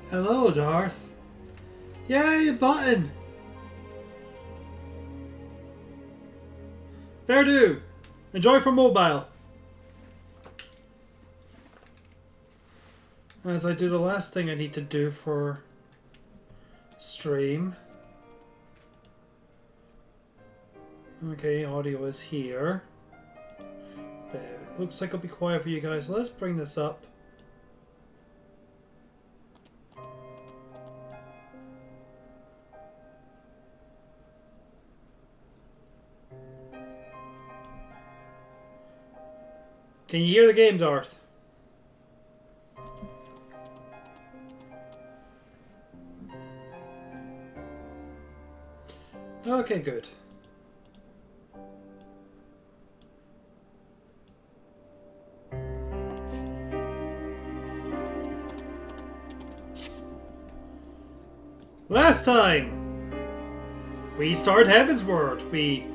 Hello, Darth. Yay, button! Fair do. Enjoy from mobile. As I do the last thing I need to do for stream. Okay, audio is here. But it looks like it'll be quiet for you guys. Let's bring this up. Can you hear the game, Darth? Okay, good. Last time, we started Heavensward. We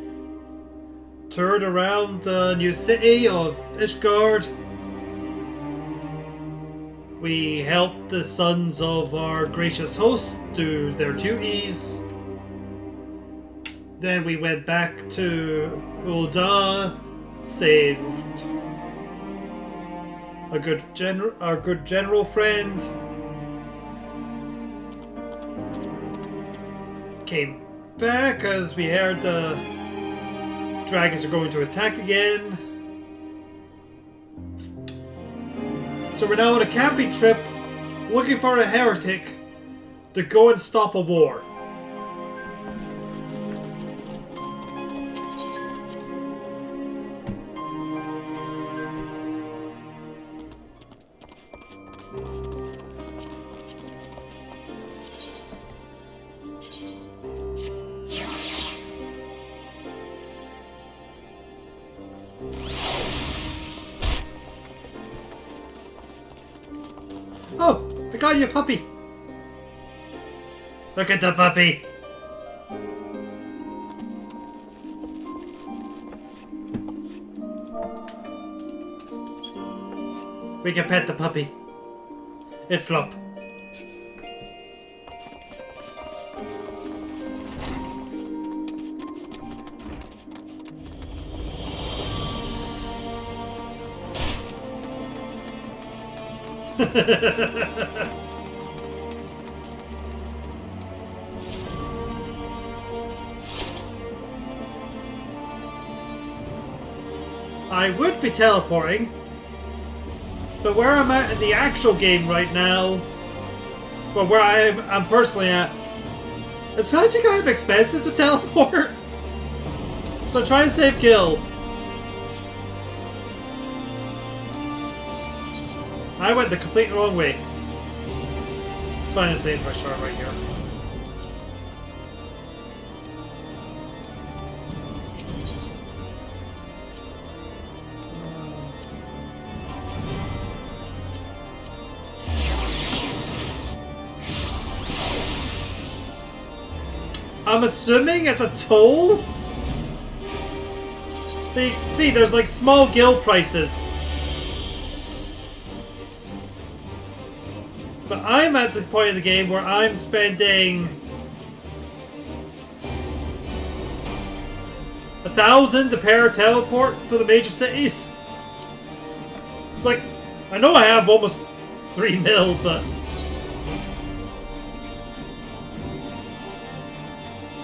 toured around the new city of Ishgard. We helped the sons of our gracious host do their duties. Then we went back to Ul'dah, saved our good general friend. Came back as we heard the dragons are going to attack again. So we're now on a camping trip looking for a heretic to go and stop a war. Oh, I got you a puppy. Look at the puppy. We can pet the puppy. It flop. I would be teleporting, but where I'm at in the actual game right now, well, where I'm personally at, it's actually kind of expensive to teleport. So I'm trying to save gil. I went the complete wrong way. It's fine to save my shard right here. I'm assuming it's a toll? So you can see there's like small gil prices. But I'm at the point of the game where I'm spending 1,000 to pair teleport to the major cities. It's like, I know I have almost 3 mil, but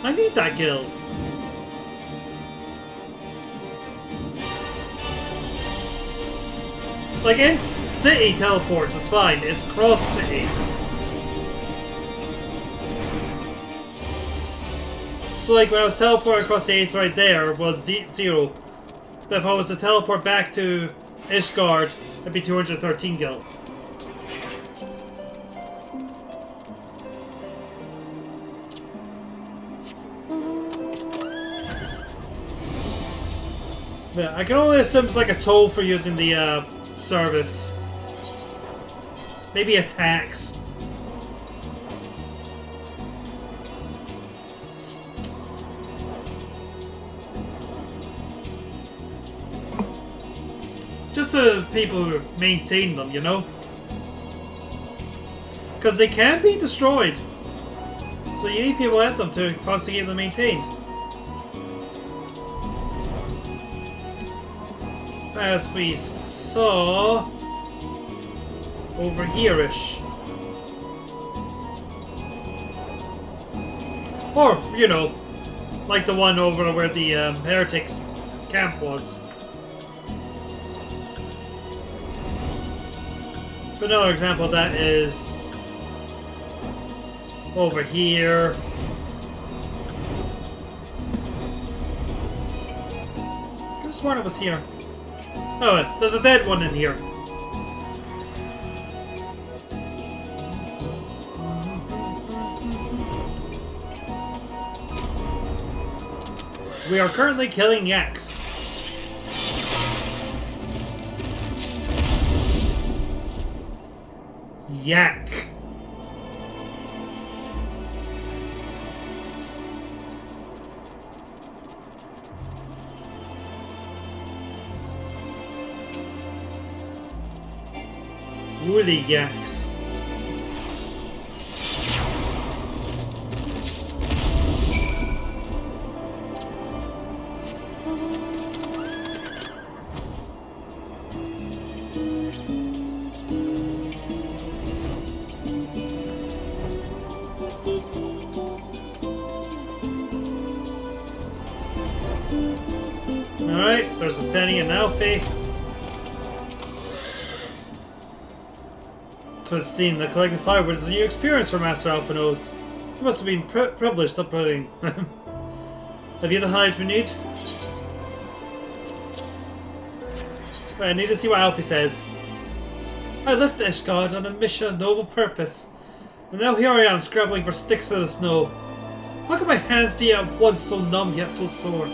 I need that gil. Like in city teleports is fine, it's cross cities. So like when I was teleporting across the 8th right there was 0. But if I was to teleport back to Ishgard, it'd be 213 gil. Yeah, I can only assume it's like a toll for using the service. Maybe a tax. Just to people who maintain them, you know? Because they can be destroyed. So you need people at them to constantly keep them maintained. As we saw over here-ish. Or, you know, like the one over where the heretics camp was. Another example of that is over here. I could have sworn it was here. Oh, there's a dead one in here. We are currently killing yaks. Yak. Woolly yaks. Alright, there's a Stenny and Alfie. To seeing the collective fire was a new experience for Master Alphinaud. You must have been privileged uploading. Have you the hides we need? Right, I need to see what Alfie says. I left Ishgard on a mission of noble purpose, and now here I am scrabbling for sticks in the snow. How can my hands be at once so numb yet so sore?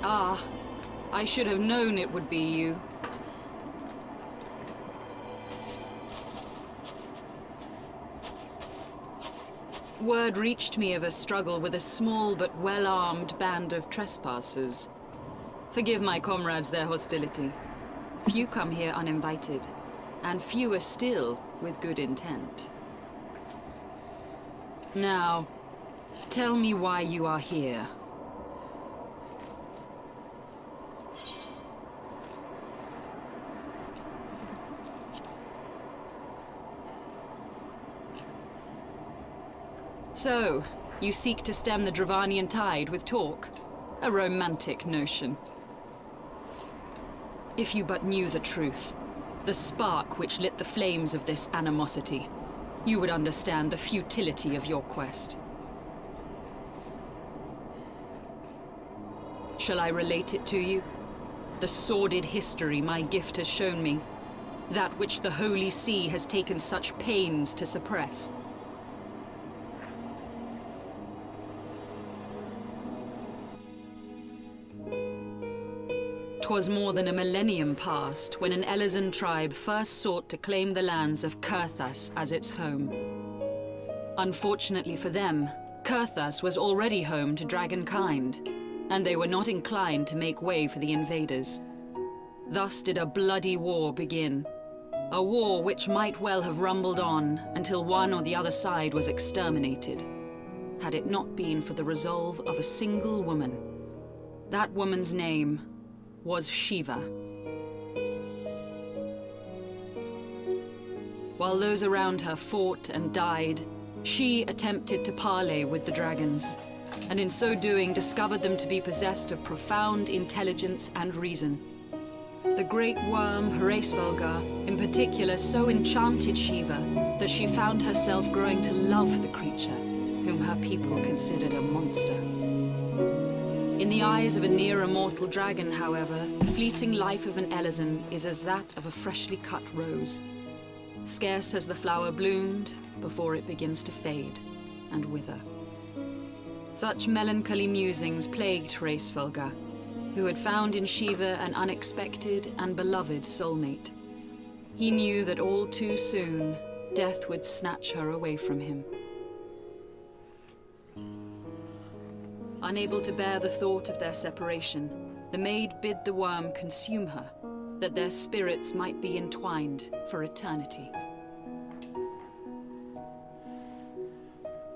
Ah, I should have known it would be you. Word reached me of a struggle with a small but well-armed band of trespassers. Forgive my comrades their hostility. Few come here uninvited, and fewer still with good intent. Now, tell me why you are here. So, you seek to stem the Dravanian tide with talk? A romantic notion. If you but knew the truth, the spark which lit the flames of this animosity, you would understand the futility of your quest. Shall I relate it to you? The sordid history my gift has shown me. That which the Holy See has taken such pains to suppress. 'Twas more than a millennium past when an Elezen tribe first sought to claim the lands of Kurthas as its home. Unfortunately for them, Kurthas was already home to dragonkind, and they were not inclined to make way for the invaders. Thus did a bloody war begin. A war which might well have rumbled on until one or the other side was exterminated, had it not been for the resolve of a single woman. That woman's name was Shiva. While those around her fought and died, she attempted to parley with the dragons, and in so doing discovered them to be possessed of profound intelligence and reason. The great worm Hraesvelgar, in particular, so enchanted Shiva that she found herself growing to love the creature, whom her people considered a monster. In the eyes of a near-immortal dragon, however, the fleeting life of an Elezen is as that of a freshly cut rose. Scarce has the flower bloomed before it begins to fade and wither. Such melancholy musings plagued Hraesvelgar, who had found in Shiva an unexpected and beloved soulmate. He knew that all too soon, death would snatch her away from him. Unable to bear the thought of their separation, the maid bid the worm consume her, that their spirits might be entwined for eternity.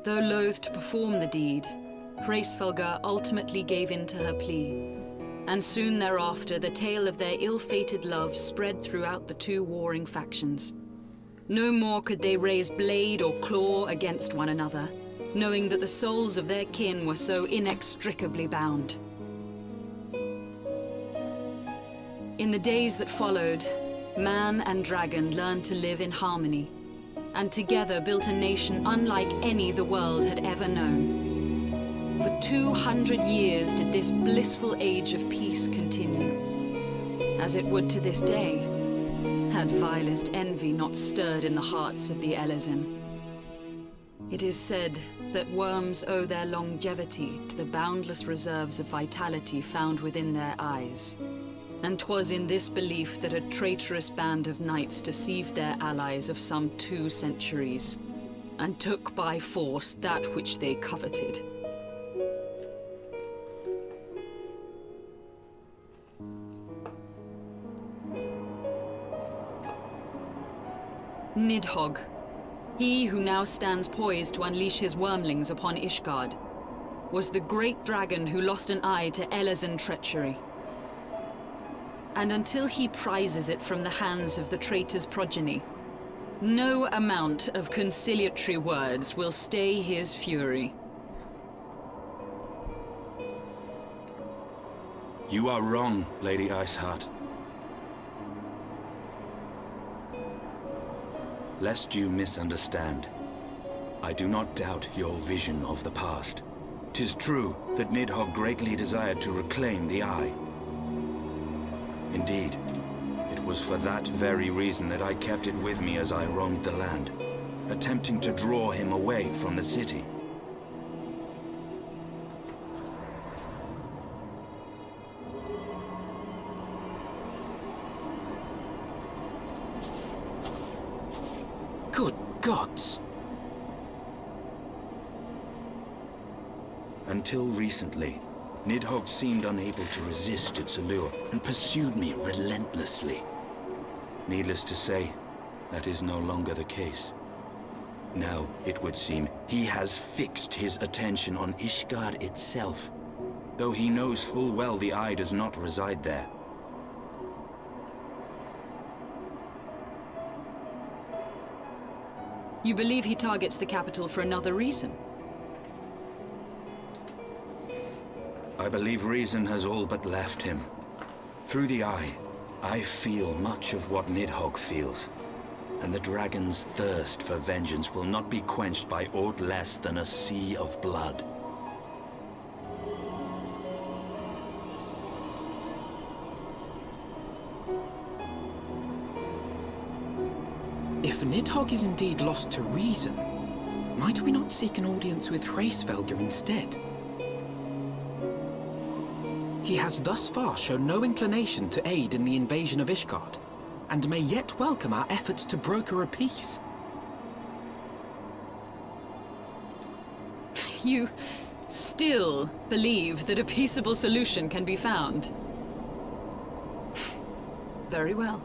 Though loath to perform the deed, Hraesvelgr ultimately gave in to her plea, and soon thereafter the tale of their ill-fated love spread throughout the two warring factions. No more could they raise blade or claw against one another, knowing that the souls of their kin were so inextricably bound. In the days that followed, man and dragon learned to live in harmony, and together built a nation unlike any the world had ever known. For 200 years did this blissful age of peace continue, as it would to this day, had vilest envy not stirred in the hearts of the Elezen. It is said that worms owe their longevity to the boundless reserves of vitality found within their eyes. And 'twas in this belief that a traitorous band of knights deceived their allies of some 2 centuries, and took by force that which they coveted. Nidhogg, he who now stands poised to unleash his wormlings upon Ishgard, was the great dragon who lost an eye to Elezen treachery. And until he prizes it from the hands of the traitor's progeny, no amount of conciliatory words will stay his fury. You are wrong, Lady Iceheart. Lest you misunderstand, I do not doubt your vision of the past. 'Tis true that Nidhogg greatly desired to reclaim the Eye. Indeed, it was for that very reason that I kept it with me as I roamed the land, attempting to draw him away from the city. Good gods! Until recently, Nidhogg seemed unable to resist its allure and pursued me relentlessly. Needless to say, that is no longer the case. Now, it would seem, he has fixed his attention on Ishgard itself, though he knows full well the Eye does not reside there. You believe he targets the capital for another reason? I believe reason has all but left him. Through the Eye, I feel much of what Nidhogg feels, and the dragon's thirst for vengeance will not be quenched by aught less than a sea of blood. If Nidhogg is indeed lost to reason, might we not seek an audience with Hraesvelgr instead? He has thus far shown no inclination to aid in the invasion of Ishgard, and may yet welcome our efforts to broker a peace. You still believe that a peaceable solution can be found? Very well.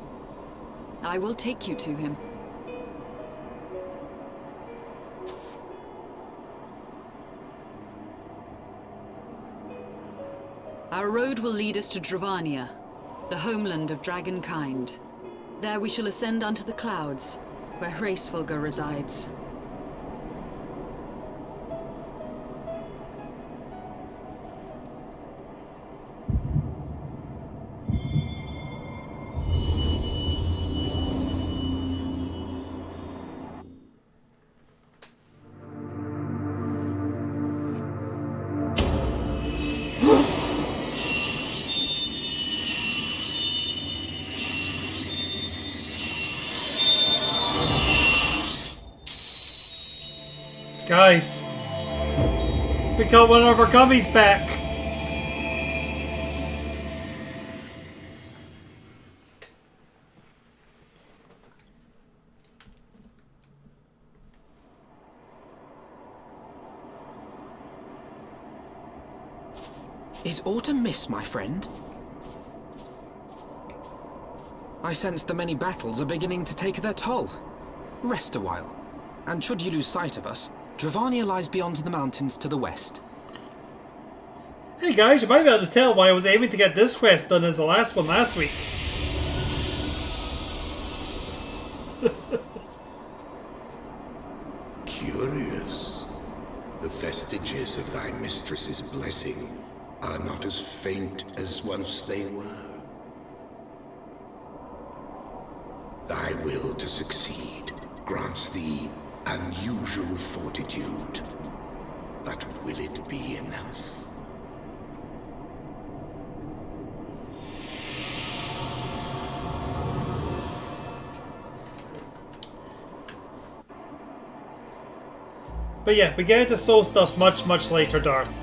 I will take you to him. Our road will lead us to Dravania, the homeland of dragonkind. There we shall ascend unto the clouds, where Hraesvelgr resides. Guys, we got one of our gummies back. Is autumn mist, my friend? I sense the many battles are beginning to take their toll. Rest a while, and should you lose sight of us, Dravania lies beyond the mountains to the west. Hey guys, you might be able to tell why I was aiming to get this quest done as the last one last week. Curious. The vestiges of thy mistress's blessing are not as faint as once they were. Thy will to succeed grants thee unusual fortitude. But will it be enough? But yeah, we get into soul stuff much later, Darth.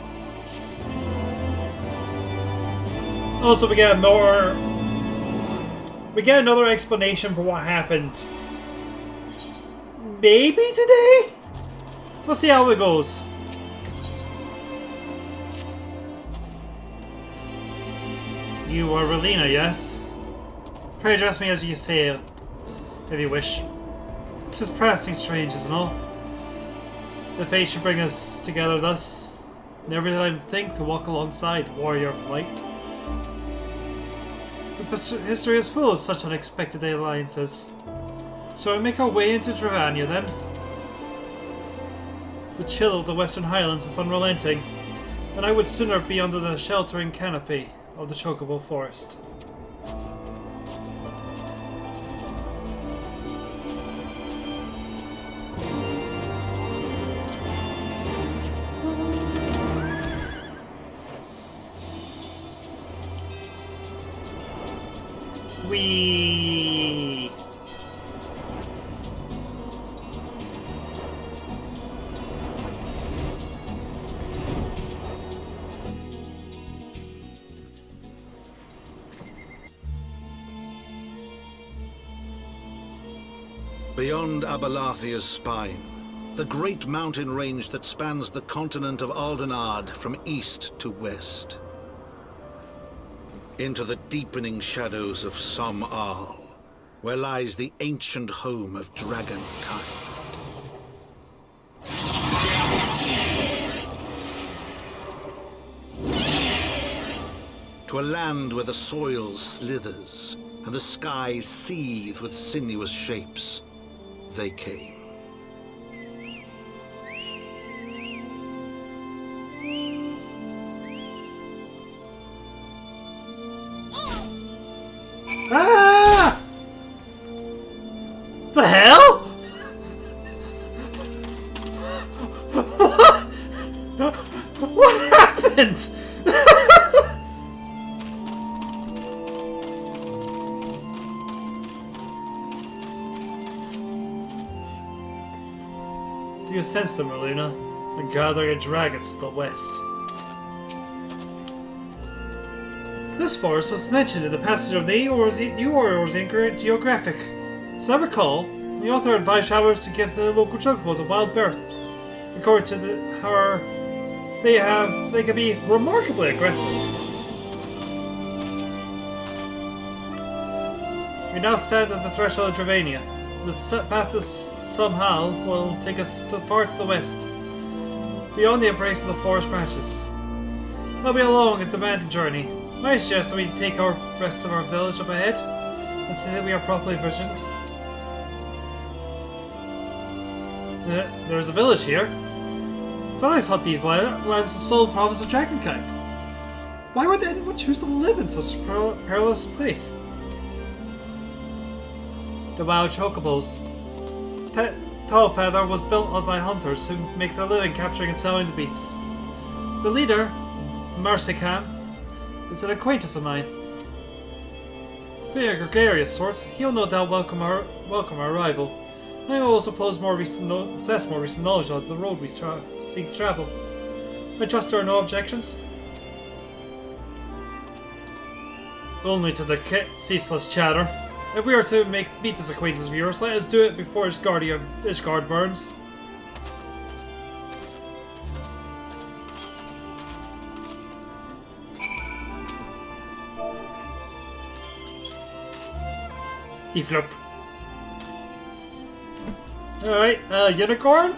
Also, we get another explanation for what happened. Maybe today? We'll see how it goes. You are Relina, yes? Pray address me as you say it, if you wish. It is pressing strange, isn't it? The fate should bring us together thus. Never did I think to walk alongside warrior of light. The history is full of such unexpected alliances. Shall we make our way into Dravania then? The chill of the Western Highlands is unrelenting, and I would sooner be under the sheltering canopy of the Chocobo Forest. We Beyond Abalathia's spine, the great mountain range that spans the continent of Aldenard from east to west. Into the deepening shadows of Som-Al, where lies the ancient home of dragonkind. To a land where the soil slithers and the skies seethe with sinuous shapes, they came. Ah! The hell? What happened? Do you sense them, Relina? The gathering of dragons to the west. This forest was mentioned in the passage of New Orleans Geographic. As I recall, the author advised travelers to give the local chocobos a wild birth. According to her, they can be remarkably aggressive. We now stand at the threshold of Dravania. The path to Som-Al will take us far to the west, beyond the embrace of the forest branches. It'll be a long and demanding journey. I suggest that we take our rest of our village up ahead and see that we are properly visioned. There's a village here, but I thought these lands were the sole province of Dragonkind. Why would anyone choose to live in such a perilous place? The wild chocobos. Tallfeather was built by hunters who make their living capturing and selling the beasts. The leader, Mercicam, is an acquaintance of mine. Being a gregarious sort, he'll no doubt welcome our arrival. I also possess more recent knowledge of the road we seek to travel. I trust there are no objections. Only to the ceaseless chatter. If we are to meet this acquaintance of yours, let us do it before Ishgard burns. He flip. Alright, unicorn?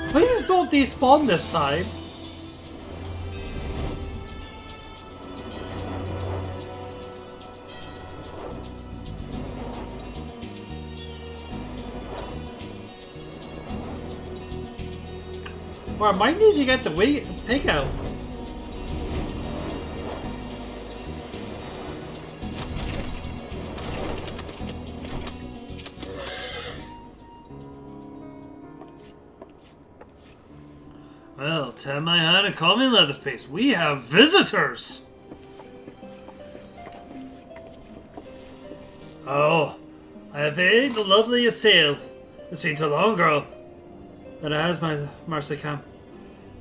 Please don't despawn this time. Or I might need to get the pig out. Well, tell my hand and call me Leatherface. We have visitors! Oh, I have ate the loveliest sail. It's been too long, girl. That it has, my Marcy Camp.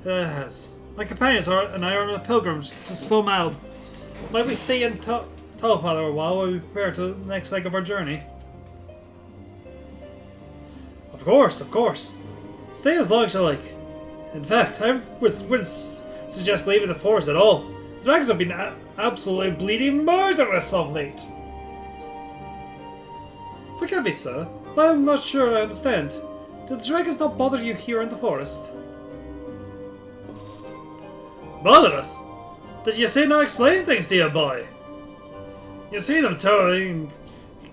That it has. My companions and I are on a pilgrimage to Slow. Might we stay in Tallfather a while we prepare to the next leg of our journey? Of course, of course. Stay as long as you like. In fact, I wouldn't suggest leaving the forest at all. The dragons have been absolutely bleeding murderous of late. Forgive me, sir, but I'm not sure I understand. Did the dragons not bother you here in the forest? Bother us? Did you say not explain things to your boy? You see them towering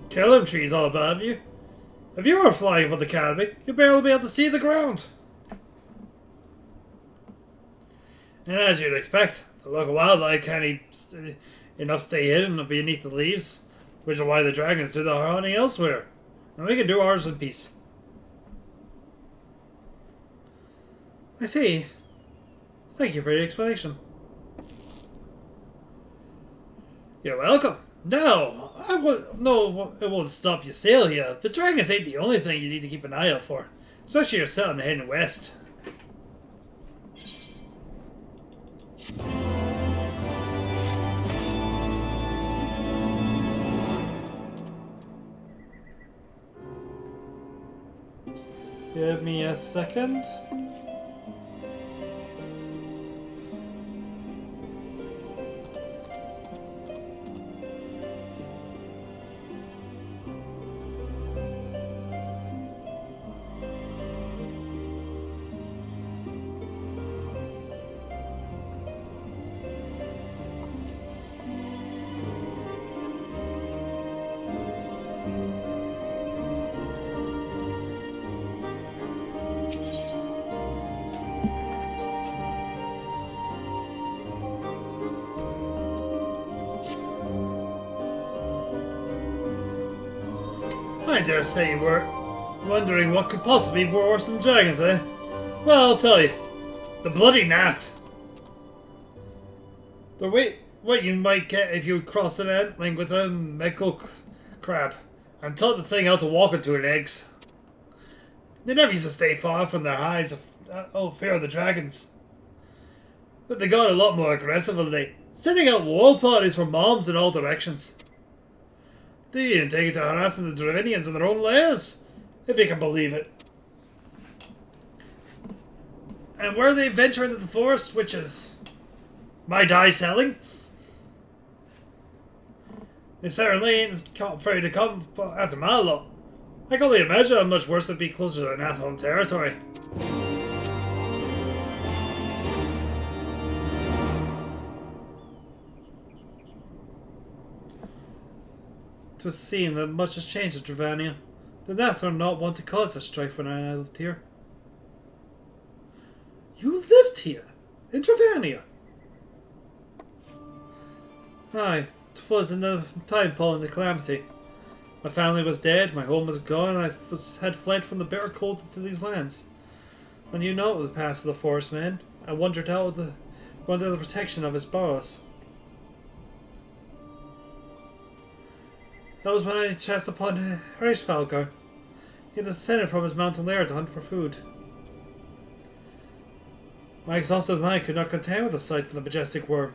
killing trees all about you. If you were flying from the academy, you'd barely be able to see the ground. And as you'd expect, the local wildlife can't enough stay hidden beneath the leaves, which is why the dragons do their hunting elsewhere, and we can do ours in peace. I see. Thank you for the explanation. You're welcome. No, it won't stop you sail here. The dragons ain't the only thing you need to keep an eye out for, especially yourself in the hidden west. Give me a second. I dare say you were wondering what could possibly be worse than dragons, eh? Well, I'll tell you. The bloody gnat. What you might get if you cross an antling with a medical crab and taught the thing how to walk into an eggs. They never used to stay far from their hives of fear of the dragons. But they got a lot more aggressive of late, sending out wall parties for moms in all directions. They even take it to harassing the Dravinians in their own lairs, if you can believe it. And where they venture into the forest, which is my die selling, they certainly ain't afraid to come after my lot. I can only imagine how much worse it'd be closer to Nath home territory. It would seem that much has changed at Dravania. The Nath are not one to cause such strife when I lived here. You lived here? In Dravania? Aye, 'twas in the time following the calamity. My family was dead, my home was gone, and I had fled from the bitter cold into these lands. When you know the past of the forest man, I wandered out under the protection of his burrows. That was when I chanced upon Hreisfalgar. He had descended from his mountain lair to hunt for food. My exhausted mind could not contend with the sight of the majestic worm,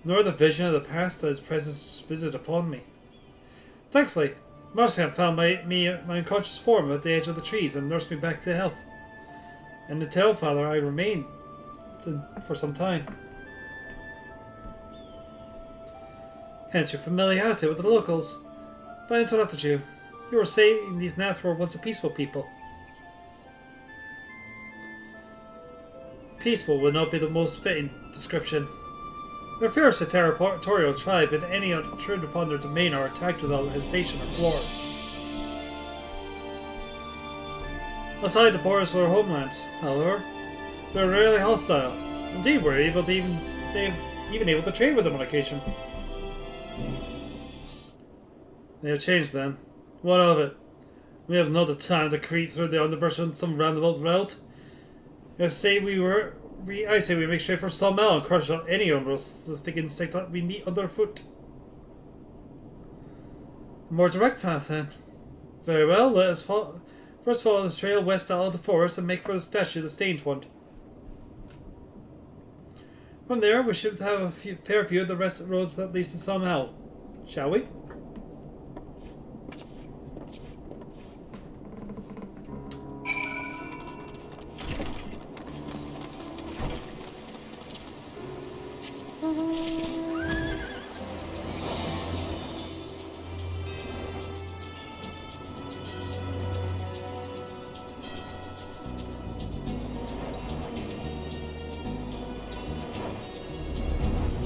nor the vision of the past that his presence visited upon me. Thankfully, Marcian found my unconscious form at the edge of the trees and nursed me back to health. And in Tailfather I remained for some time. Hence your familiarity with the locals. But I interrupted you. You were saying these Nath were once a peaceful people. Peaceful would not be the most fitting description. They're fierce a territorial tribe, and any intrude upon their domain are attacked without hesitation or flaw. Aside the borders of their homeland, however, they're rarely hostile. Indeed, we're even able to trade with them on occasion. They have changed then. What of it? We have not the time to creep through the underbrush on some roundabout route. I say we make straight for Sawmill and crush out any unrealistic instinct that we meet underfoot. A more direct path then. Very well, let us first follow this trail west out of the forest and make for the statue, the stained one. From there, we should have a fair view of the rest of the roads that leads to Sawmill. Shall we?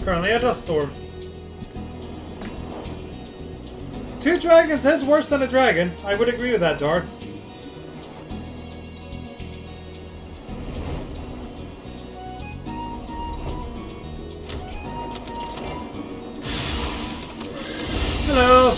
Currently a dust storm. 2 dragons is worse than a dragon. I would agree with that, Darth. Hello.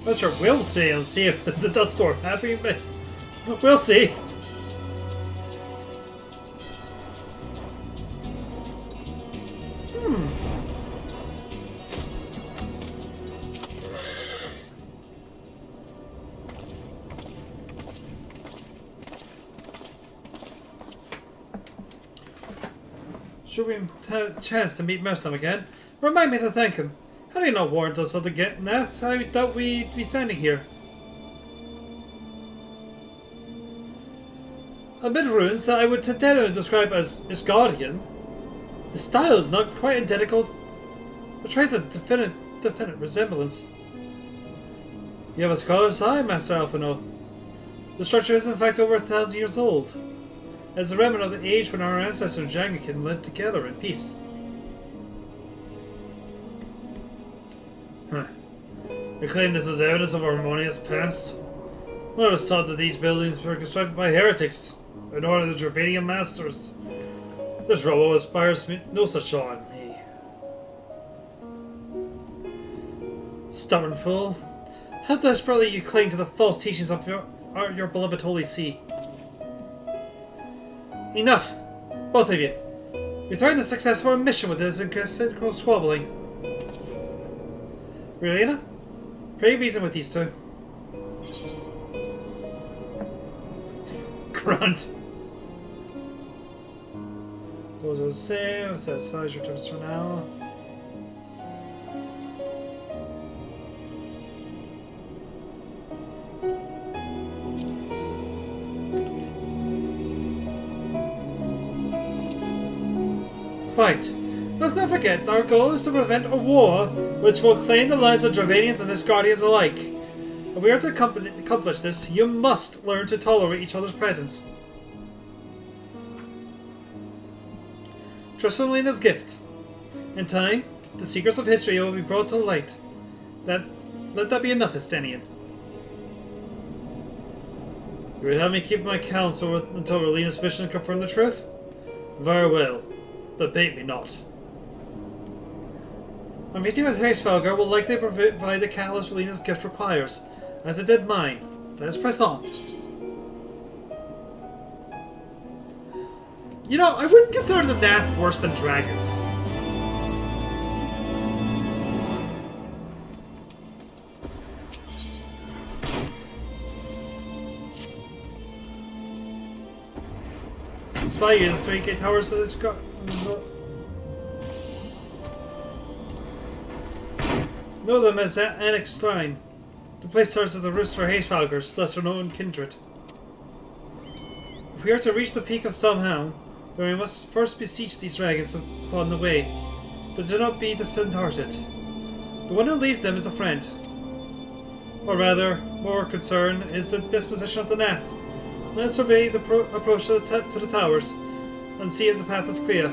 Not sure we'll see and see if the dust storm happy, but we'll see. Should we have a chance to meet Mersam again? Remind me to thank him. Had he not warned us of the Nath, I thought we'd be standing here. Amid ruins that I would today describe as Isgardian, the style is not quite identical, but traces a definite resemblance. You have a scholar's eye, Master Alphino. The structure is in fact over 1,000 years old. It's a remnant of the age when our ancestors and Jangakin lived together in peace. You claim this is evidence of our harmonious past? Well, I was taught that these buildings were constructed by heretics in order to Dravanian masters. This rubble inspires me no such awe in me. Stubborn fool. How desperately you cling to the false teachings of your beloved Holy See. Enough! Both of you. You threaten the success of our mission with this inconsiderate squabbling. Relena? Pretty reason with these two. Grunt. Those are the same. So size your terms for now. Quite. Let's not forget, our goal is to prevent a war which will claim the lives of Dravanians and Isgardians alike. If we are to accomplish this, you must learn to tolerate each other's presence. Trust in Lena's gift. In time, the secrets of history will be brought to light. Let that be enough, Estenian. You would have me keep my counsel until Relena's vision confirm the truth? Very well, but bait me not. Our meeting with Hraesvelgr will likely provide the catalyst Relina's gift requires, as it did mine. Let us press on. You know, I wouldn't consider the Nath worse than dragons. Spy you the 3 gate towers of this got. Know them as Annex Shrine. The place serves as the roost for Hraesvelgr's lesser known kindred. If we are to reach the peak of somehow, then we must first beseech these dragons upon the way. But do not be disheartened. The one who leads them is a friend. Or rather, more concern is the disposition of the Nath. Let us survey the approach to the towers and see if the path is clear.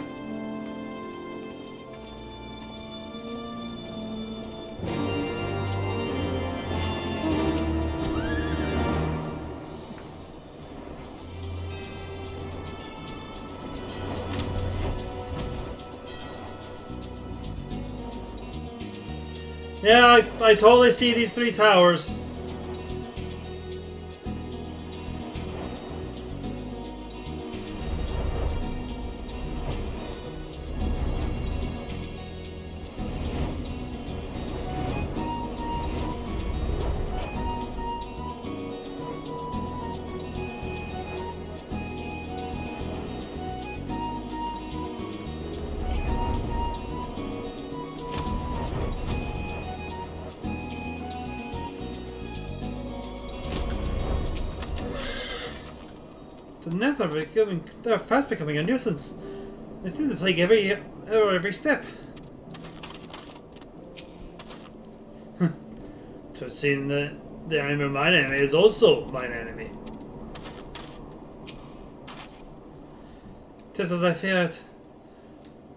Yeah, I totally see these 3 towers. The Nath they're fast becoming a nuisance. They seem to plague every step. To seem that the enemy of mine enemy is also mine enemy. 'Tis as I feared.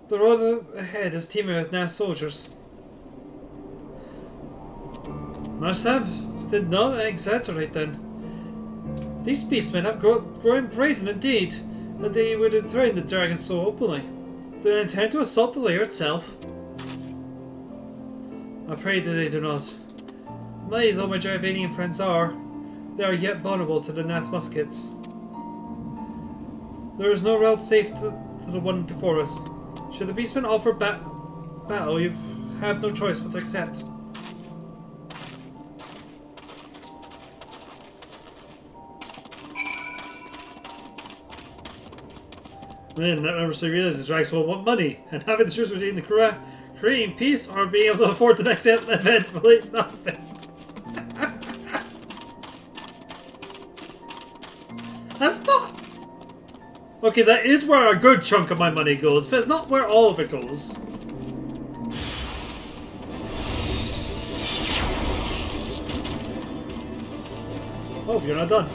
The road ahead is teeming with Nath soldiers. Marsav did not exaggerate then. These beastmen have grown brazen indeed, that they would enthrone the dragon so openly. Do they intend to assault the lair itself? I pray that they do not. Mighty though my Jaravanian friends are, they are yet vulnerable to the Nath muskets. There is no route safe to the one before us. Should the beastmen offer battle, you have no choice but to accept. Man, that never so realized the dragons will want money, and having the choice between creating peace or being able to afford the next event will eat nothing. That's not... Okay, that is where a good chunk of my money goes, but it's not where all of it goes. Oh, you're not done.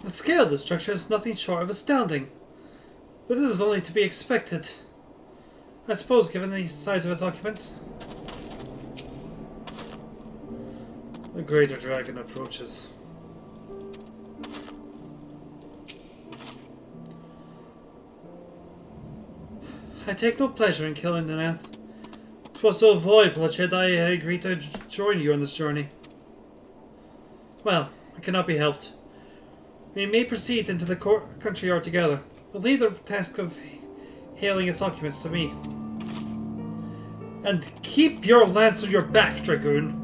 The scale of the structure is nothing short of astounding, but this is only to be expected, I suppose, given the size of its occupants. The greater dragon approaches. I take no pleasure in killing the Nath. 'Twas to avoid bloodshed I agreed to join you on this journey. Well, it cannot be helped. We may proceed into the country altogether, but leave the task of hailing its occupants to me. And keep your lance on your back, Dragoon.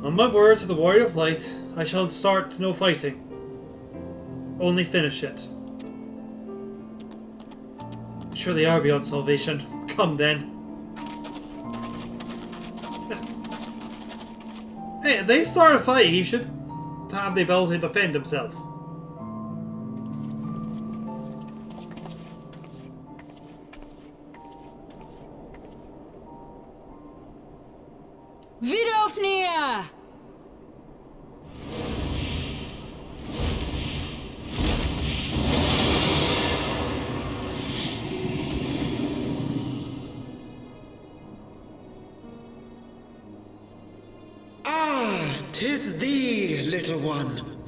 On my word to the Warrior of Light, I shall start no fighting. Only finish it. Sure they are beyond salvation. Come then. Hey, if they start a fight, he should have the ability to defend himself. Vidofnir! Ah, 'tis thee, little one.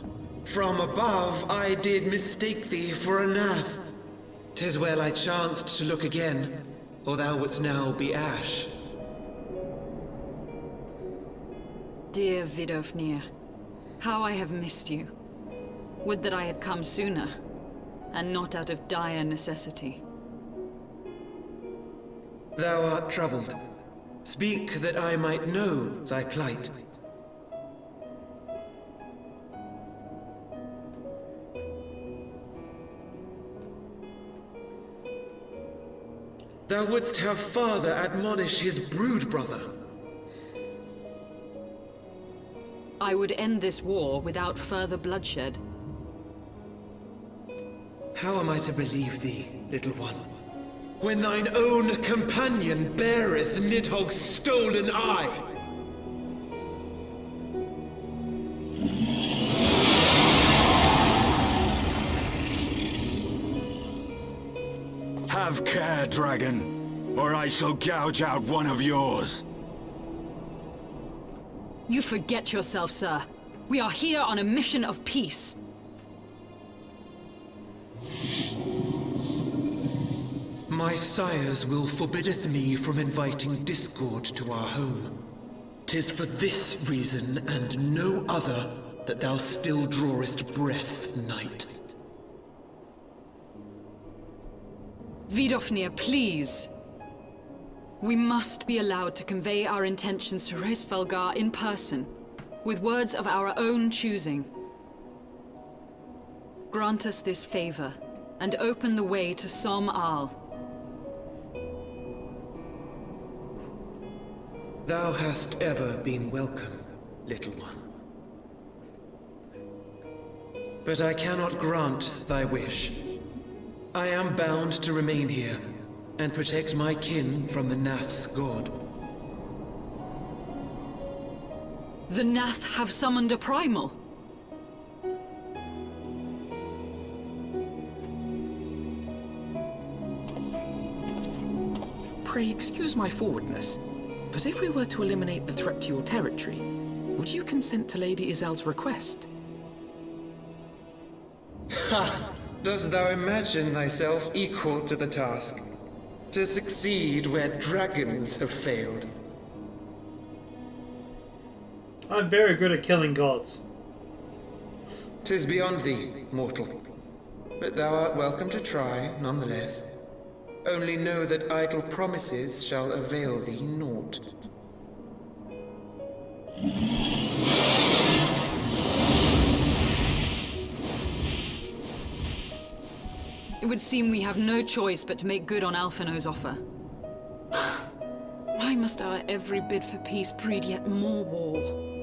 From above I did mistake thee for a nath. 'Tis well I chanced to look again, or thou wouldst now be ash. Dear Vidofnir, how I have missed you. Would that I had come sooner, and not out of dire necessity. Thou art troubled. Speak that I might know thy plight. Thou wouldst have father admonish his brood brother. I would end this war without further bloodshed. How am I to believe thee, little one, when thine own companion beareth Nidhogg's stolen eye? Have care, dragon, or I shall gouge out one of yours. You forget yourself, sir. We are here on a mission of peace. My sire's will forbiddeth me from inviting discord to our home. 'Tis for this reason and no other that thou still drawest breath, knight. Vidofnir, please. We must be allowed to convey our intentions to Hrisvelgar in person, with words of our own choosing. Grant us this favor, and open the way to Som Al. Thou hast ever been welcome, little one. But I cannot grant thy wish. I am bound to remain here, and protect my kin from the Nath's god. The Nath have summoned a primal. Pray excuse my forwardness, but if we were to eliminate the threat to your territory, would you consent to Lady Izel's request? Ha! Dost thou imagine thyself equal to the task? To succeed where dragons have failed? I'm very good at killing gods. 'Tis beyond thee, mortal. But thou art welcome to try, nonetheless. Only know that idle promises shall avail thee naught. It would seem we have no choice but to make good on Alphino's offer. Why must our every bid for peace breed yet more war?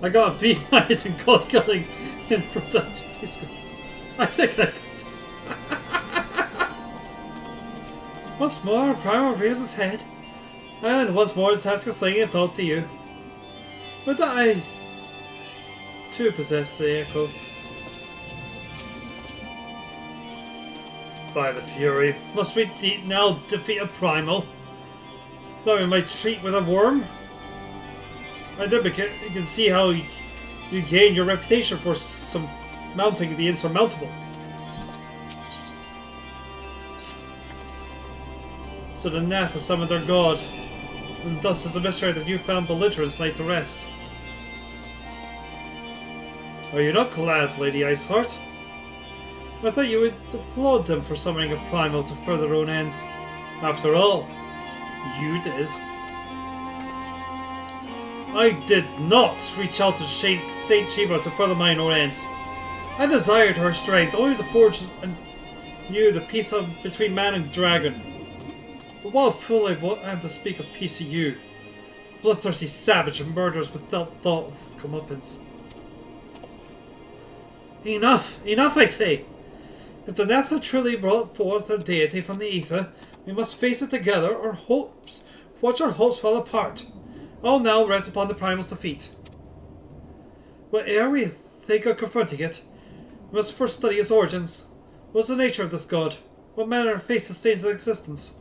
I got a B- in gold killing in production. I think I... Once more, Primal rears its head. And once more, the task of slaying it falls to you. But I too possess the echo. By the Fury, must we now defeat a Primal? Though we might treat with a worm? I did, because you can see how you gain your reputation for some mounting the insurmountable. So the Nath has summoned their god, and thus is the mystery of the newfound belligerents laid to rest. Are you not glad, Lady Iceheart? I thought you would applaud them for summoning a primal to further their own ends. After all, you did. I did not reach out to Saint Shiva to further mine own ends. I desired her strength, only to forge and knew the peace between man and dragon. But while full I am to speak of peace to you, bloodthirsty savage and murderers without thought of comeuppance. Enough! Enough, I say! If the Nath have truly brought forth their deity from the ether, we must face it together, or watch our hopes fall apart. All now rests upon the primal's defeat. But ere we think of confronting it, we must first study its origins. What is the nature of this god? What manner of fate sustains its existence?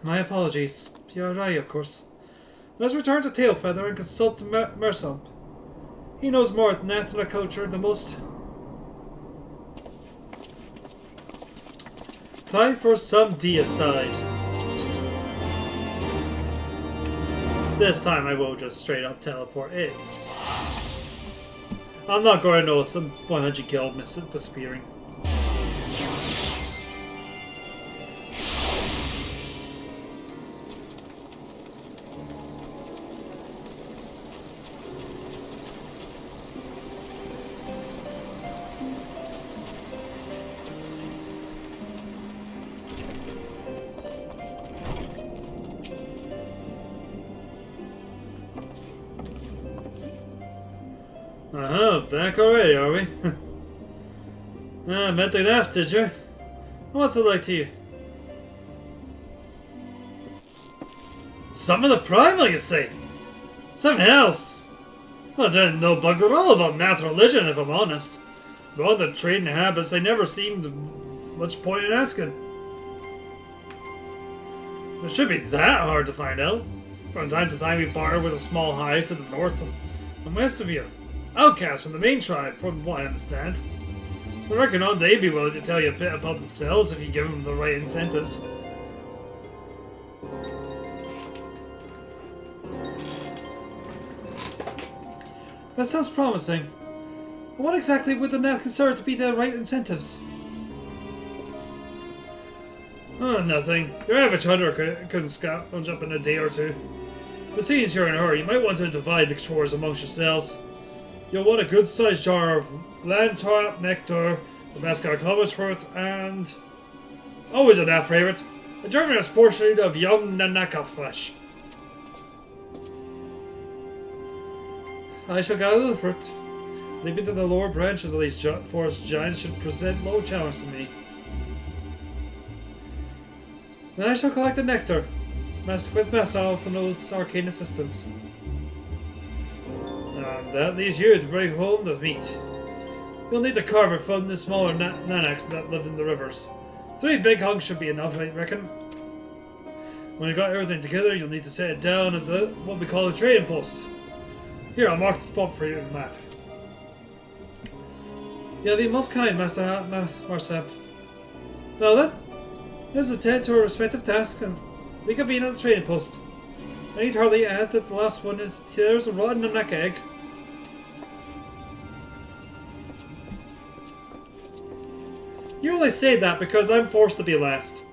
My apologies. You are right, of course. Let's return to Tailfeather and consult Mersump. He knows more than Nathra culture than most. Time for some deicide. This time I will just straight up teleport. I'm not going to know some 100 kill disappearing. Back already, are we? Met the Nath, did you? What's it like to you? Some of the primal, you say? Something else? I didn't know bugger all about Nath religion, if I'm honest. Beyond the trading habits, they never seemed much point in asking. It should be that hard to find out. From time to time we barter with a small hive to the north and west of you. Outcasts from the main tribe, from what I understand. I reckon they'd be willing to tell you a bit about themselves if you give them the right incentives. That sounds promising. What exactly would the Nath consider to be the right incentives? Oh, nothing. Your average hunter couldn't scavenge up in a day or two. But seeing as you're in a hurry, you might want to divide the chores amongst yourselves. You'll want a good-sized jar of land-top nectar, the best kind of clovers fruit, and... always a Nath favourite, a generous portion of young Nanaka flesh. I shall gather the fruit. Leaping to the lower branches of these forest giants should present no challenge to me. Then I shall collect the nectar, with myself and those arcane assistants. And that leaves you to bring home the meat. You'll need to carve it from the smaller nanaks that live in the rivers. 3 big hunks should be enough, I reckon. When you've got everything together, you'll need to set it down at what we call a trading post. Here, I'll mark the spot for you on the map. You'll be most kind, Master Marsap. Well then, let's attend to our respective tasks and reconvene at the trading post. I need hardly add that the last one is there's a rotten nanak egg. You only say that because I'm forced to be last.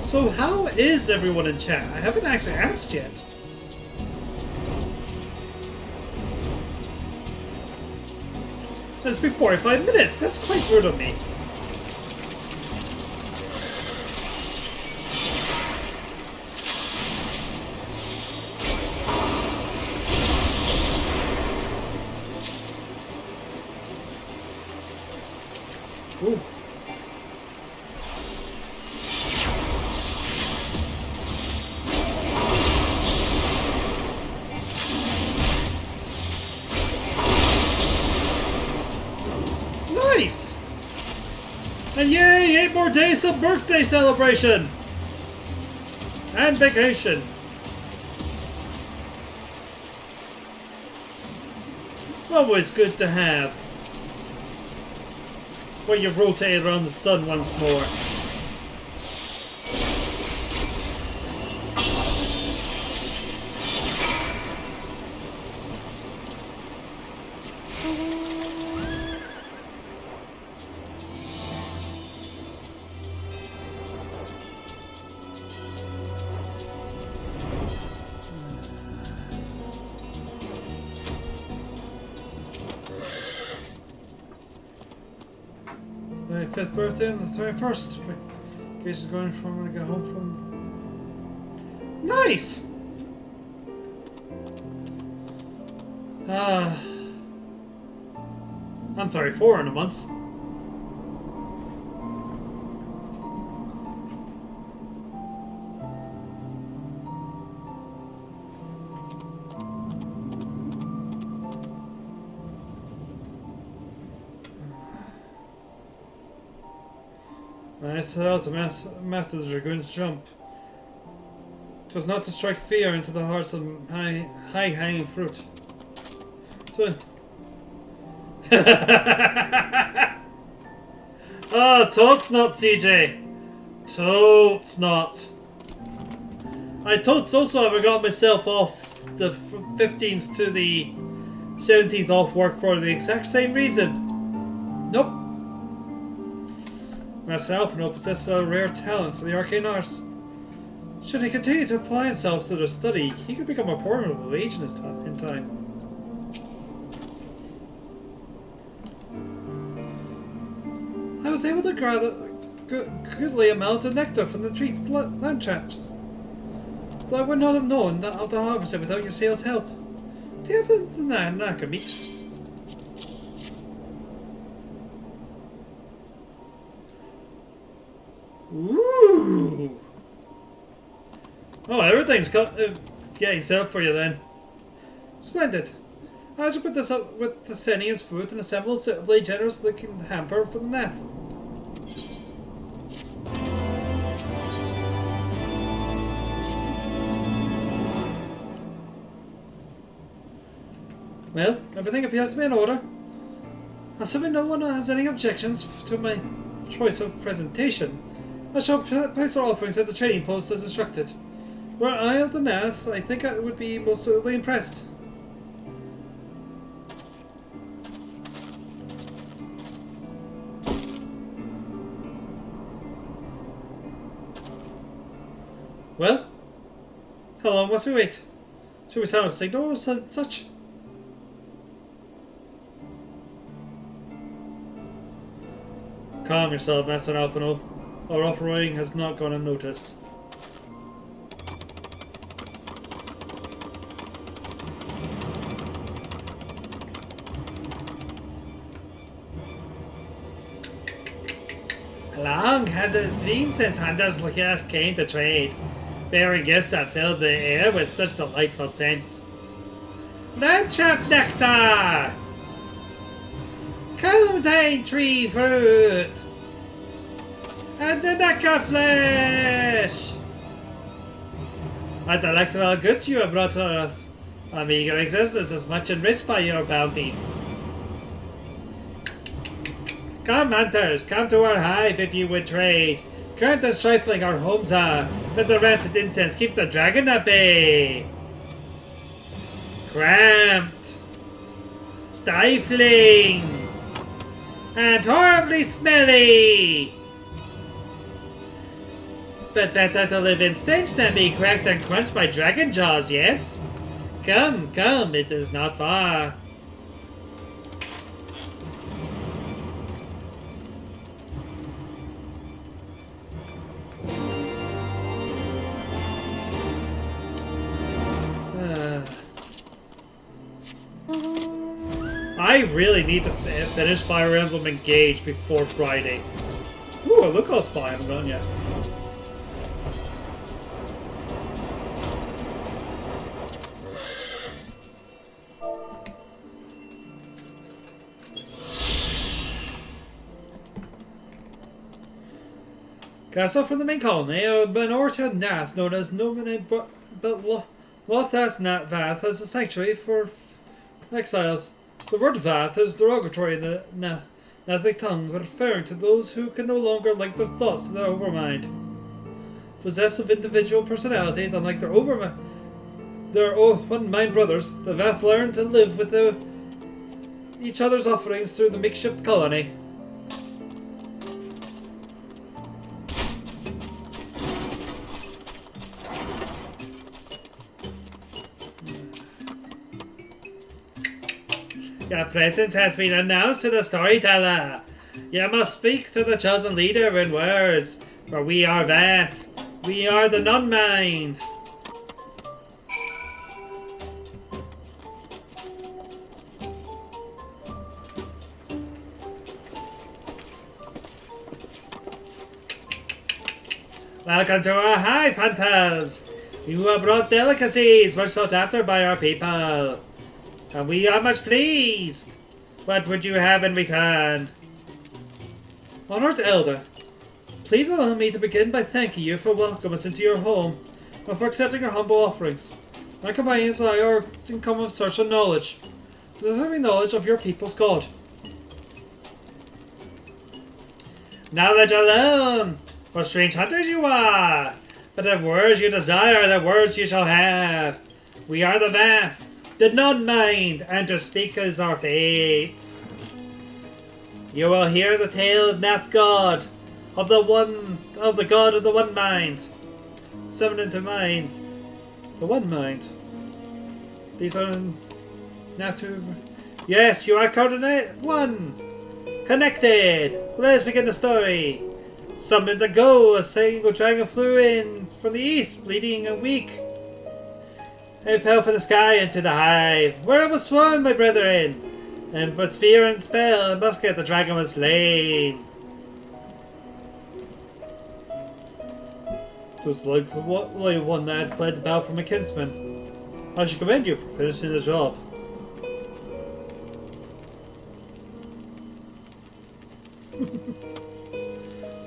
So how is everyone in chat? I haven't actually asked yet. It's been 45 minutes. That's quite rude of me. Ooh. And yay, 8 more days till birthday celebration! And vacation. Always good to have. Where you rotate around the sun once more. My 5th birthday on the 21st. Case is going from when I get home from. Nice! I'm 34 in a month. I set out to master the Dragoon's jump. It was not to strike fear into the hearts of high-hanging fruit. Oh, totes not, CJ. Totes not. I totes also have got myself off the 15th to the 17th off work for the exact same reason. Nope. Master Alphino possesses a rare talent for the arcane arts. Should he continue to apply himself to their study, he could become a formidable mage in time. I was able to gather a goodly amount of nectar from the tree land traps. Though I would not have known how to harvest it without your sales help. Do you have the knack of meat? Ooh! Oh, everything's getting set up for you then. Splendid. I should put this up with the Senian's food and assemble a suitably generous looking hamper for the Nath. Well, everything appears to be in order. Assuming no one has any objections to my choice of presentation, I shall place our offerings at the trading post as instructed. Were I of the Nath, I think I would be most suitably impressed. Well, how long must we wait? Should we sound a signal or such? Calm yourself, Master Alphino. Our offering has not gone unnoticed. How long has it been since hunters like us came to trade, bearing gifts that filled the air with such delightful scents? Landtrap nectar! Clementine tree fruit! And the nectar flesh! What delectable goods you have brought to us. Our meager existence is much enriched by your bounty. Come, hunters, come to our hive if you would trade. Current and trifling our homes are, but the rancid incense keep the dragon at bay. Cramped, stifling, and horribly smelly. But better to live in stench than be cracked and crunched by dragon jaws, yes? Come, come, it is not far. I really need to finish Fire Emblem Engage before Friday. Ooh, look how spy I haven't done yet. castle from the main colony, a minority of Nath known as Nominate but Lothas Nat Vath as a sanctuary for exiles. The word Vath is derogatory in the Nathic tongue, referring to those who can no longer link their thoughts to their overmind. Possessed of individual personalities, unlike their one-mind brothers, the Vath learn to live with each other's offerings through the makeshift colony. Your presence has been announced to the storyteller. You must speak to the chosen leader in words, for we are Vath. We are the non-mind. Welcome to our hive, hunters. You have brought delicacies much sought after by our people, and we are much pleased. What would you have in return? Honored Elder, please allow me to begin by thanking you for welcoming us into your home and for accepting our humble offerings. My companions and I are in common search of knowledge, deserving knowledge of your people's God. Knowledge alone! For strange hunters you are! But if words you desire, the words you shall have. We are the Vath, the non-mind, and to speak is our fate. You will hear the tale of Nath God, of the God of the One Mind. Seven into minds. The One Mind. These are Nath. Yes, you are coordinate one. Connected. Let's begin the story. Some months ago, a single dragon flew in from the east, bleeding and weak. It fell from the sky into the hive, where it was swarmed by brethren. And but spear and spell and musket, the dragon was slain. It was like the one that had fled the battle from a kinsman. I should commend you for finishing the job.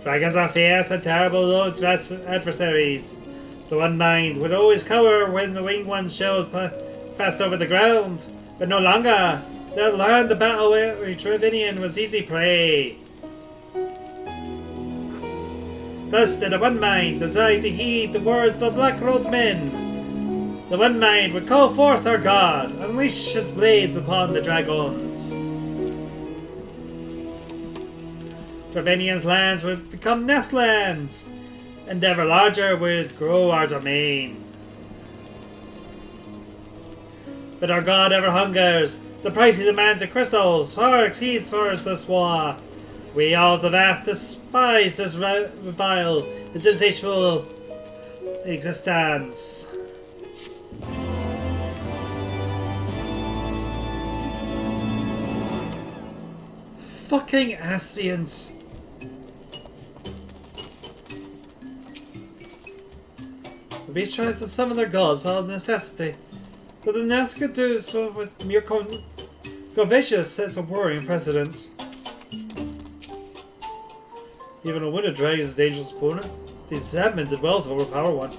Dragons are fierce and terrible adversaries. The One Mind would always cower when the winged one's shield passed over the ground, but no longer. They learned the battle where Trevinian was easy prey. Thus did the One Mind decide to heed the words of the Black-Robed Men. The One Mind would call forth our God, unleash his blades upon the dragons. Trevinian's lands would become Nethlands, and ever larger would grow our domain. But our God ever hungers. The price he demands of crystals far exceeds ours this war. We all of the Vath despise this vile, his insatiable existence. Fucking Ascians. The beast tries to summon their gods out of necessity, but the Nath could do so with mere Govacious sets a worrying precedent. Even a wounded dragon is a dangerous opponent. These Zabmen did well to overpower one.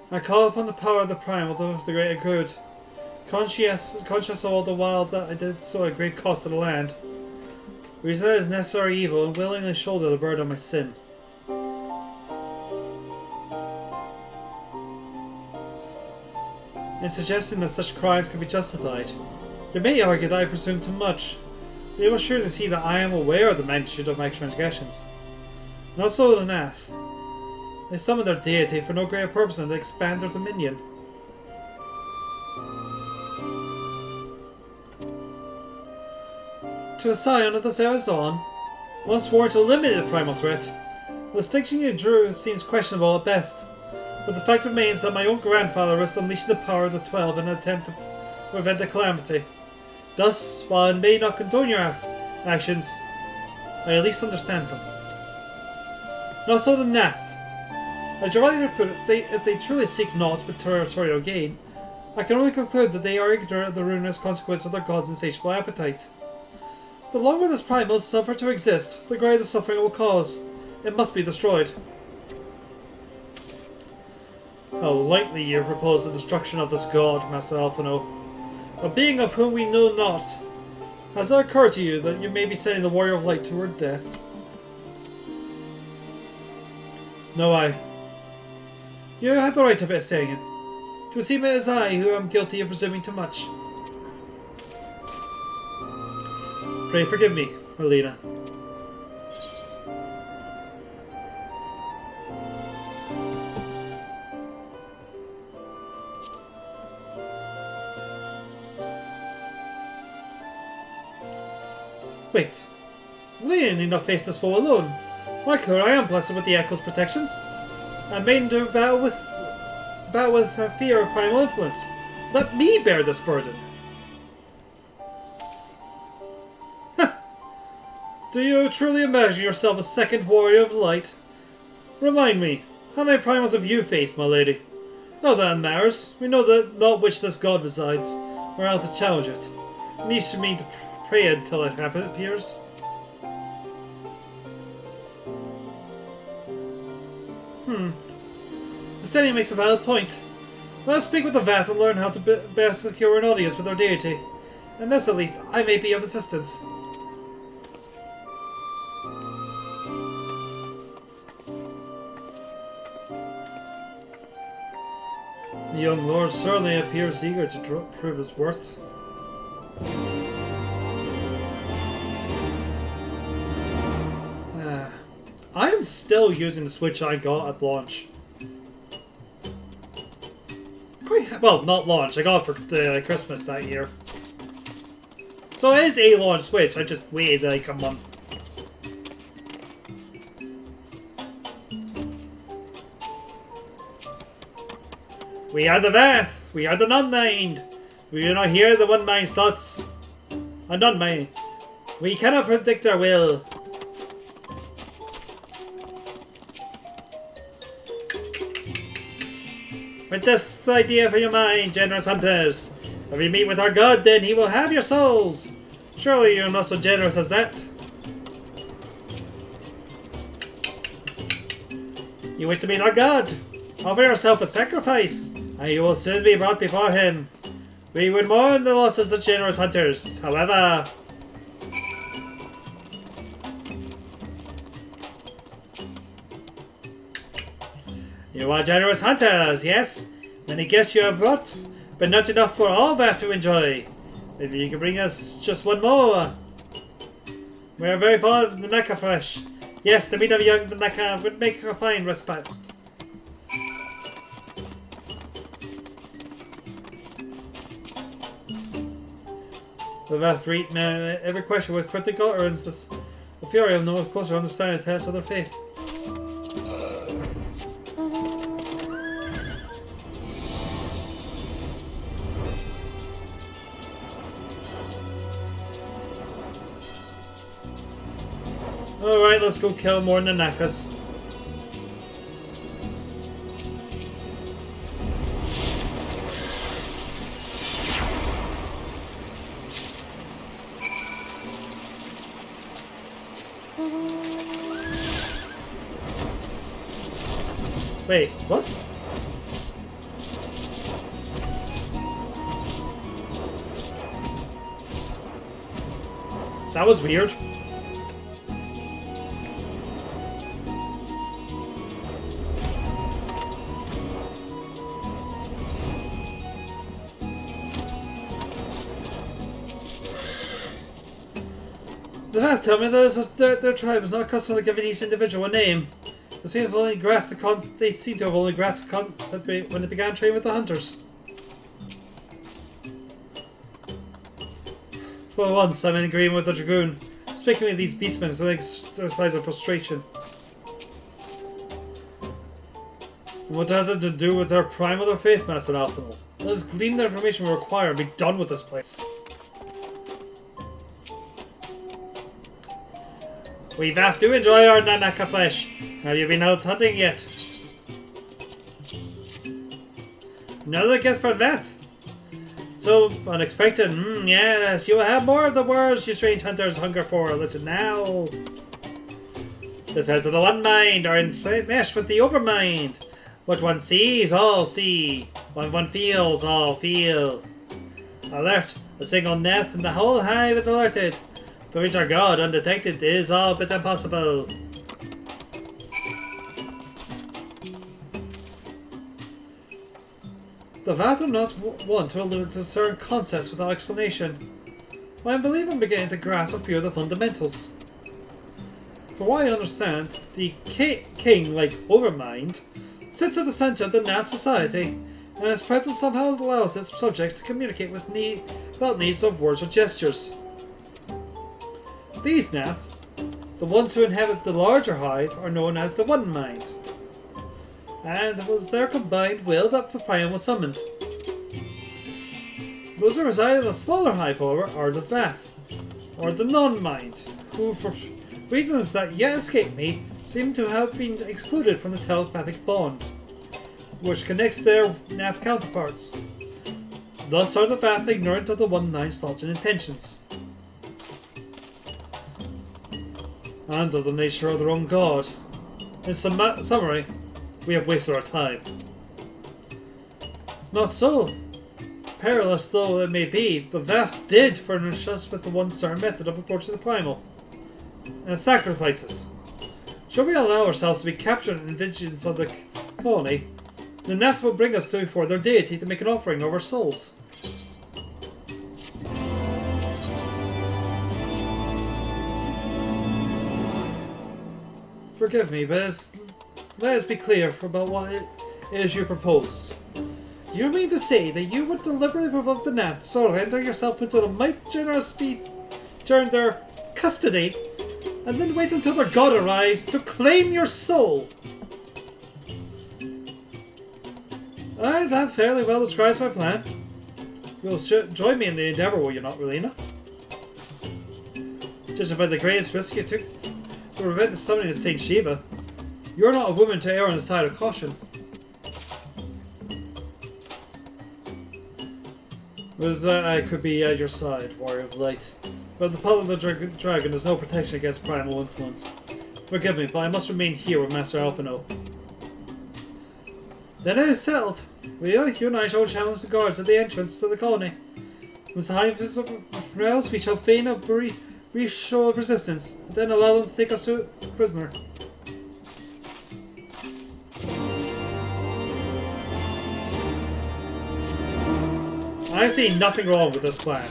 I call upon the power of the Primal of the greater good. Conscious all the while that I did so at great cost to the land. Resist is necessary evil and willingly shoulder the burden of my sin. In suggesting that such crimes can be justified, you may argue that I presume too much, but you must surely see that I am aware of the magnitude of my transgressions. Not so the Nath. They summon their deity for no greater purpose than to expand their dominion. To a scion of the Seventh Dawn, once sworn to eliminate the primal threat, the distinction you drew seems questionable at best, but the fact remains that my own grandfather risked unleashing the power of the 12 in an attempt to prevent the calamity. Thus, while I may not condone your actions, I at least understand them. Not so the Nath. As you rightly put it, if they truly seek naught but territorial gain, I can only conclude that they are ignorant of the ruinous consequence of their god's insatiable appetite. The longer this primal suffer to exist, the greater the suffering it will cause. It must be destroyed. How lightly you propose the destruction of this god, Master Alphino. A being of whom we know not. Has it occurred to you that you may be sending the Warrior of Light toward death? No, You have the right of it saying it. It would seem it is I who am guilty of presuming too much. Pray forgive me, Alina. Wait. Alina need not face this foe alone. Like her, I am blessed with the Echo's protections. I may endure battle with her fear of primal influence. Let me bear this burden. Do you truly imagine yourself a second warrior of light? Remind me, how many primals have you faced, my lady? Not that it matters. We know that not which this god resides, or how to challenge it. Neither should mean to pray until it appears. The setting makes a valid point. Let us speak with the Vath and learn how to best secure an audience with our deity. And this, at least, I may be of assistance. The young lord certainly appears eager to prove his worth. I am still using the Switch I got at launch. Well, not launch. I got it for Christmas that year. So it is a launch Switch. I just waited like a month. We are the Vath. We are the non-mind. We do not hear the one-mind's thoughts. A non-mind. We cannot predict their will. With this idea for your mind, generous hunters. If you meet with our god, then he will have your souls. Surely you're not so generous as that. You wish to meet our god? Offer yourself a sacrifice, and you will soon be brought before him. We would mourn the loss of such generous hunters. However, you are generous hunters, yes? Many guests you have brought, but not enough for all that to enjoy. Maybe you can bring us just one more. We are very fond of the Naka flesh. Yes, the meat of young Naka would make a fine repast. The Vath read every question with critical earnestness. The Fury of no closer understanding the test of their faith. Alright, let's go kill more Nanakas. Wait, what? That was weird. The Vath tell me their tribe is not accustomed to giving each individual a name. They seem to have only grasped the concept when they began training with the hunters. For once, I'm in agreement with the Dragoon. Speaking with these beastmen is an exercise of frustration. What has it to do with their primal or faith, Master Alphino? Let us glean the information we require and be done with this place. We have to enjoy our Nanaka flesh. Have you been out hunting yet? Another gift for Vath? So unexpected. Yes, you will have more of the words you strange hunters hunger for. Listen now. The sense of the one mind are enmeshed with the overmind. What one sees, all see. What one feels, all feel. Alert! A single Neth and the whole hive is alerted. To reach our god undetected is all but impossible. The Vath are not one to discern concepts without explanation. I believe I'm beginning to grasp a few of the fundamentals. For what I understand, the king, like Overmind, sits at the center of the Nath society, and his presence somehow allows its subjects to communicate without needs of words or gestures. These Nath, the ones who inhabit the larger hive, are known as the One Mind. And it was their combined will that the plan was summoned. Those who reside in the smaller hive, however, are the Vath, or the Non-Mind, who, for reasons that yet escape me, seem to have been excluded from the telepathic bond, which connects their Nath counterparts. Thus are the Vath ignorant of the One Mind's thoughts and intentions, and of the nature of their own god. In summary, we have wasted our time. Not so. Perilous though it may be, the Vath did furnish us with the one certain method of approaching the primal, and sacrifices. Should we allow ourselves to be captured in visions of the colony, the Nath will bring us to before their deity to make an offering of our souls. Forgive me, but let us be clear about what it is you propose. You mean to say that you would deliberately provoke the Nath, surrender yourself into the might generous during their custody, and then wait until their god arrives to claim your soul? Aye, that fairly well describes my plan. You'll join me in the endeavor, will you not, Relina? Judging by the greatest risk you took to prevent the summoning of Saint Shiva, you're not a woman to err on the side of caution. With that, I could be at your side, Warrior of Light. But the Puddle of the Dragon has no protection against primal influence. Forgive me, but I must remain here with Master Alphino. Then it is settled. Really, you and I shall challenge the guards at the entrance to the colony. Once the hive is aroused, we shall feign a brief show of resistance, then allow them to take us to prisoner. I see nothing wrong with this plan.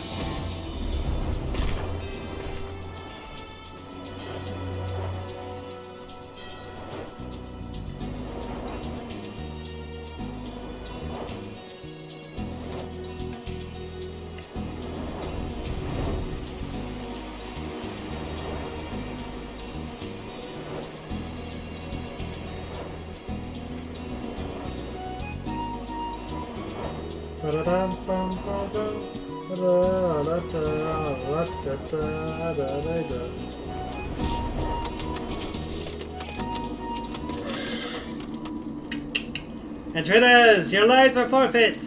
Intruders, your lives are forfeit!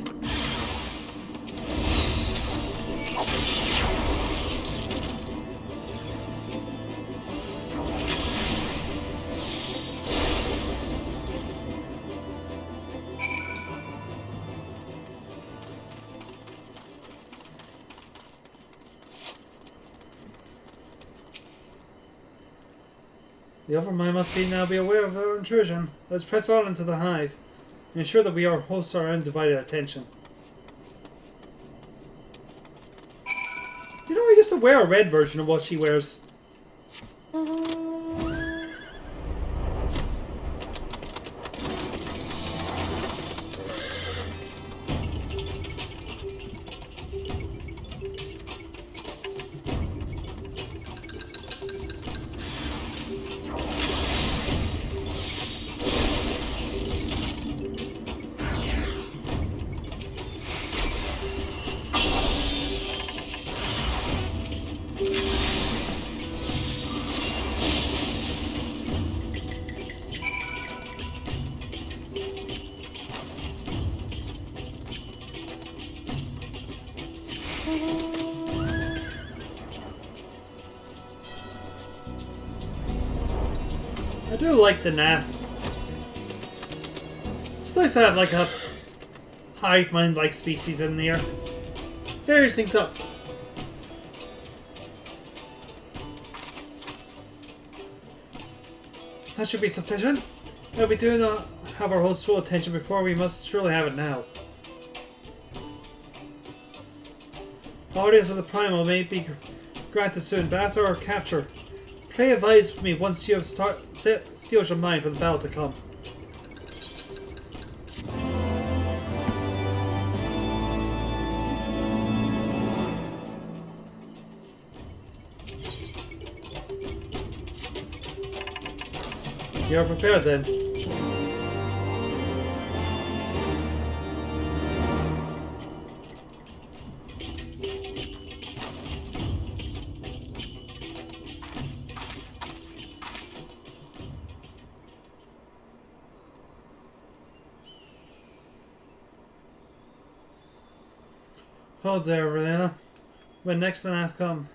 The Overmind must now be aware of our intrusion. Let's press on into the hive and ensure that we are hosts our undivided attention. You know, I used to wear a red version of what she wears. I do like the gnat. It's nice to have like a hive mind like species in there. Varies things up. That should be sufficient. Now we do not have our host's full attention before, we must surely have it now. Audience with the primal may be granted soon, but after our capture, pray advise me once you have steeled your mind for the battle to come. You're prepared then. Hold there, Verena. When next the Nath come.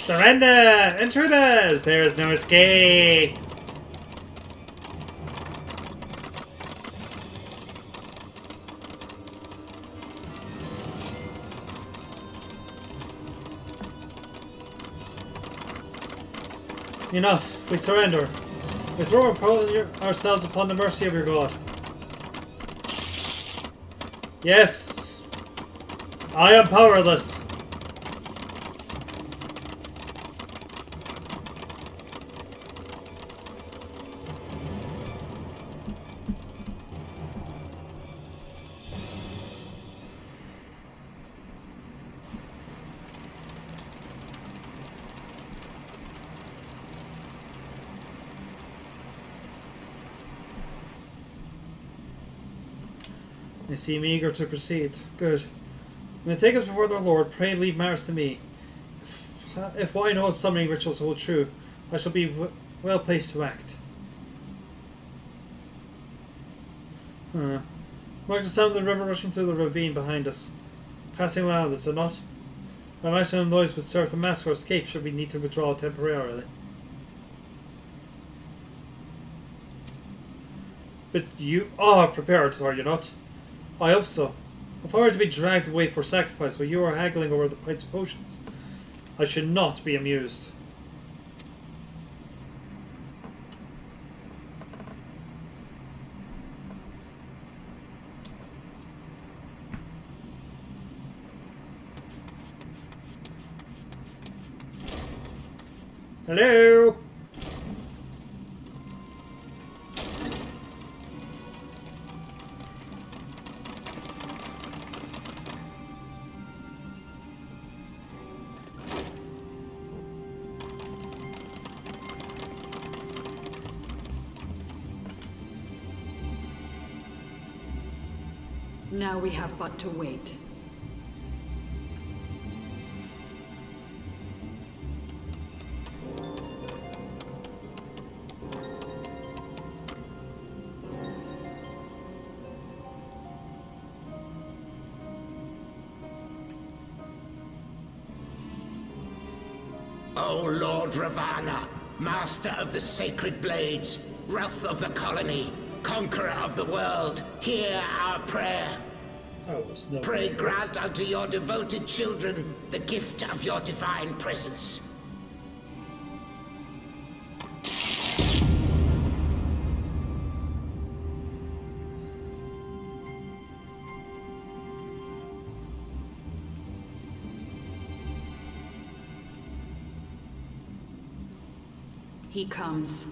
Surrender! Intruders! There is no escape! Enough. We surrender. We throw ourselves upon the mercy of your God. Yes! I am powerless! They seem eager to proceed. Good. When they take us before their Lord, pray leave matters to me. If what I know of summoning rituals hold true, I shall be well placed to act. Mark the sound of the river rushing through the ravine behind us. Passing loud, is it not? I imagine the noise would serve to mask our escape should we need to withdraw temporarily. But you are prepared, are you not? I hope so. If I were to be dragged away for sacrifice while you are haggling over the price of potions, I should not be amused. Hello? Now we have but to wait. O Lord Ravana, master of the sacred blades, wrath of the colony, conqueror of the world, hear our prayer. Pray grant unto your devoted children the gift of your divine presence. He comes.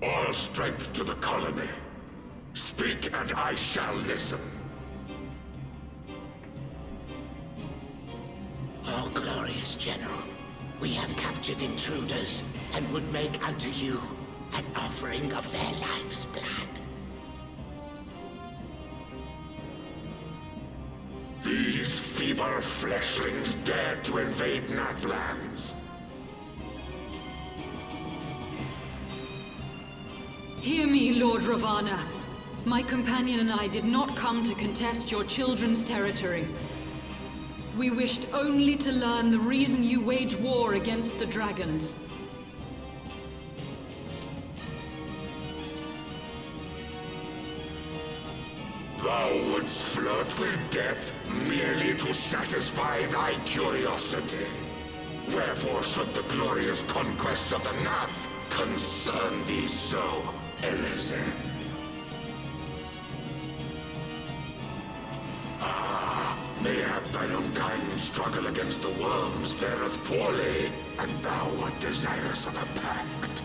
All strength to the colony. Speak and I shall listen. Oh, glorious General, we have captured intruders and would make unto you an offering of their life's blood. These feeble fleshlings dared to invade Natlands. Hear me, Lord Ravana. My companion and I did not come to contest your children's territory. We wished only to learn the reason you wage war against the dragons. Thou wouldst flirt with death merely to satisfy thy curiosity. Wherefore should the glorious conquests of the Nath concern thee so, Eliezer? Mayhap thine own kind struggle against the worms fareth poorly, and thou art desirous of a pact.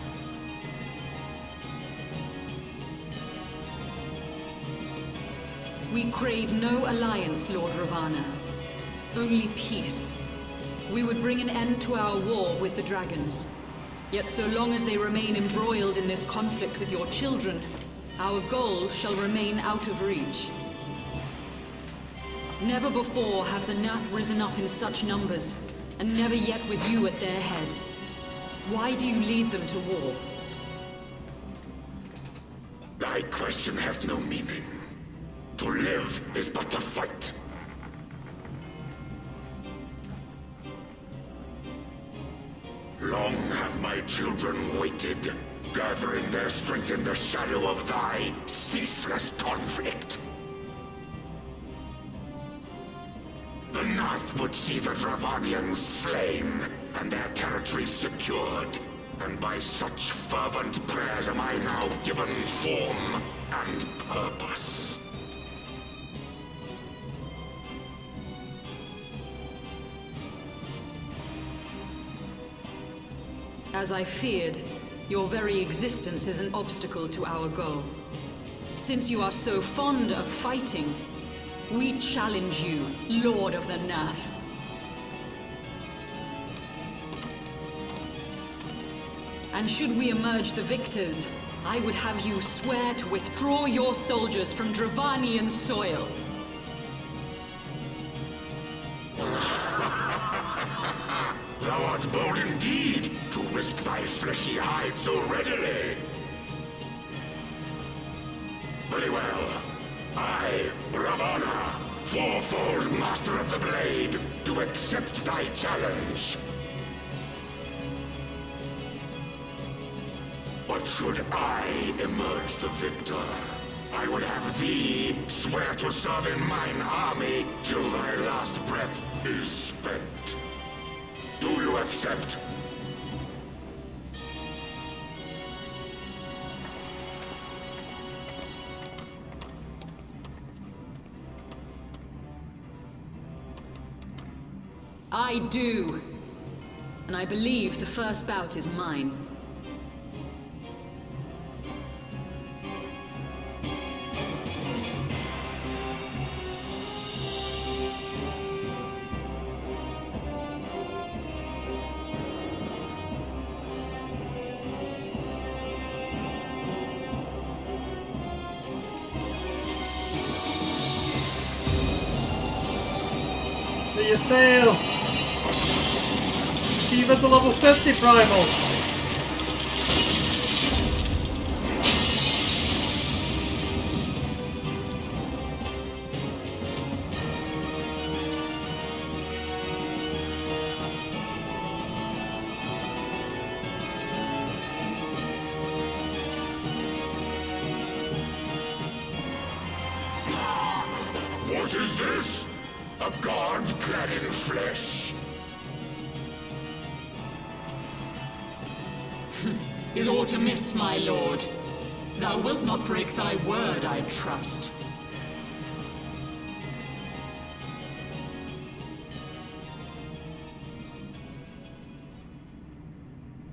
We crave no alliance, Lord Ravana. Only peace. We would bring an end to our war with the dragons. Yet so long as they remain embroiled in this conflict with your children, our goal shall remain out of reach. Never before have the Nath risen up in such numbers, and never yet with you at their head. Why do you lead them to war? Thy question hath no meaning. To live is but to fight. Long have my children waited, gathering their strength in the shadow of thy ceaseless conflict. The Nath would see the Dravanians slain, and their territory secured. And by such fervent prayers am I now given form and purpose. As I feared, your very existence is an obstacle to our goal. Since you are so fond of fighting, we challenge you, Lord of the Nath. And should we emerge the victors, I would have you swear to withdraw your soldiers from Dravanian soil. Thou art bold indeed to risk thy fleshy hide so readily. Very well. I, Ravana, fourfold master of the blade, do accept thy challenge. But should I emerge the victor, I would have thee swear to serve in mine army till thy last breath is spent. Do you accept? I do. And I believe the first bout is mine. There you sail! Shiva's a level 50 primal! What is this? A god clad in flesh? Is aught amiss, my lord? Thou wilt not break thy word, I trust.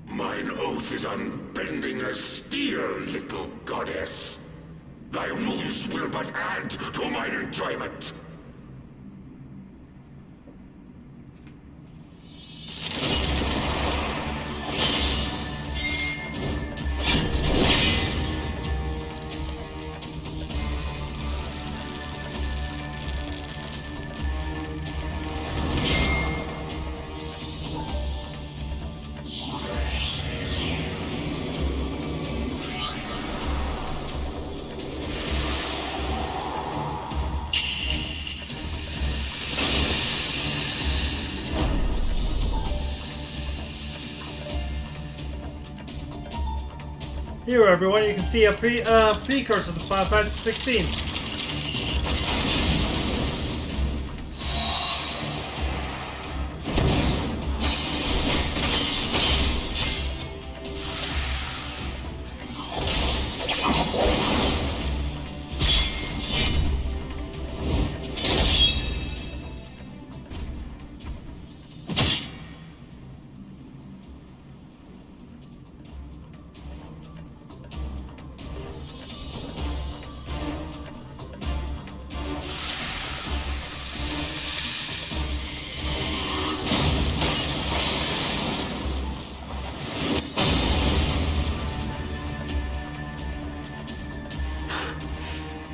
Mine oath is unbending as steel, little goddess. Thy ruse will but add to mine enjoyment. Here, everyone, you can see a precursor to Final Fantasy 16.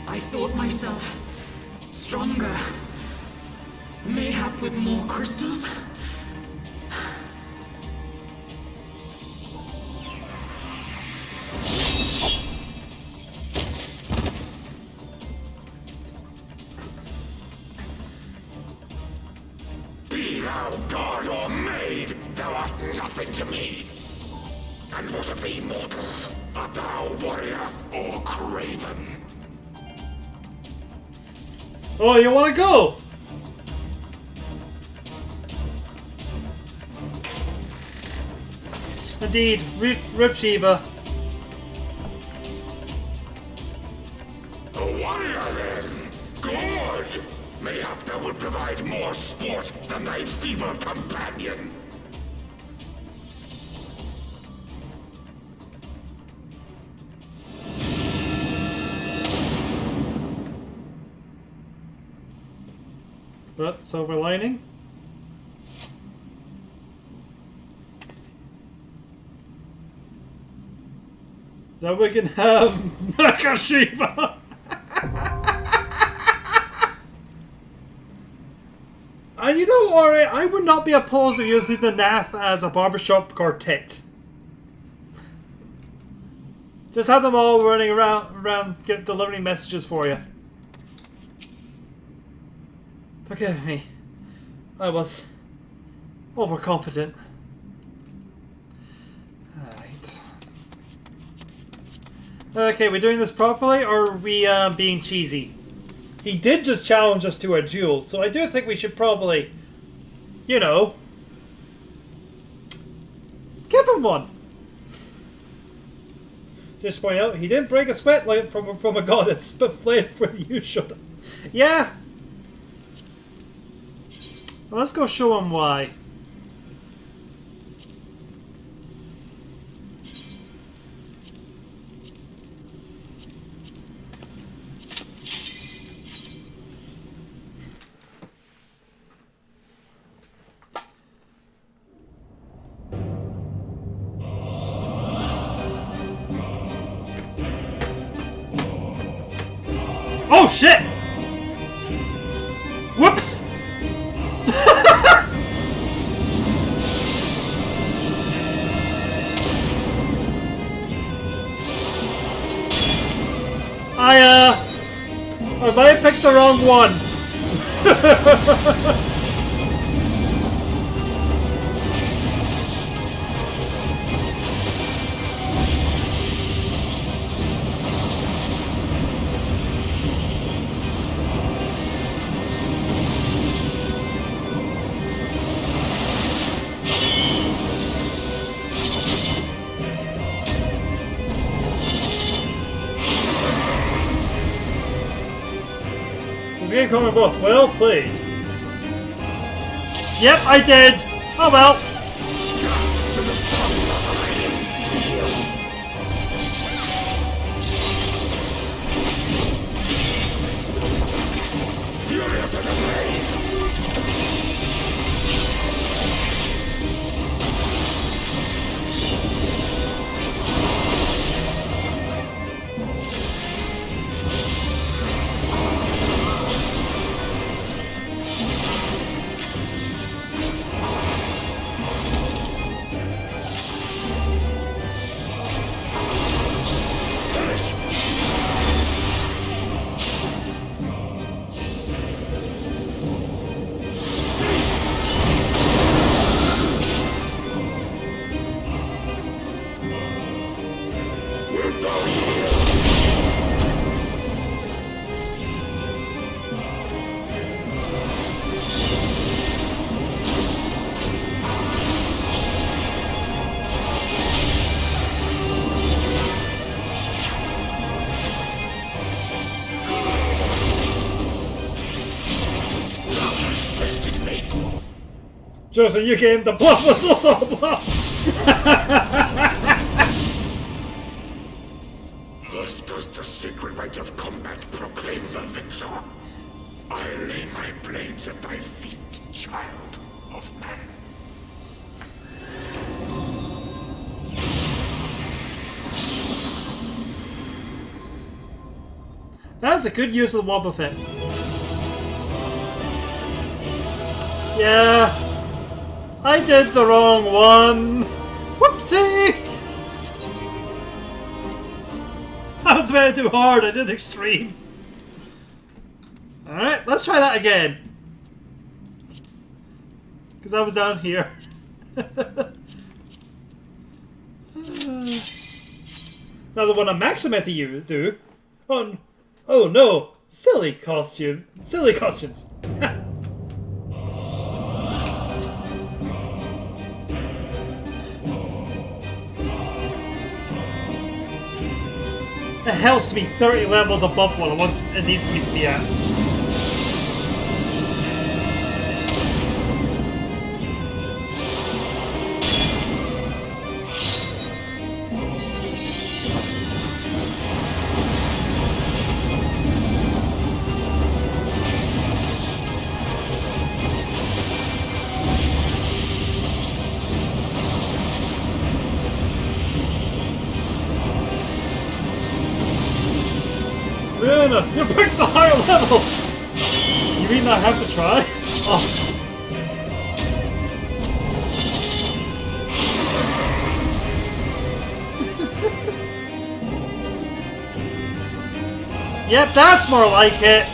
I thought myself stronger. Mayhap with more crystals? Be thou god or maid, thou art nothing to me. And what of thee, mortal? Art thou warrior or craven? Oh, you want to go? Indeed, Rip Shiva. A warrior, then? Good! Mayhap thou will provide more sport than thy feeble companion. But silver lining. That we can have Nakashiba. And you know, Ori, I would not be opposed to using the Nath as a barbershop quartet. Just have them all running around delivering messages for you. Forgive me. I was overconfident. Alright. Okay, we doing this properly, or are we being cheesy? He did just challenge us to a duel, so I do think we should probably, you know, give him one. Just point out, he didn't break a sweat like from a goddess, but fled for you should. Yeah. Well, let's go show him why. Oh shit! Whoops! I might have picked the wrong one. Game coming both. Well played. Yep, I did. Oh well. Joseph, you came to bluff was also a bluff! Thus does the sacred rite of combat proclaim the victor. I lay my blades at thy feet, child of man. That's a good use of the Wobble Fit. Yeah, I did the wrong one. Whoopsie! I was very too hard. I did extreme. All right, let's try that again. Because I was down here. Now the one I'm actually meant to do. Oh no! Silly costume. Silly costumes. It helps to be 30 levels above what it needs to be at. Rihanna, you picked the higher level! You mean I have to try? Oh. Yep, that's more like it!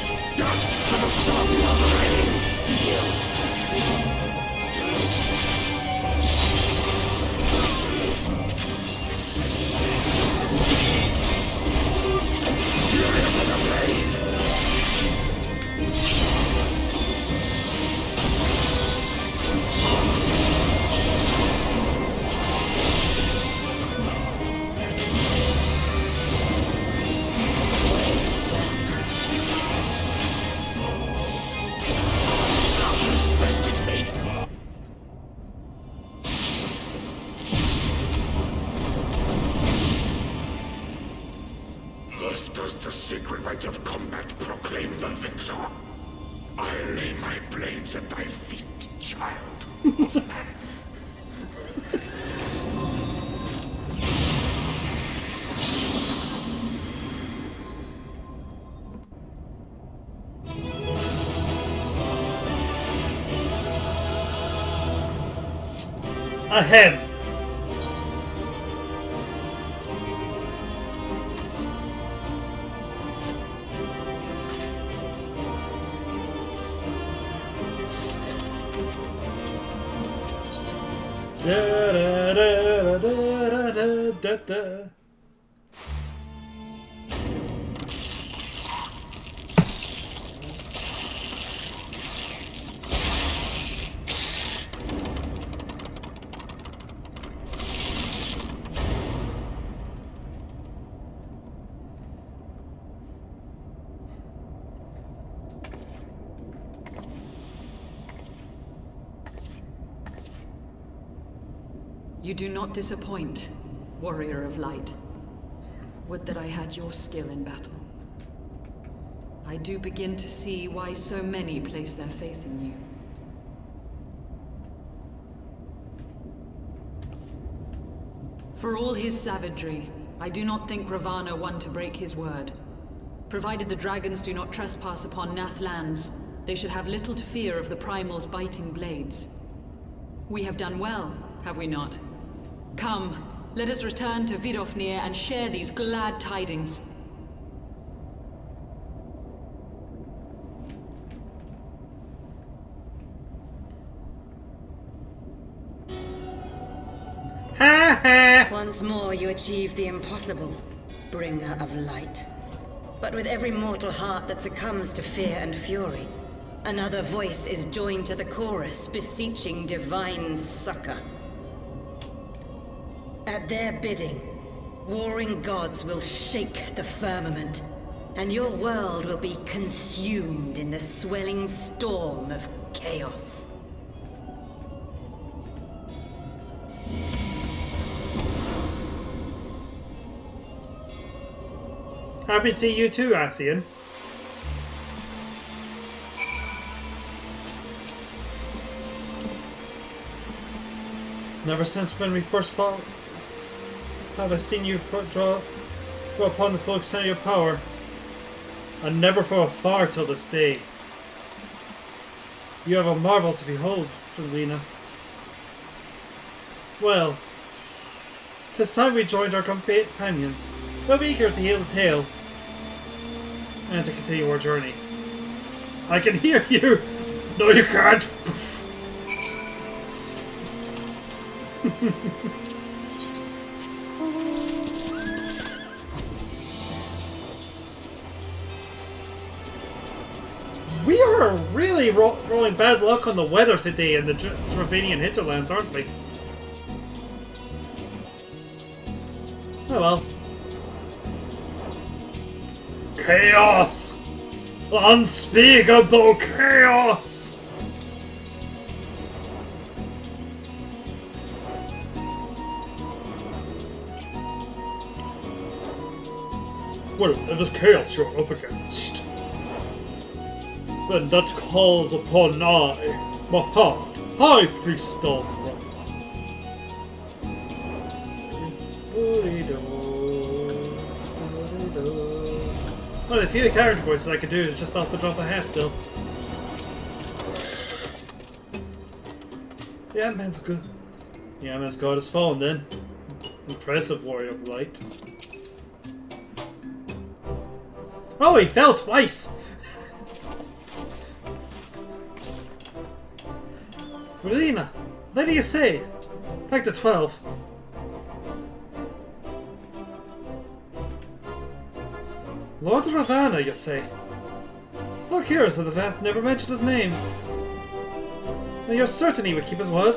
Thus does the sacred rite of combat proclaim the victor. I lay my blades at thy feet, child of man. Ahem. Da, da, da, da, da, da, da. You do not disappoint, warrior of light. Would that I had your skill in battle. I do begin to see why so many place their faith in you. For all his savagery, I do not think Ravana one to break his word. Provided the dragons do not trespass upon Nath lands, they should have little to fear of the Primal's biting blades. We have done well, have we not? Come, let us return to Vidofnir and share these glad tidings. Once more you achieve the impossible, bringer of light. But with every mortal heart that succumbs to fear and fury, another voice is joined to the chorus, beseeching divine succor. At their bidding, warring gods will shake the firmament, and your world will be consumed in the swelling storm of chaos. Happy to see you too, Asian. Never since when we first fought have I seen you draw upon the full extent of your power, and never from afar till this day. You have a marvel to behold, Relina. Well, 'tis time we joined our companions. We'll be eager to hear the tale and to continue our journey. I can hear you! No, you can't! We are really rolling bad luck on the weather today in the Dravanian hinterlands, aren't we? Oh well. Chaos! Unspeakable chaos! Well, it is chaos you're up against. Then that calls upon I, Mahad, High Priest of Wrath. One of the few character voices I could do is just off the drop of a hat still. The Ant-Man's good. The Ant-Man's god has fallen then. Impressive warrior of light. Oh, he fell twice! Relina, what do you say? Back to 12. Lord Ravana, you say? How curious that the Vath never mentioned his name. And you're certain he would keep his word?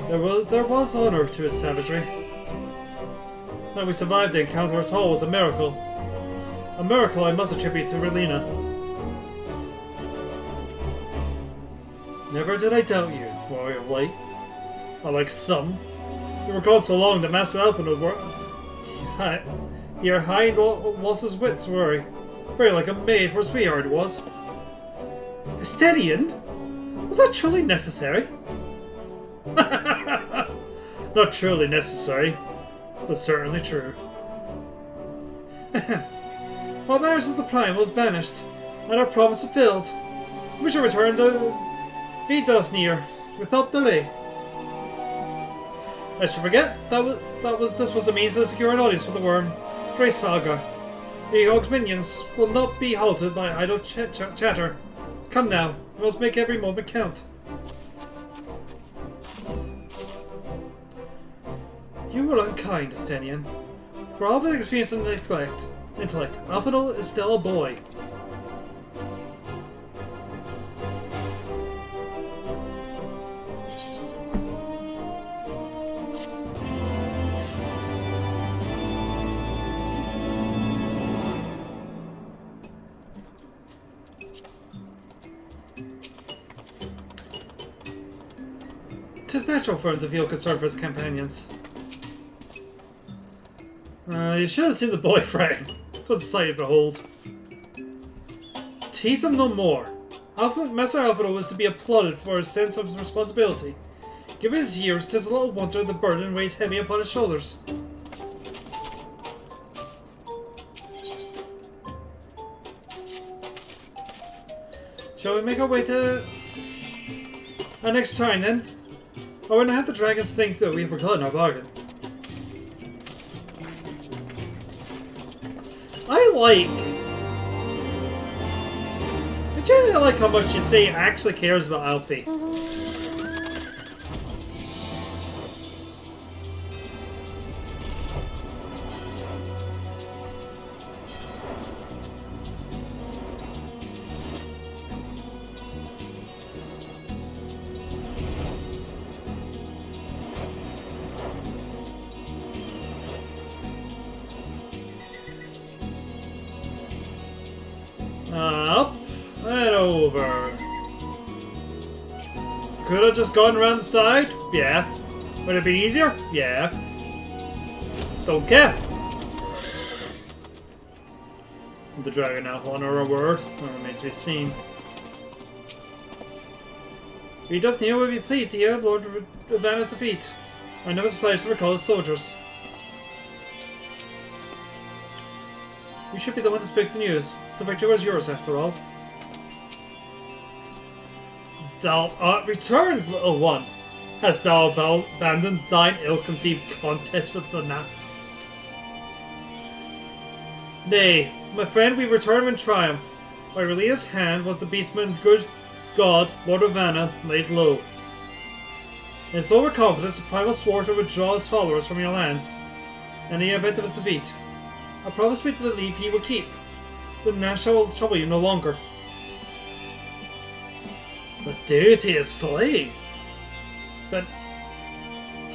There was honor to his savagery. That we survived the encounter at all was a miracle. A miracle I must attribute to Relina. Never did I doubt you, warrior of light. Unlike some, you were gone so long that Master Alpha your hind lost his wits, were he? Very like a maid for a sweetheart it was. Estedian? Was that truly necessary? Not truly necessary, but certainly true. What matters is the Primal is banished, and our promise fulfilled. We shall return to Vidofnir without delay. Lest you forget, this was the means to secure an audience with the worm, Grace Falgar. Eog's minions will not be halted by idle chatter. Come now, we must make every moment count. You were unkind, Estenian. For all of his experience and intellect, Alphinaud is still a boy. Tis natural for him to feel concern for his companions. You should have seen the boyfriend. It was a sight to behold. Tease him no more. Master Alphinaud was to be applauded for his sense of responsibility. Given his years, 'tis a little wonder the burden weighs heavy upon his shoulders. Shall we make our way to our next shrine then? I wouldn't have the dragons think that we've forgotten our bargain. I generally like how much Yusei actually cares about Alfie. Up and over. Could have just gone around the side? Yeah. Would it have been easier? Yeah. Don't care. The dragon now honor a word. That remains to be seen. We Daphne will be pleased to hear Lord Ravana's defeat. I know his place to recall his soldiers. You should be the one to speak the news. The victory was yours, after all. Thou art returned, little one. Hast thou abandoned thine ill-conceived contest with the Nath? Nay, my friend, we return in triumph. By Relia's hand was the beastman good god, Lord Ravana, laid low. In his overconfidence, the primal swore to withdraw his followers from your lands, in the event of his defeat. A promise we believe he will keep. The Nash will trouble you no longer. The duty is slain. But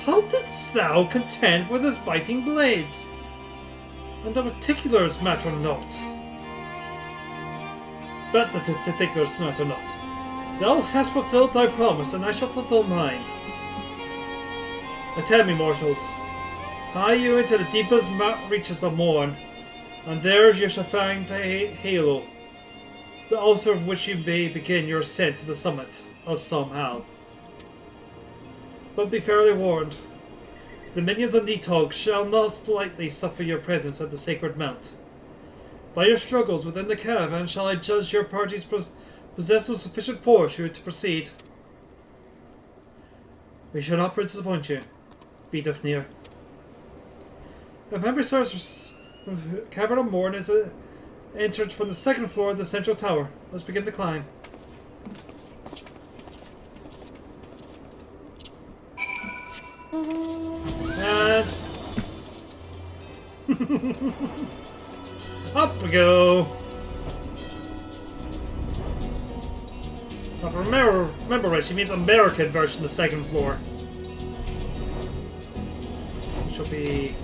how didst thou contend with his biting blades? And the particulars matter not. But the particulars matter not. Thou hast fulfilled thy promise, and I shall fulfill mine. Now tell me, mortals, hie you into the deepest reaches of morn, and there you shall find the halo, the altar of which you may begin your ascent to the summit of somehow. But be fairly warned, the minions of Nidhogg shall not lightly suffer your presence at the sacred mount. By your struggles within the caravan shall I judge your parties possess of sufficient force to proceed. We shall not disappoint you, Vidofnir. If memory serves, the Cavern of Morn is entered from the second floor of the central tower. Let's begin the climb. And up we go. If I remember right, she means American version of the second floor. Which will be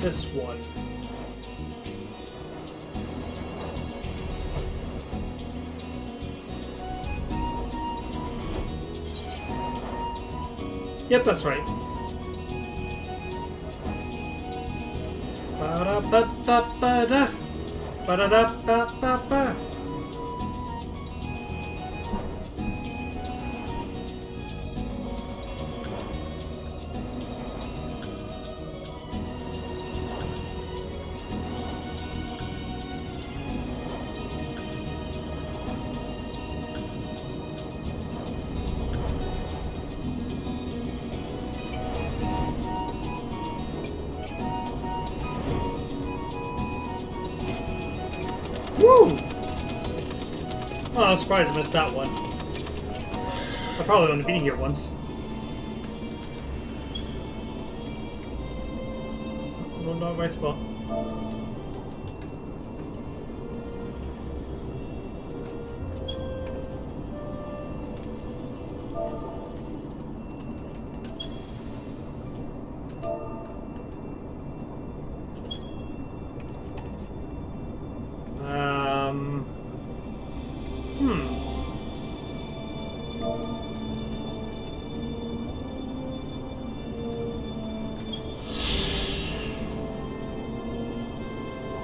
this one. Yep, that's right. Ba-da-ba-ba-ba-da. Ba-da-da-ba-ba-ba. Woo! Oh, I'm surprised I missed that one. I probably only been here once. Not the right spot.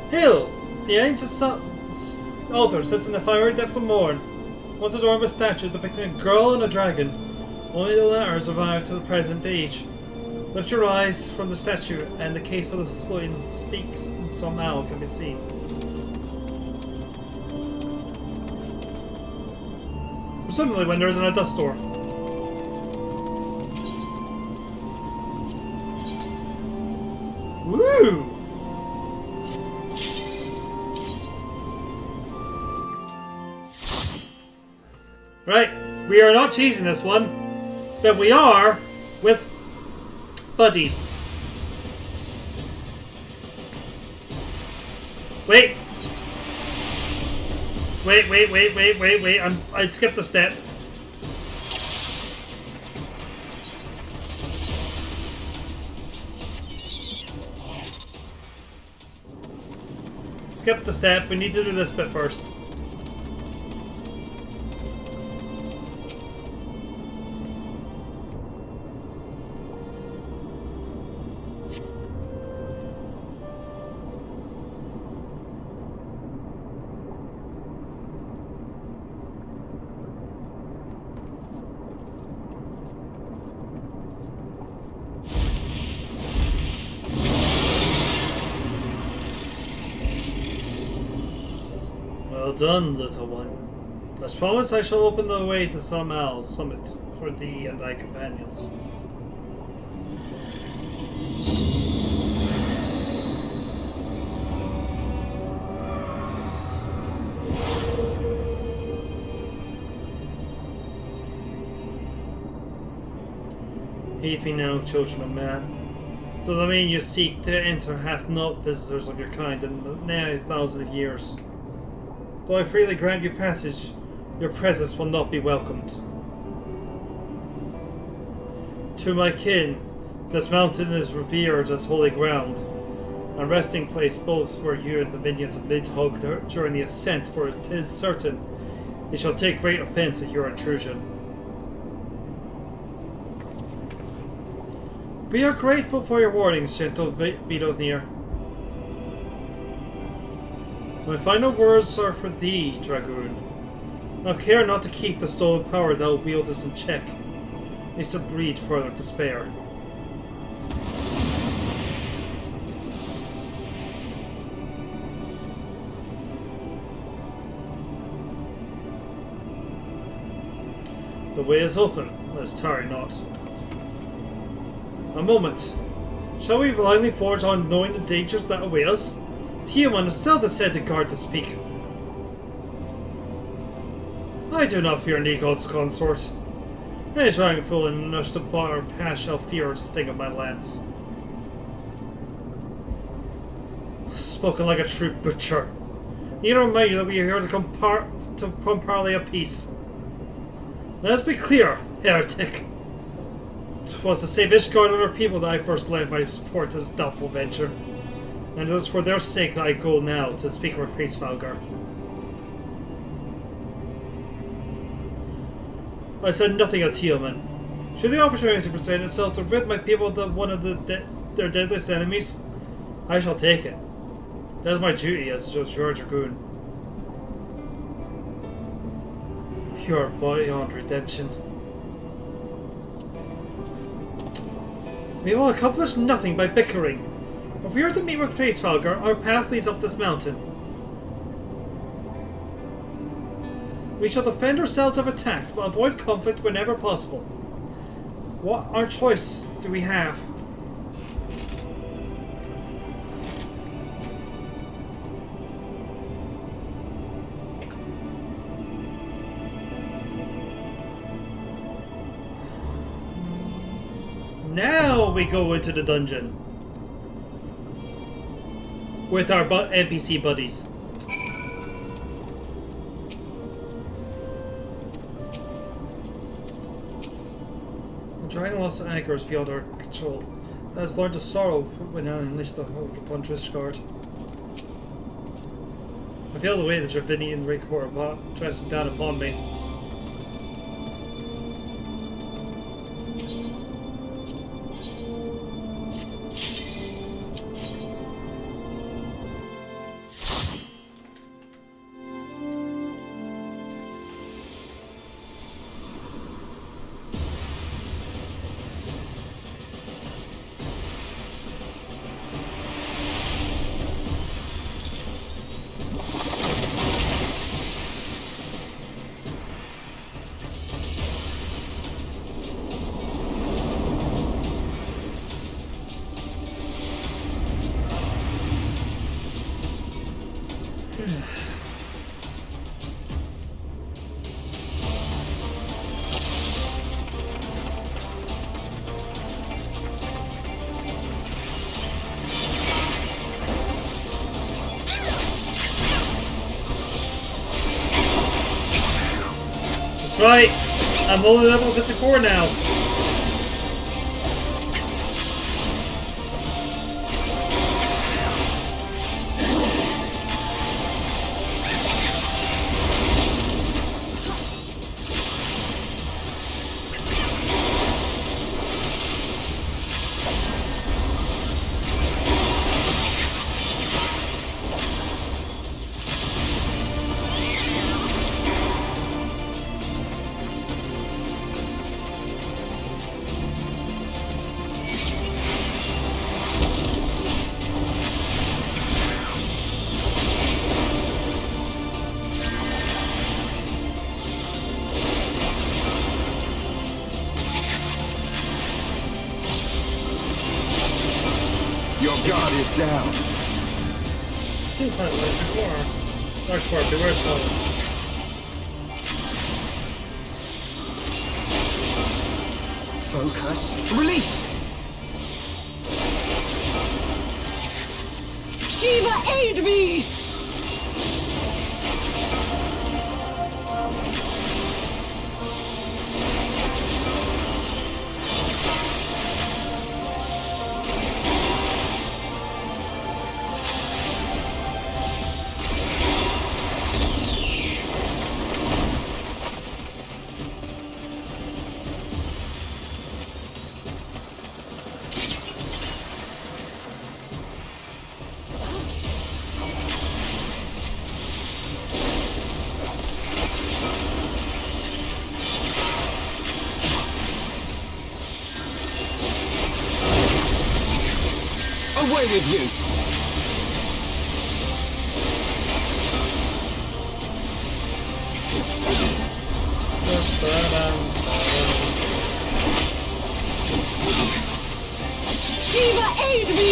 Hill! The ancient altar sits in the fiery depths of morn. Once adorned with statues depicting a girl and a dragon. Only the latter survive to the present age. Lift your eyes from the statue, and the case of the flame speaks, and some owl can be seen. Presumably when there isn't a dust storm. Woo! Right, we are not cheesing this one, but we are with buddies. Wait! Wait, I skipped a step. Skip the step, we need to do this bit first. Well done, little one. As promised, I shall open the way to Samal's summit for thee and thy companions. Heed me now, children of man. The domain you seek to enter hath not visitors of your kind in nearly 1,000 years. Though I freely grant you passage, your presence will not be welcomed. To my kin, this mountain is revered as holy ground, a resting place both where you and the minions of Midhug during the ascent, for it is certain they shall take great offense at your intrusion. We are grateful for your warnings, gentle Vidonir. My final words are for thee, Dragoon. Now care not to keep the stolen power thou wieldest in check, lest to breed further despair. The way is open, let us tarry not. A moment. Shall we blindly forge on knowing the dangers that await us? The human is seldom said to guard to speak. I do not fear Nikod's consort. Any dragon fool and nush to bar or pass shall fear the sting of my lance. Spoken like a true butcher. Need to remind you that we are here to come parley of peace. Let us be clear, heretic. 'Twas to save Ishgard and her people that I first lent my support to this doubtful venture, and it is for their sake that I go now to speak with Priest Valgar. I said nothing of Tielman. Should the opportunity present itself to rid my people of one of their deadliest enemies, I shall take it. That is my duty as your dragoon. You are beyond redemption. We will accomplish nothing by bickering. If we are to meet with Hraesvalgar, our path leads up this mountain. We shall defend ourselves if attacked, but avoid conflict whenever possible. What our choice do we have? Now we go into the dungeon with our NPC buddies. The dragon lost anchors beyond our control. That has learned to sorrow when I unleashed the hope upon Trishgard. I feel the way the Dravinian Rancor are pressing down upon me. That's right, I'm only level 54 now. is down. Two times like before. Dark Scorpion, where's Helen? Focus. Release! Shiva, aid me! Away with you! Shiva, aid me!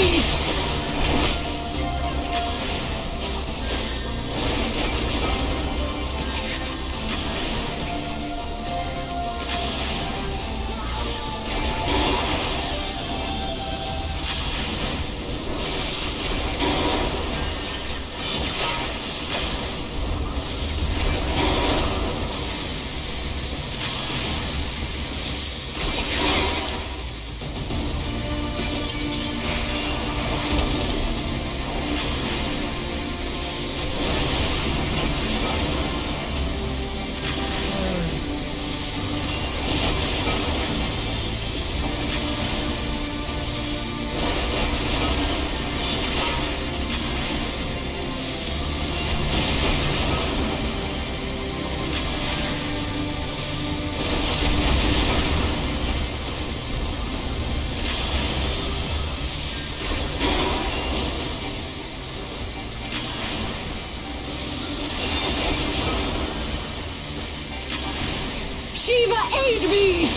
Shiva, aid me! I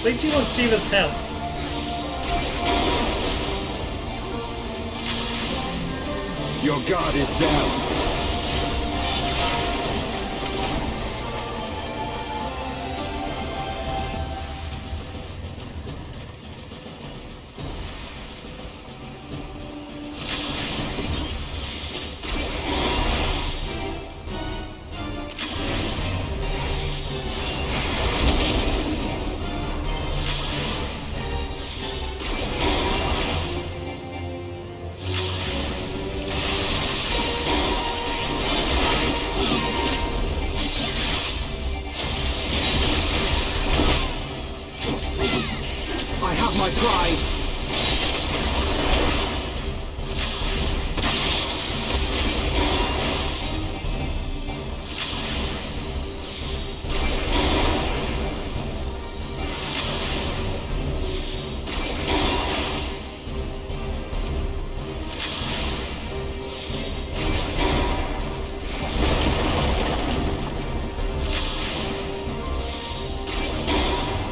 think she wants Shiva's help. Your guard is down. My pride!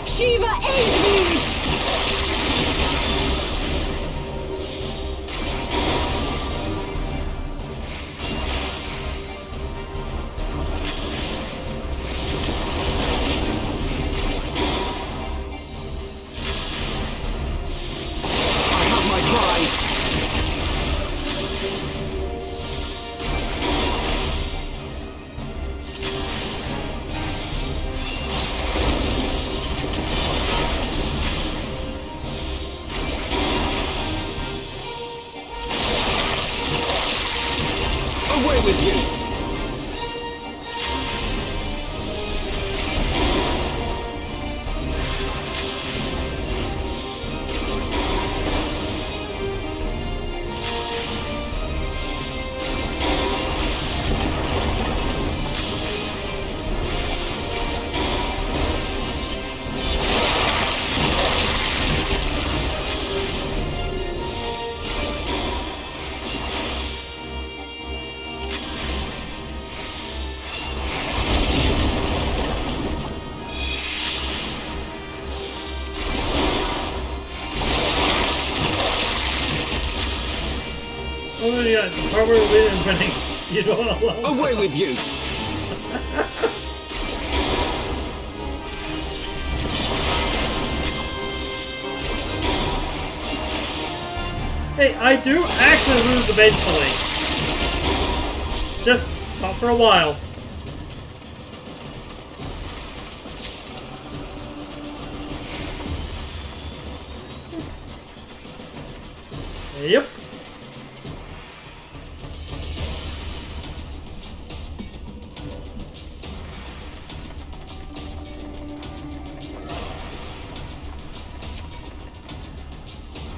Shiva, aid me! the part where we're winning. You don't allow. Away with you! Hey, I do actually lose eventually. Just not for a while. Yep.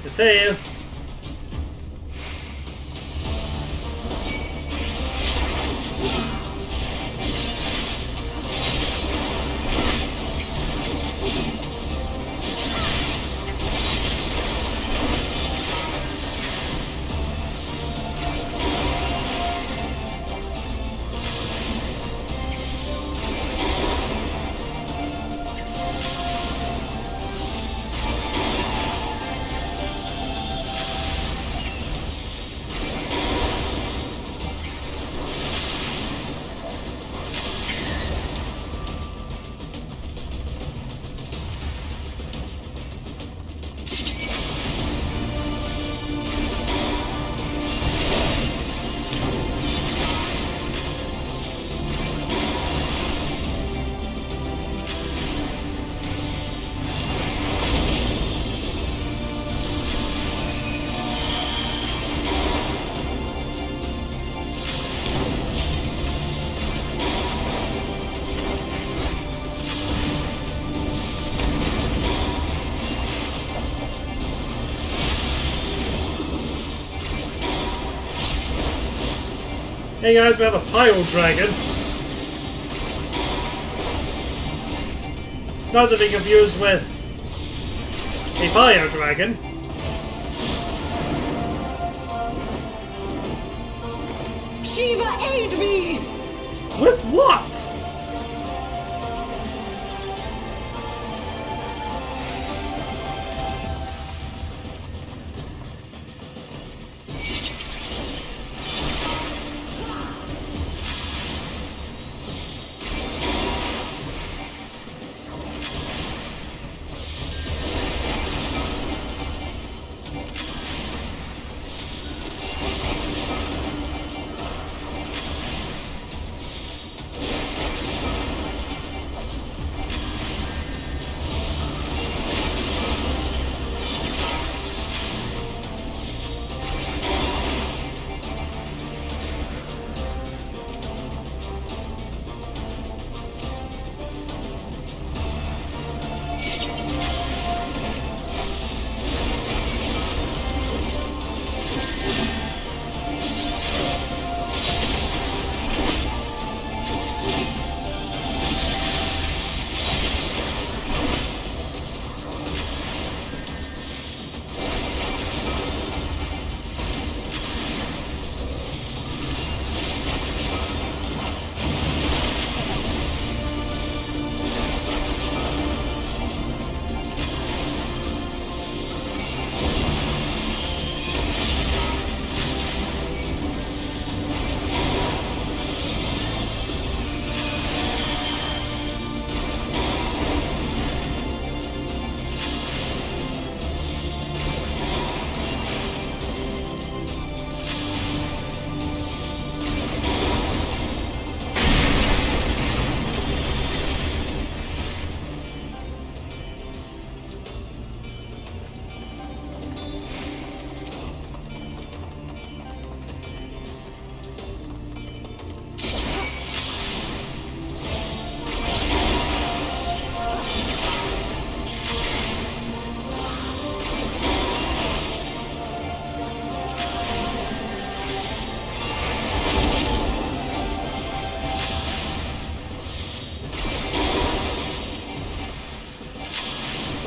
Save. Hey guys, we have a Pyro Dragon. Not to be confused with a Fire Dragon. Shiva, aid me! With what?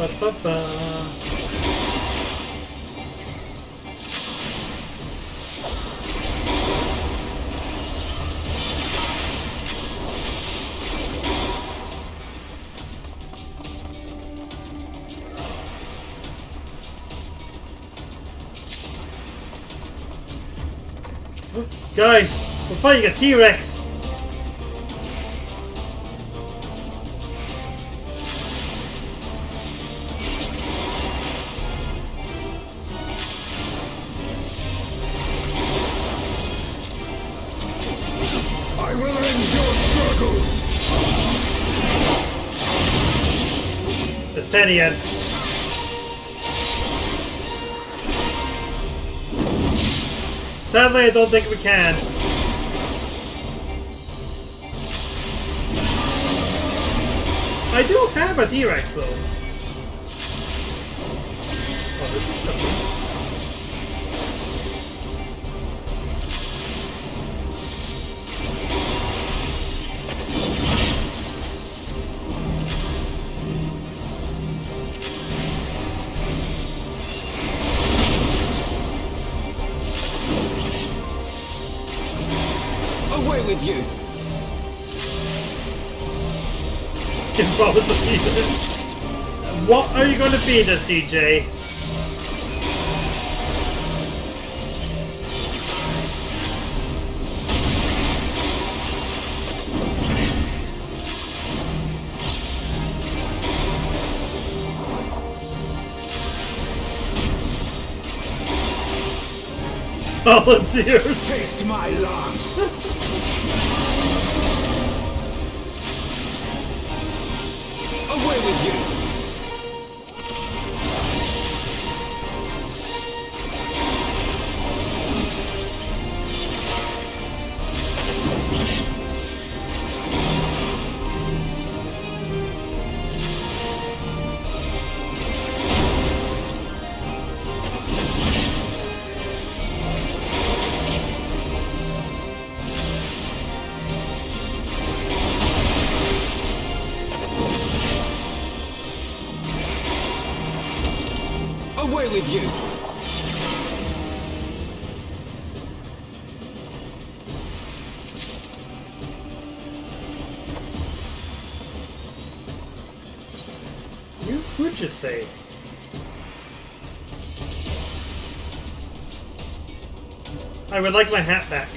Ba-ba-ba. Guys, we're fighting a T-Rex. I will end your struggles! It's steady end. Sadly, I don't think we can. I do have a T-Rex though. Oh, this is something. Away with you! Can follow the feeder. What are you going to feed us, CJ? Volunteers. Taste my lance! Away with you! Away with you! You would just say. I would like my hat back.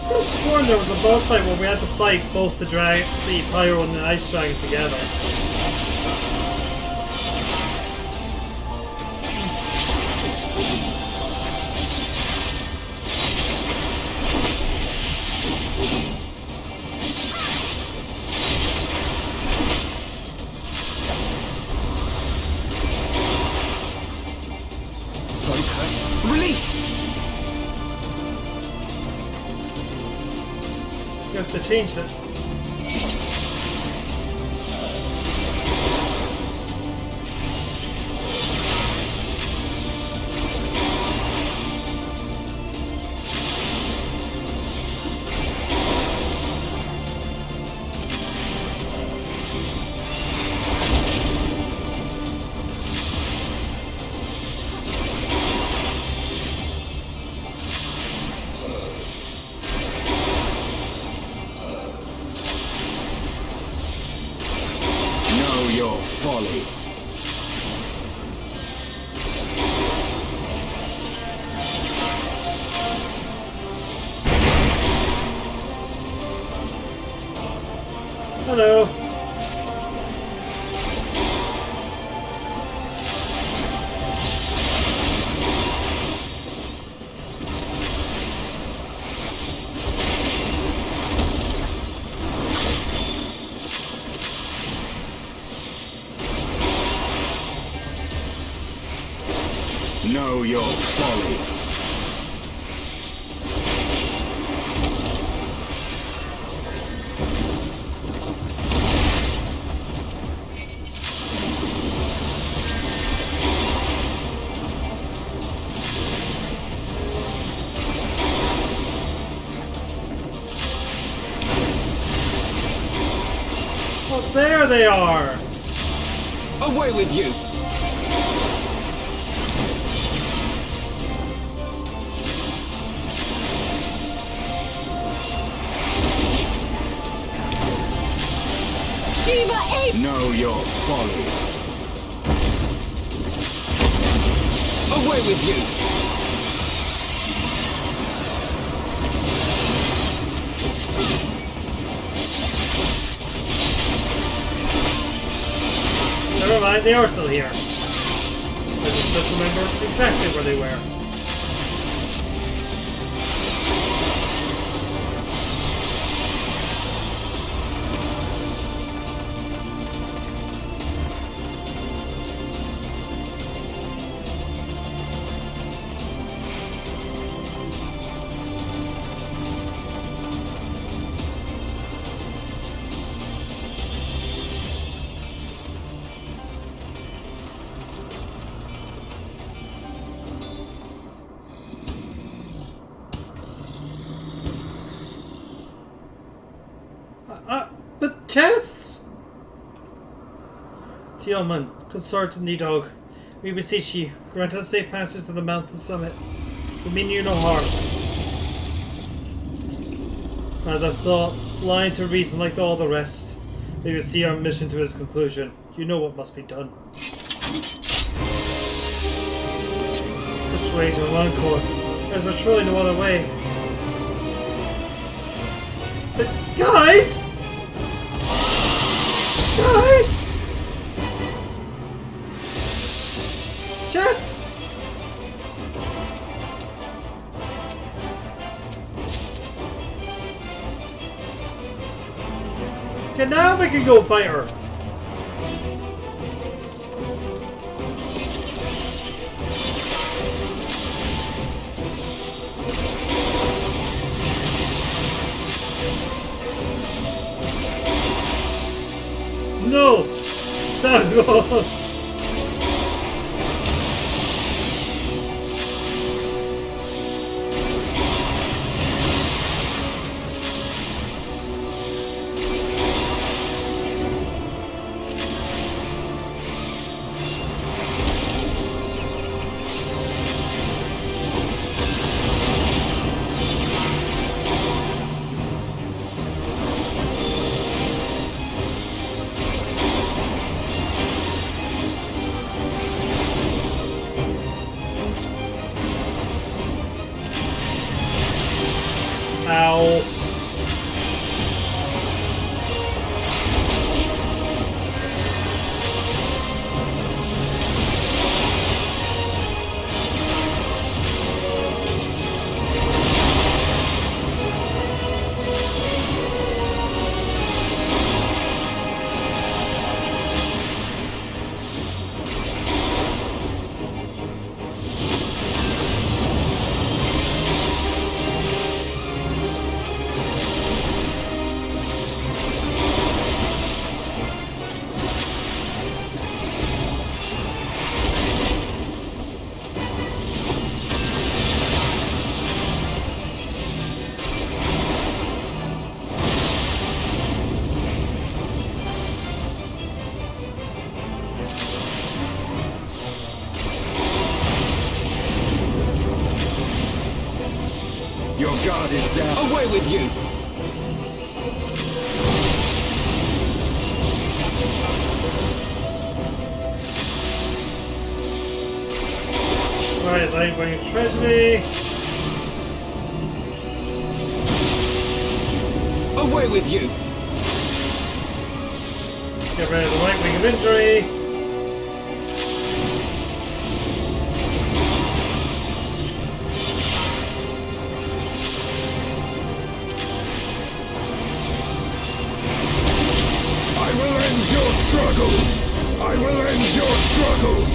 I could have sworn there was a boss fight where we had to fight both the Pyro and the Ice Dragons together. Focus! Release! Guess they changed it. Your folly. Hello. Know your folly. There they are! Away with you! Shiva ape! Know your folly. Away with you! Never mind, they are still here. I just remember exactly where they were. But chests! Tealman, consort Nidhogg, we beseech you, grant us safe passage to the mountain summit. We mean you no harm. As I thought, lying to reason like all the rest, we will see our mission to its conclusion. You know what must be done. Such rage and rancor. There's surely no other way. But guys! Guys! Chests! Okay, now we can go fight her. No! No! Ow. Your guard is down. Away with you! Right, Lightwing Treasury. Away with you! Get rid of the Lightwing of Injury. I will end your struggles! I will end your struggles!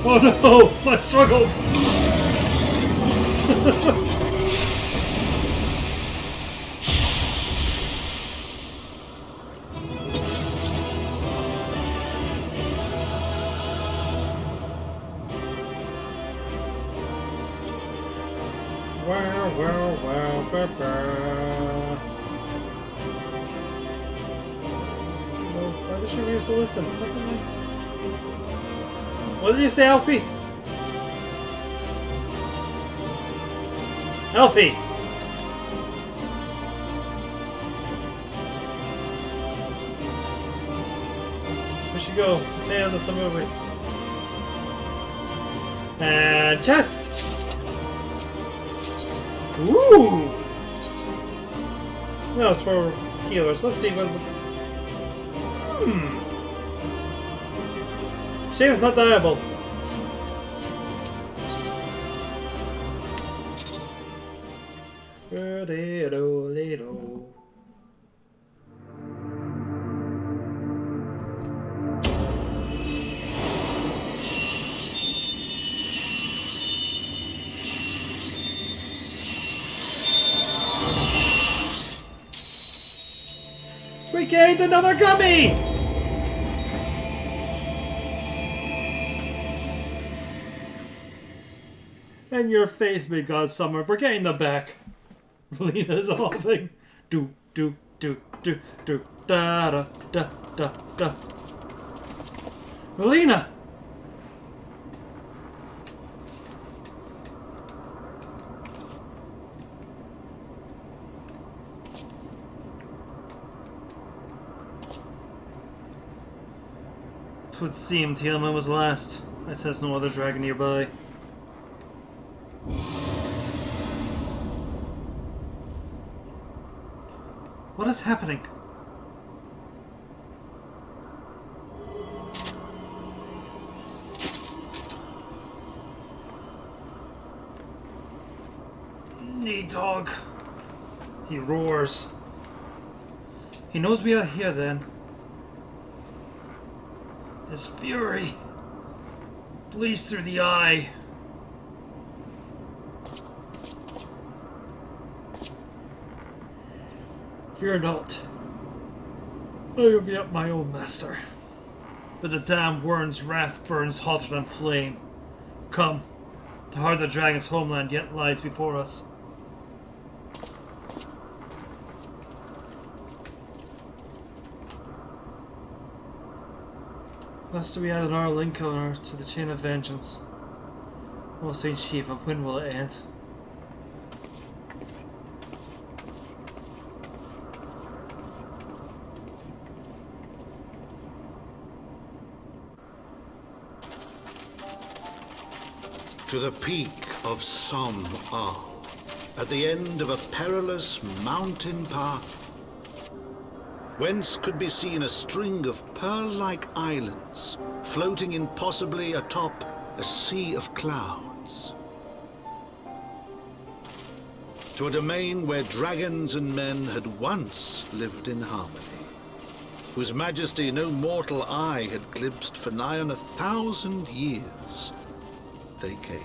Oh no! My struggles! Why did she refuse to listen? What did you say, Alfie? Alfie! We should go. Stay on the summer weights. And chest! Ooh! No, it's for healers. Let's see what. Shame it's not dieable. We gained another gummy! In your face, may God summer. We're getting them back. Relina's evolving. Do, do, do, do, do, da, da, da, da, da. Relina! Twould seem Tiamat was last. I sense no other dragon nearby. What is happening? Need dog. He roars. He knows we are here then. His fury bleeds through the eye. Fear not. I will be up my own master. But the damned Wyrm's wrath burns hotter than flame. Come, the heart of the dragon's homeland yet lies before us. Lest we add another link to the chain of vengeance. O Saint Shiva, when will it end? To the peak of Som Al, at the end of a perilous mountain path, whence could be seen a string of pearl-like islands floating impossibly atop a sea of clouds. To a domain where dragons and men had once lived in harmony, whose majesty no mortal eye had glimpsed for nigh on 1,000 years, they came.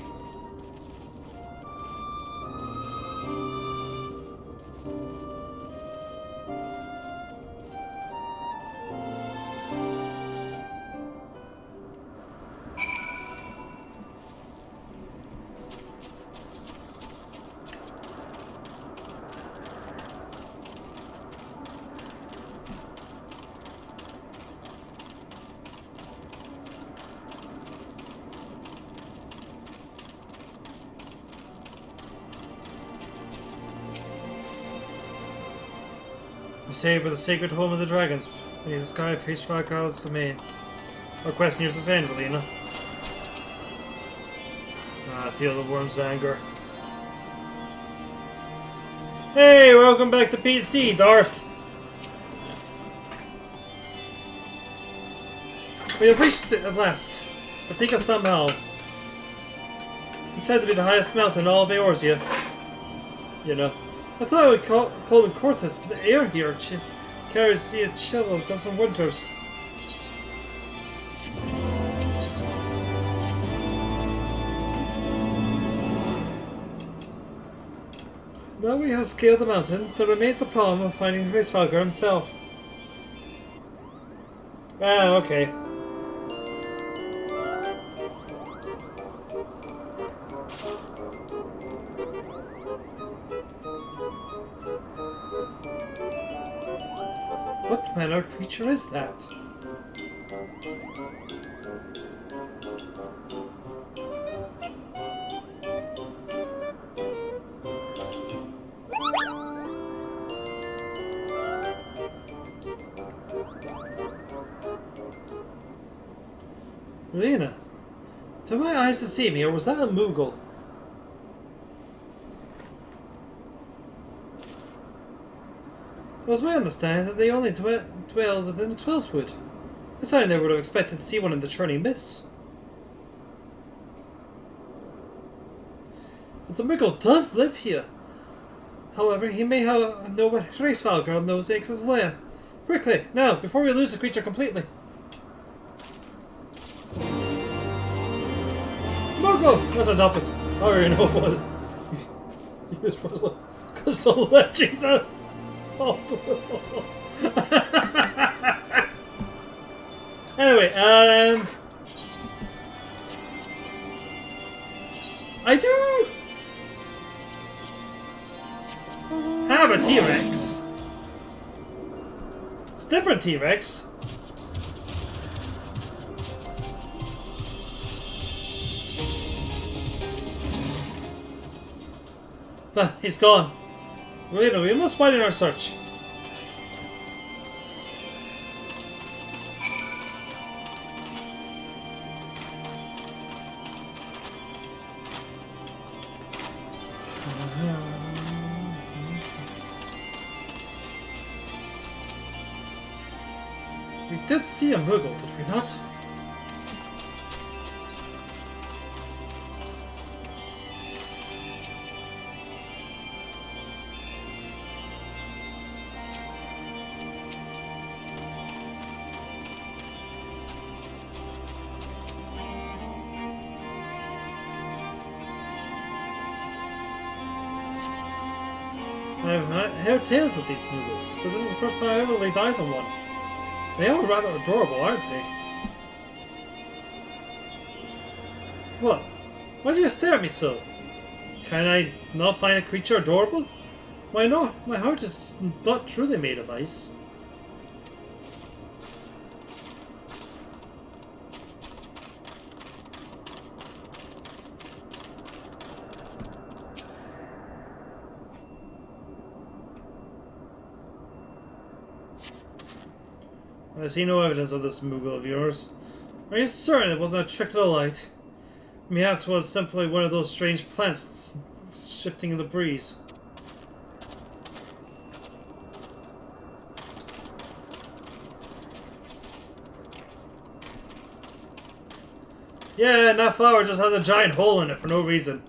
We save for the sacred home of the dragons, beneath the sky of Hishvarkal's domain. Our quest nears its end, Relina. I feel the Wyrm's anger. Hey, welcome back to PC, Darth! We have reached it at last. The peak of Som Al. It's said to be the highest mountain in all of Eorzea. You know. I thought I would call it Cortez, but the air here carries a chill of constant winters. Now we have scaled the mountain, there remains the problem of finding Hraesvalgar himself. Ah, okay. What manner of creature is that? Rena, to my eyes to see me, or was that a Moogle? It was my understanding that they only dwell within the Twellswood. It's something they would have expected to see one in the churning mists. But the Moogle does live here. However, he may know what Hraesvalgar knows aches his lair. Quickly, now, before we lose the creature completely. Moogle! That's adopted. I already know what. Use for because the legends are. Anyway, I do have a T-Rex. It's a different T-Rex. But he's gone. We must find in our search. We did see a Moogle, did we not? I've heard tales of these Moogles, but this is the first time I ever laid eyes on one. They are rather adorable, aren't they? What? Why do you stare at me so? Can I not find a creature adorable? Why not? My heart is not truly made of ice. I see no evidence of this Moogle of yours. Are you certain it wasn't a trick of the light? Mayhap it was simply one of those strange plants shifting in the breeze. Yeah, and that flower just has a giant hole in it for no reason.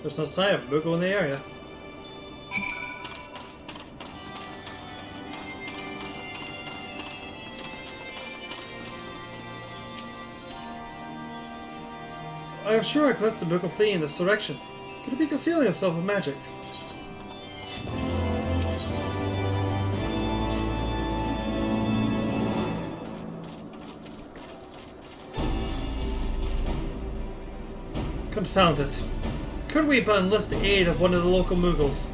There's no sign of Moogle in the area. I am sure I glimpsed the Moogle fleeing in this direction. Could it be concealing itself with magic? Confound it. Could we but enlist the aid of one of the local Moogles?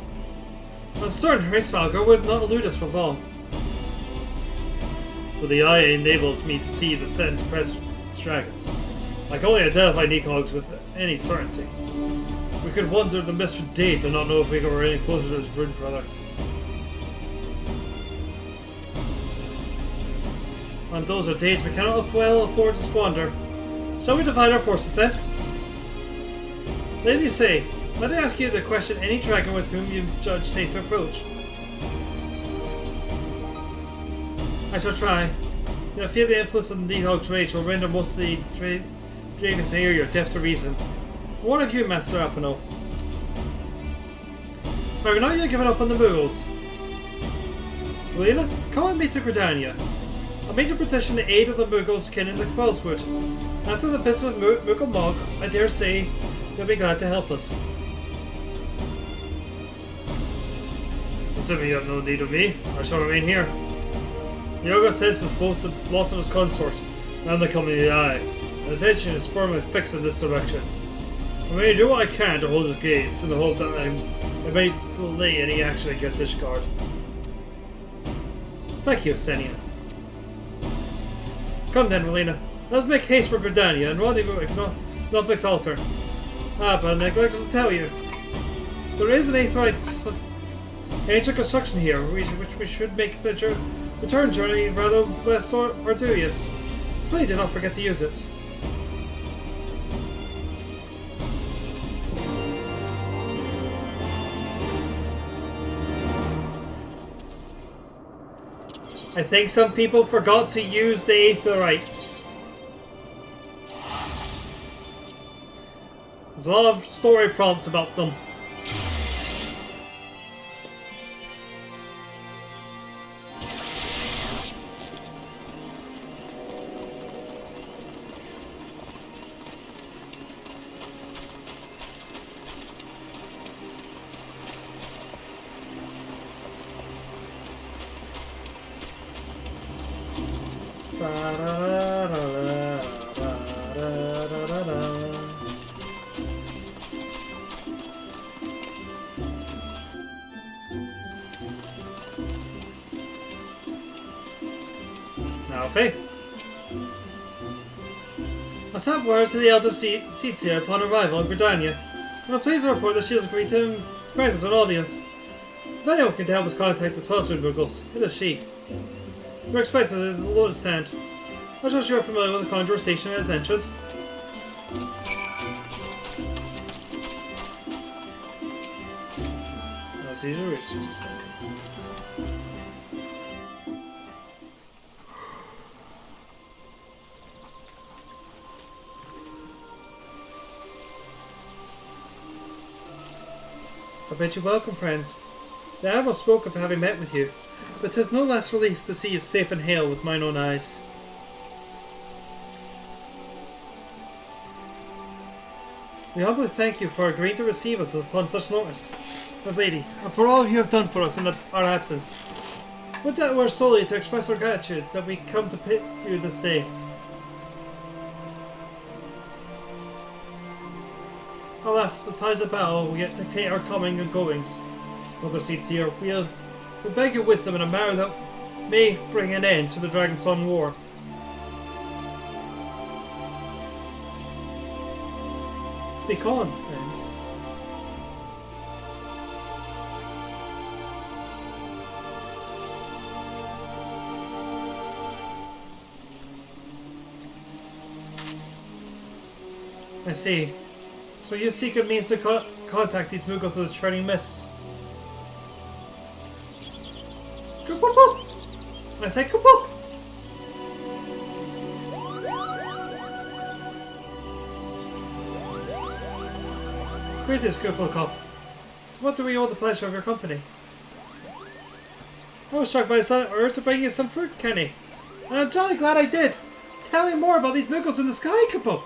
I'm certain Hraesvalgar would not elude us for long. But the eye enables me to see the sentence present dragons. I can only identify Nidhogg's with any certainty. We could wander the mist for days and not know if we were any closer to his brood brother. And those are days we cannot well afford to squander. Shall we divide our forces then? Lady Say, let me ask you the question any dragon with whom you judge safe to approach. I shall try. I fear the influence of the Nidhogg's rage will render most of the dragons area deaf to reason. One of you, Master Alphino. Have we not yet given up on the Moogles? Lena, come with me to Gridania. I made a petition to aid of the Muggles kin in the Quellswood. After the bits of Muggle Mog, I dare say you'll be glad to help us. Assuming you have no need of me, I shall remain here. Yoga senses both the loss of his consort and the coming of the Eye. His attention is firmly fixed in this direction. I may do what I can to hold his gaze in the hope that I may delay any action against Ishgard. Thank you, Senia. Come then, Relena. Let's make haste for Gridania and rendezvous at Notvik's altar. Ah, but I neglected to tell you. There is an ancient construction here, which we should make the return journey rather less arduous. Please do not forget to use it. I think some people forgot to use the Aetherites. There's a lot of story prompts about them. Alfie. I sent word to the elder seats here upon arrival in Gridania, and I'm pleased to report that she has agreed to grant us an audience. If anyone can help us contact the Twelstone Muggles, it is she. We're expected at the Lotus Stand. I'm sure you're familiar with the Conjurer Station at its entrance. That's easy to reach. I bid you welcome, friends. The Admiral spoke of having met with you, but 'tis no less relief to see you safe and hale with mine own eyes. We humbly thank you for agreeing to receive us upon such notice, my lady, and for all you have done for us in our absence. Would that were solely to express our gratitude that we come to pay you this day. Alas, the ties of battle will yet dictate our coming and goings. Other seats here, we beg your wisdom in a matter that may bring an end to the Dragonson War. Speak on, friend. I see. So you seek a means to contact these Muggles of the Churning Mists. Kupo! I say Kupo! Greetings, Kupo. What do we owe the pleasure of your company? I was struck by the sun of Earth to bring you some fruit, Kenny. And I'm jolly glad I did. Tell me more about these Muggles in the sky, Kupo.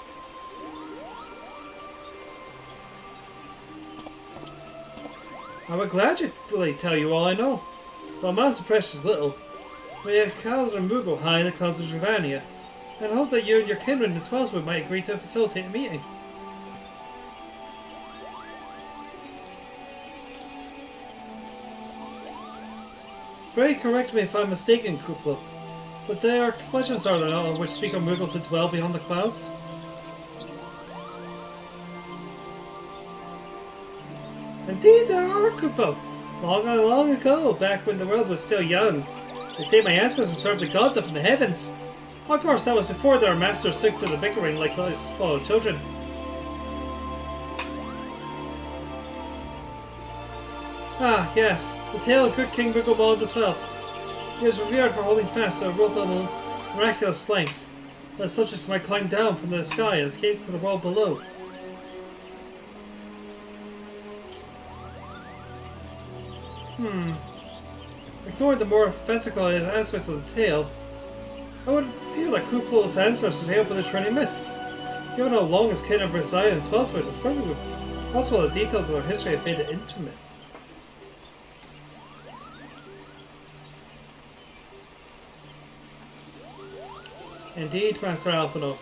I would gladly tell you all I know, but amounts of precious little. May a Calder Moogle high in the clouds of Dravania, and I hope that you and your kindred in the Twelstone might agree to facilitate a meeting. Pray correct me if I'm mistaken, Kupla, but there are legends, are there not, on which speak of Muggles who dwell beyond the clouds? Indeed there are, Kupo. Long ago, back when the world was still young. They say my ancestors served the gods up in the heavens. Of course, that was before their masters took to the bickering like those spoiled children. Ah, yes, the tale of good King Rigobald XII. He is revered for holding fast to a rope of miraculous length, that subjects might climb down from the sky and escape to the world below. Ignoring the more fanciful aspects of the tale, I would feel that Kuplo's ancestors hail for the Turning Mists. Given how long his kingdom resided in Twelfthwood, it's probably possible the details of their history have faded into myth. Indeed, Master Alphino.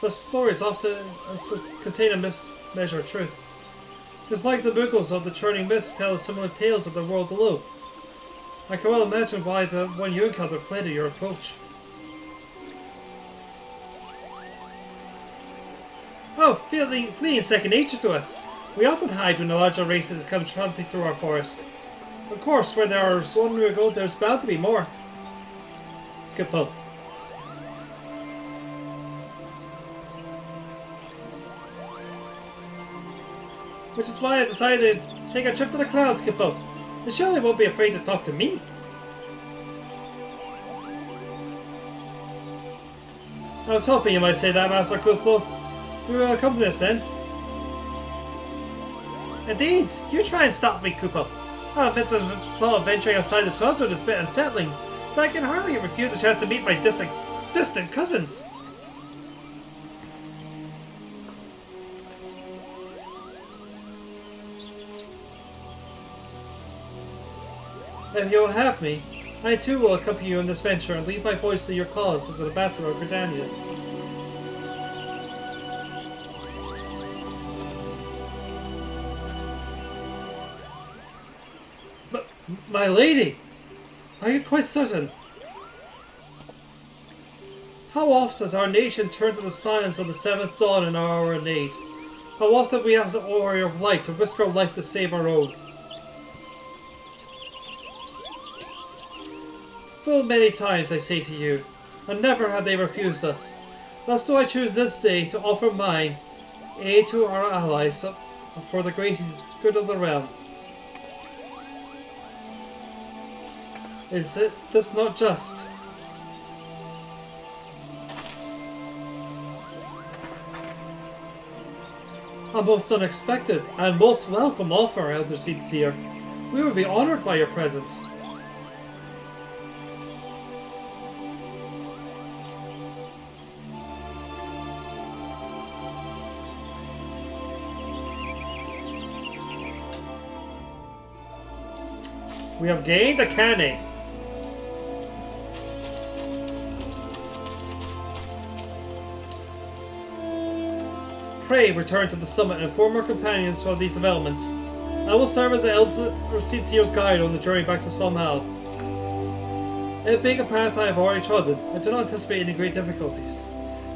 The stories often contain a mismeasure of truth. Just like the Muggles of the Turning Mist tell similar tales of the world below. I can well imagine why the one you encountered fled at your approach. Oh, fleeing second nature to us. We often hide when the larger races come tramping through our forest. Of course, where there was one year ago, there's bound to be more. Good pull. Which is why I decided to take a trip to the clouds, Kippo. You surely won't be afraid to talk to me. I was hoping you might say that, Master Kuplo. We will accompany us then. Indeed, you try and stop me, Kupo. I'll admit the thought of venturing outside the Twelfthwood is a bit unsettling, but I can hardly refuse a chance to meet my distant cousins. If you will have me, I too will accompany you in this venture and leave my voice to your cause as an ambassador of Britannia. But, my lady! Are you quite certain? How oft has our nation turned to the signs of the seventh dawn in our hour of need? How often have we asked the warrior of light to risk our life to save our own? Full many times I say to you, and never have they refused us. Thus do I choose this day to offer mine aid to our allies for the great good of the realm. Is this not just? A most unexpected and most welcome offer, Elder Seer. We would be honored by your presence. We have gained a canny. Pray return to the summit and inform our companions of these developments. I will serve as the Elder Seer's guide on the journey back to Somhal. It being a path I have already trodden, I do not anticipate any great difficulties.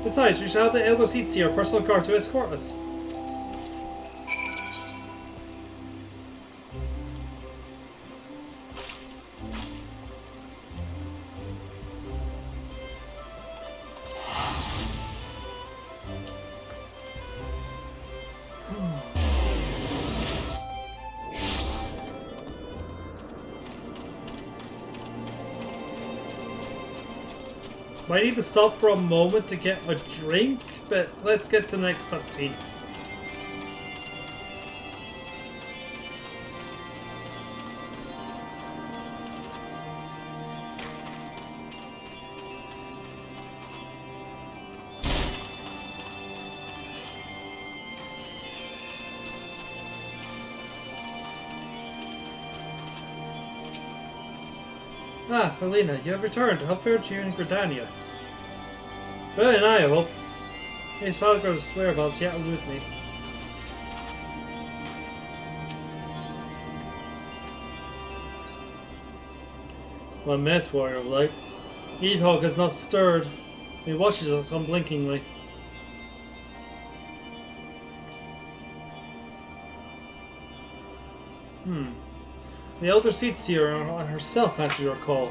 Besides, we shall have the Elder Seer personal guard to escort us. Might need to stop for a moment to get a drink, but let's get to the next cutscene. Ah, Felina, you have returned. How fared you in Gridania? Well, and I hope. His Falconer's whereabouts yet elude me. Well met, warrior of light. Eathawk has not stirred. He watches us unblinkingly. The Elder Seer herself answered your call.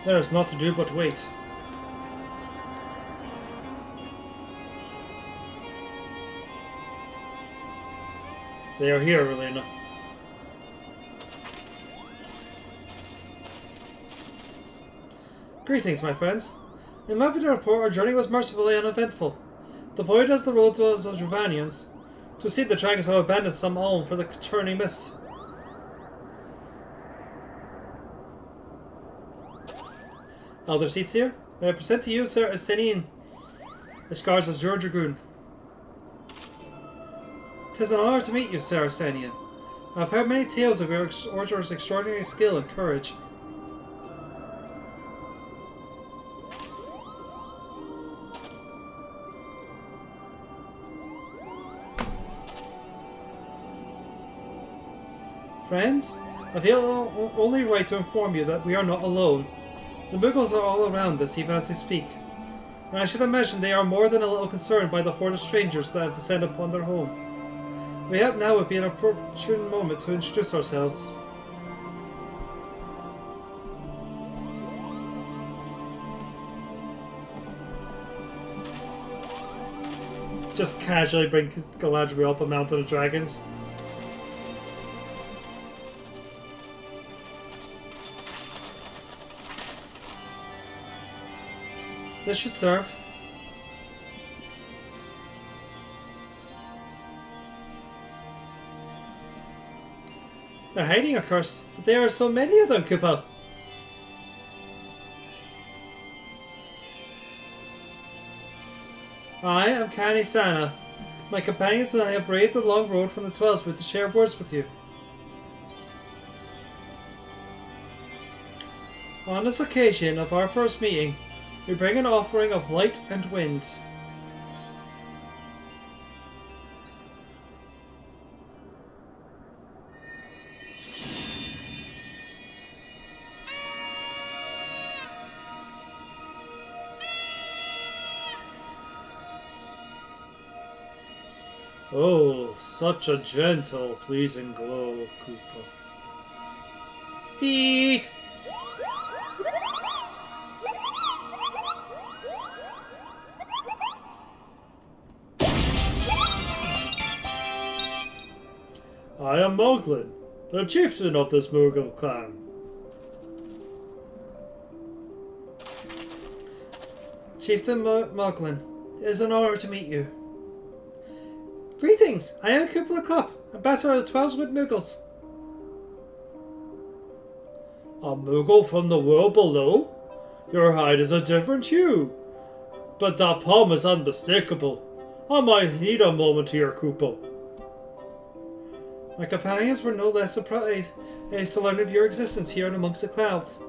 There is naught to do but wait. They are here, Relena. Greetings, my friends. I'm happy to report our journey was mercifully uneventful. Devoid as the road was of Juvanians, to see the dragons have abandoned some home for the Turning Mist. Elder Seer? I present to you, Sir Estinian, Ishgar's Azure Dragoon. 'Tis an honor to meet you, Sir Estinian. I've heard many tales of your order's extraordinary skill and courage. Friends, I feel only right to inform you that we are not alone. The Mughals are all around us, even as we speak. And I should imagine they are more than a little concerned by the horde of strangers that have descended upon their home. Perhaps now would be an opportune moment to introduce ourselves. Just casually bring Galadriel up a mountain of dragons. This should serve. They're hiding, of course, but there are so many of them, Koopa. I am Kani Sana. My companions and I have braved the long road from the Twelswood to share words with you. On this occasion of our first meeting, we bring an offering of light and wind. Oh, such a gentle, pleasing glow, Koopa. Feet! I am Moglin, the chieftain of this Mughal clan. Chieftain Moglin, it is an honor to meet you. Greetings! I am Kublai Klop, ambassador of the Twelswood Mughals. A Mughal from the world below? Your hide is a different hue, but that palm is unmistakable. I might need a moment here, Koopa. My companions were no less surprised to learn of your existence here and amongst the clouds.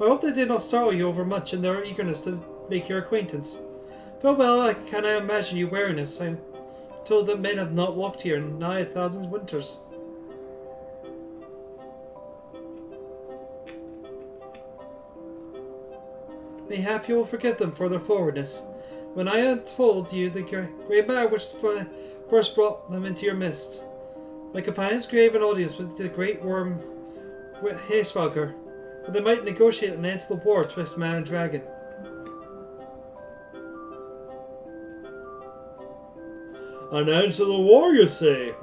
I hope they did not startle you over much in their eagerness to make your acquaintance. Farewell, can I imagine you weariness? I'm told that men have not walked here in nigh 1,000 winters. Mayhap you will forget them for their forwardness. When I untold you the great matter which first brought them into your midst, my companions crave an audience with the great worm Haysvalgar, that they might negotiate an end to the war twixt man and dragon. An end to the war, you say?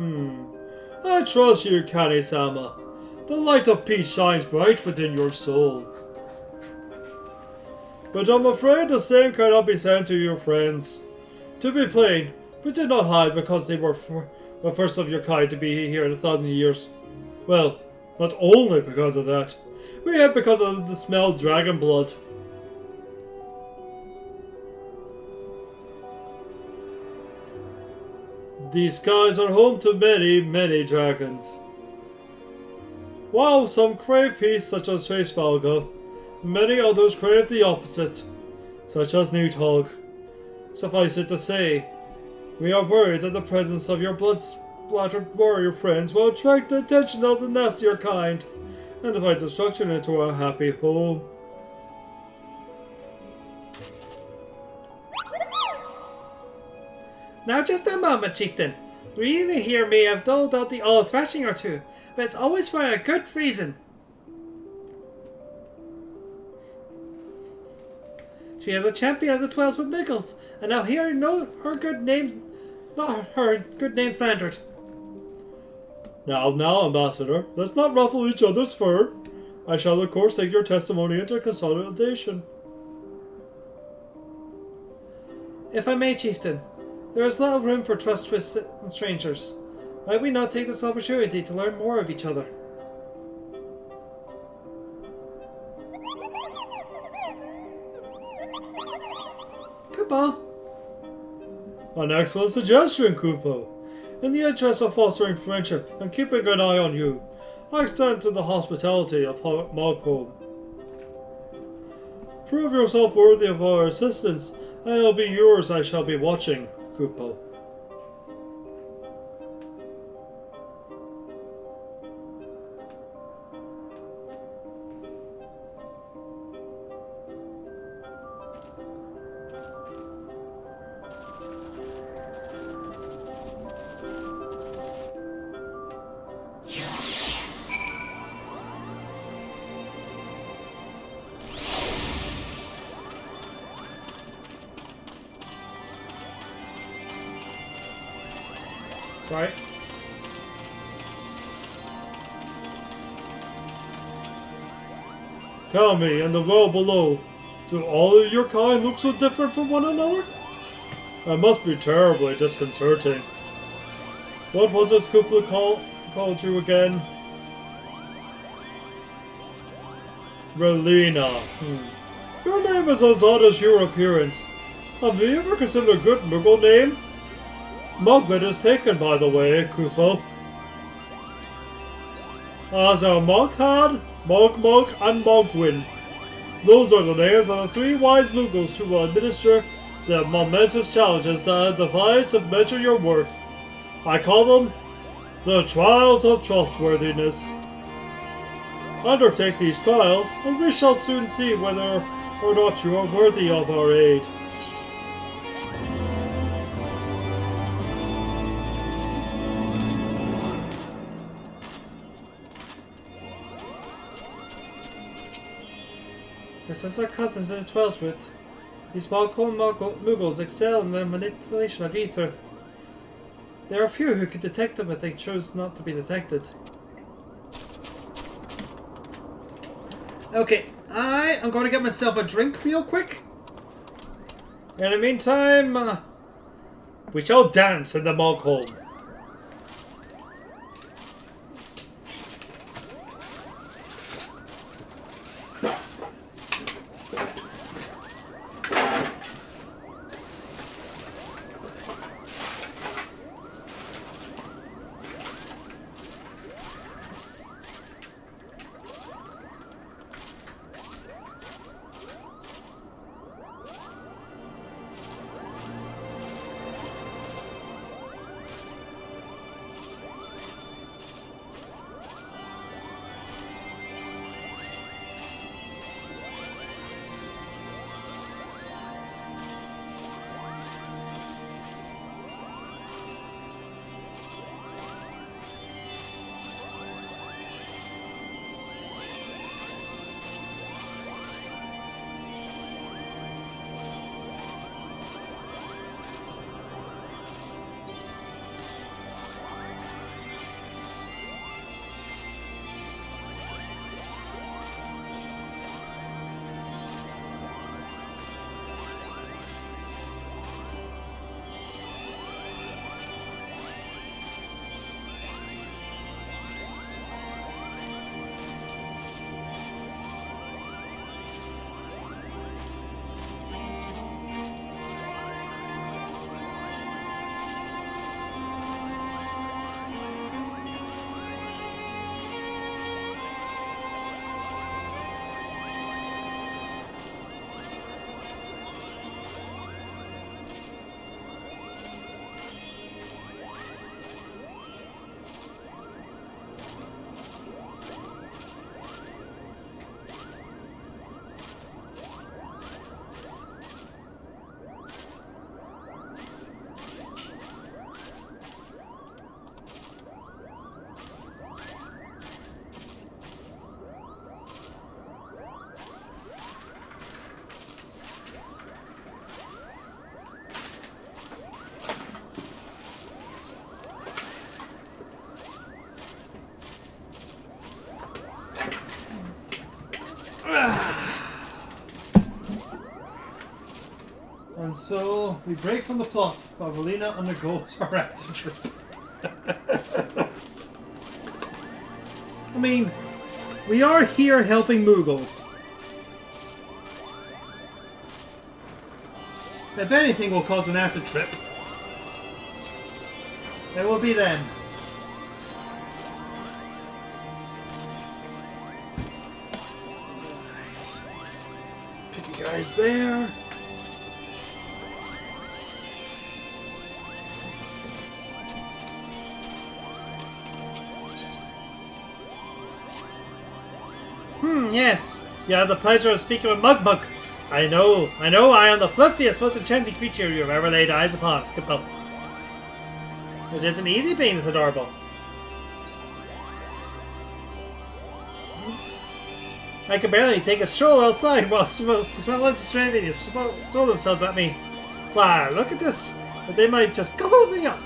I trust you, Kani-sama. The light of peace shines bright within your soul. But I'm afraid the same cannot be said to your friends. To be plain, we did not hide because they were the first of your kind to be here in 1,000 years. Well, not only because of that. We hid because of the smell of dragon blood. These skies are home to many, many dragons. While some crave peace, such as Haysvalgar, many others crave the opposite, such as Nidhogg. Suffice it to say, we are worried that the presence of your blood-splattered warrior friends will attract the attention of the nastier kind, and invite destruction into our happy home. Now just a moment, chieftain. Really here may have doled out the odd thrashing or two, but it's always for a good reason. She is a champion of the Twelswood Mughals, and now here her good name, not her good name slandered. Now, Ambassador, let's not ruffle each other's fur. I shall of course take your testimony into consolidation. If I may, chieftain, there is little room for trust with strangers. Might we not take this opportunity to learn more of each other? Koopa. An excellent suggestion, Koopa. In the interest of fostering friendship and keeping an eye on you, I extend to the hospitality of Mogholm. Prove yourself worthy of our assistance, and it'll be yours I shall be watching, Koopa. Right. Tell me, in the world below, do all of your kind look so different from one another? That must be terribly disconcerting. What was it Koopa called you again? Relina. Your name is as odd as your appearance. Have you ever considered a good Moogle name? Mugwit is taken, by the way, Koopa. As are Mughad, Mugmug, and Mugwin. Those are the names of the three wise Moogles who will administer the momentous challenges that I devised to measure your worth. I call them the Trials of Trustworthiness. Undertake these trials, and we shall soon see whether or not you are worthy of our aid. This is our cousins in the Twelsmith. These Mogholm Moogles excel in the manipulation of ether. There are few who could detect them if they chose not to be detected. Okay, I am going to get myself a drink real quick. In the meantime, we shall dance in the Mogholm. And so we break from the plot while Relina undergoes her acid trip. I mean, we are here helping Moogles. If anything will cause an acid trip, it will be them. Put you guys there. Yes. You have the pleasure of speaking with Mugmug. I know, I am the fluffiest, most enchanting creature you've ever laid eyes upon, Skippo. It isn't easy being this adorable. I can barely take a stroll outside while smelling strangers throw themselves at me. Wow, look at this. But they might just gobble me up.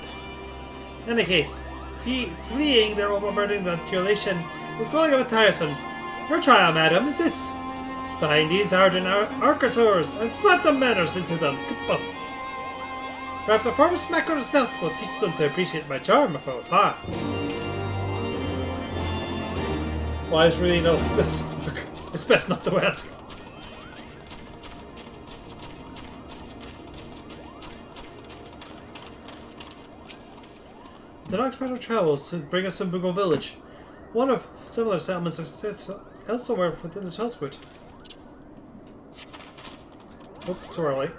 In any case, fleeing their overburdening population was growing a bit tiresome. Your trial, madam, is this. Find these hardened archosaurs and slap the manners into them. Perhaps a form of smack on the snout will teach them to appreciate my charm from afar. Well, I just really know this. It's best not to ask. The dog's final travels to bring us to Bugle Village. One of similar settlements are elsewhere within the Chelswood. Oh, too early.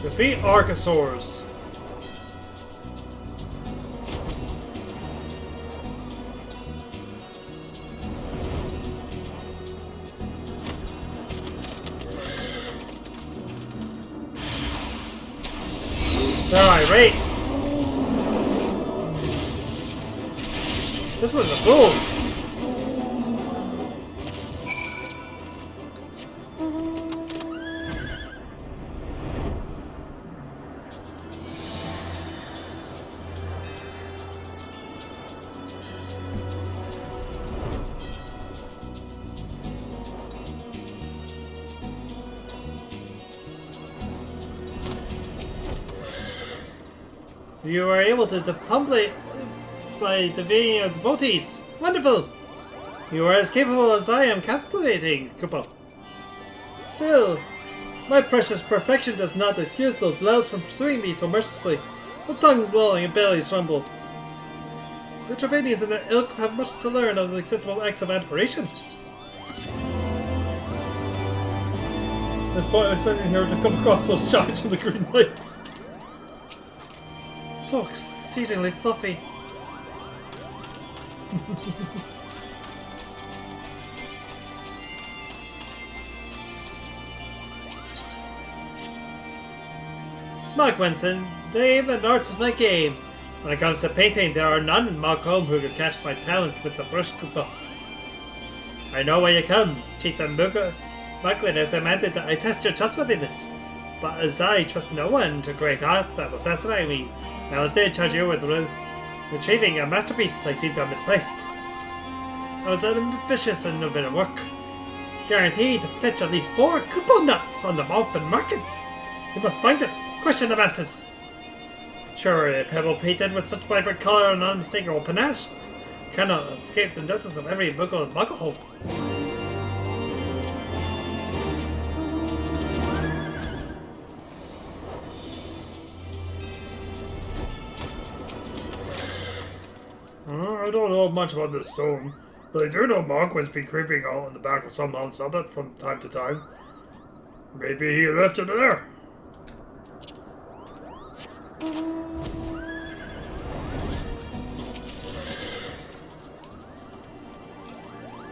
Defeat Archosaurs. Alright, right. This was a fool. You were able to complete by defeating your devotees. Wonderful! You are as capable as I am captivating, Koopa. Still, my precious perfection does not excuse those louds from pursuing me so mercilessly, with tongues lolling and bellies rumbled. The Travanians and their ilk have much to learn of the acceptable acts of adoration. This point I was expecting here to come across those giants from the green light. So exceedingly fluffy. Mark Wenson, Dave and art is my game. When it comes to painting, there are none in Malcolm who can catch my talent with the brush Koopa. I know where you come. Chief Bucklin has demanded that I test your trustworthiness. But as I trust no one to great art that will satisfy me, I will instead charge you with retrieving a masterpiece I seem to have misplaced. I was ambitious and no bit of work. Guaranteed to fetch at least 4 Koopa nuts on the open market. You must find it. Question the masses. Sure, a pebble painted with such vibrant colour and unmistakable panache cannot escape the notice of every muggle and muggle. I don't know much about this stone, but I do know Marquis been creeping out on the back of some Mount Summit from time to time. Maybe he left it there.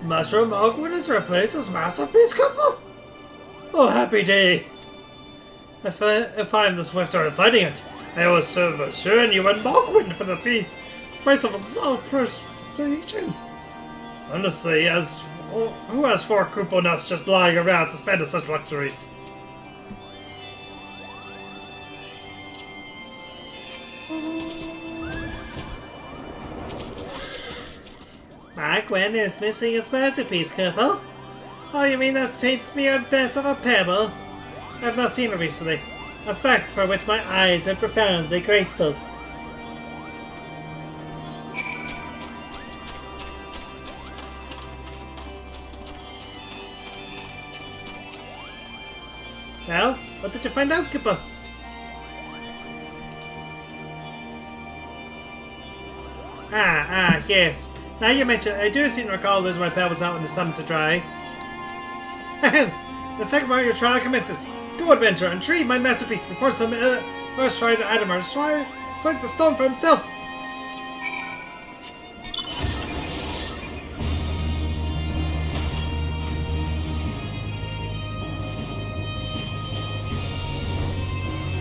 Master Mogwin has replaced his masterpiece couple? Oh, happy day! If I am the swifter in fighting it, I will serve assuring you and Mogwin for the fee. Price of a low prestige. Honestly, who has 4 Koopa nuts just lying around to spend on such luxuries? Gwen is missing his masterpiece, Koopa. Oh, you mean that paint smeared bits of a pebble? I've not seen it recently. A fact for which my eyes are profoundly grateful. Well, what did you find out, Kippa? Yes. Now you mention, I do seem to recall losing my pelvis out in the sun to dry. The second part of your trial commences. Go adventure and retrieve my masterpiece before some first tried Adamar strikes the stone for himself.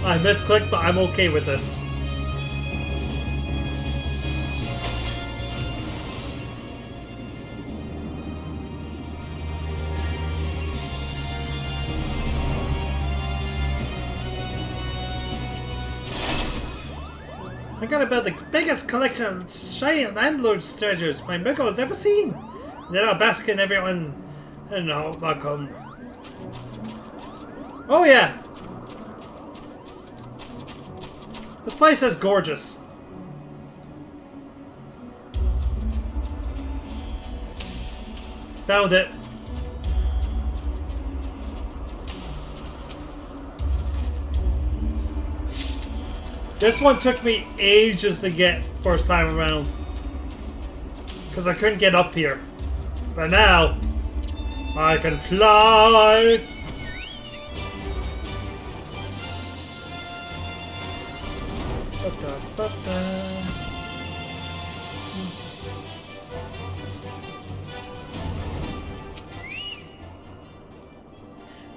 I misclicked, but I'm okay with this. I'm gonna build the biggest collection of shiny landlord's treasures my Miko has ever seen. Then I'll bask in everyone and all back home. Oh yeah! This place is gorgeous. Found it. This one took me ages to get first time around. Because I couldn't get up here. But now, I can fly!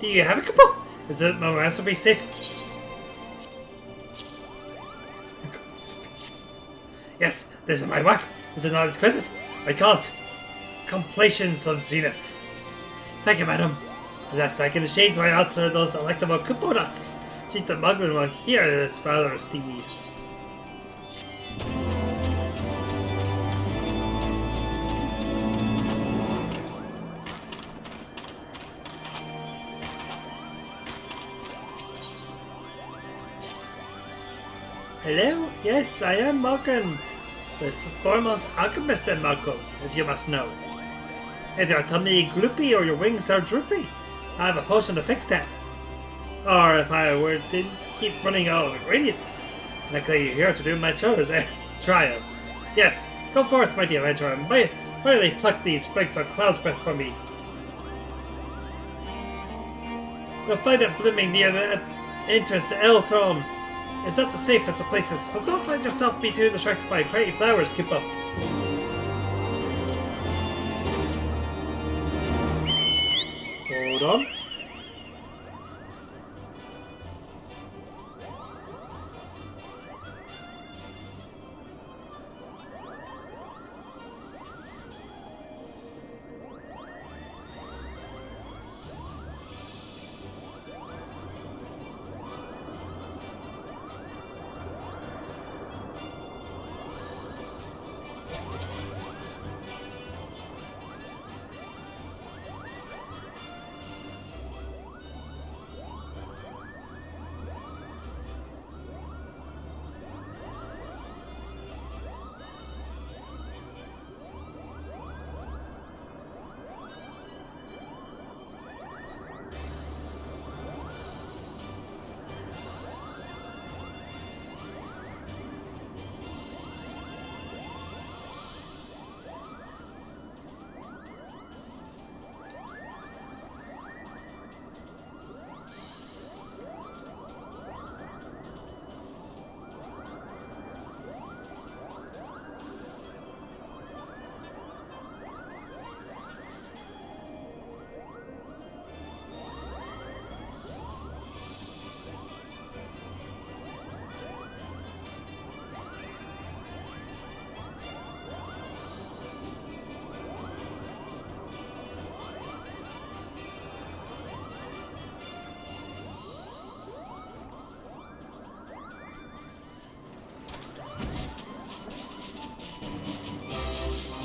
Do you have a couple? Is it my masterpiece safe? Yes, this is my work. Is it not exquisite? I call it Completions of Zenith. Thank you, madam. The second the shades right out to those delectable Koopo nuts. She's the mugman will hear this father Steve. Hello? Yes, I am Malcolm, the foremost alchemist in Malcolm, if you must know. If your tummy gloopy or your wings are droopy, I have a potion to fix that. Or if I were to keep running out of ingredients, luckily you're here to do my chores, trial. Yes, come forth, my dear adventurer, and finally pluck these sprigs of cloud's breath from me. You'll find it blooming near the entrance to El Throne. It's not the safest of places, so don't let yourself be too distracted by pretty flowers, Kippa. Hold on.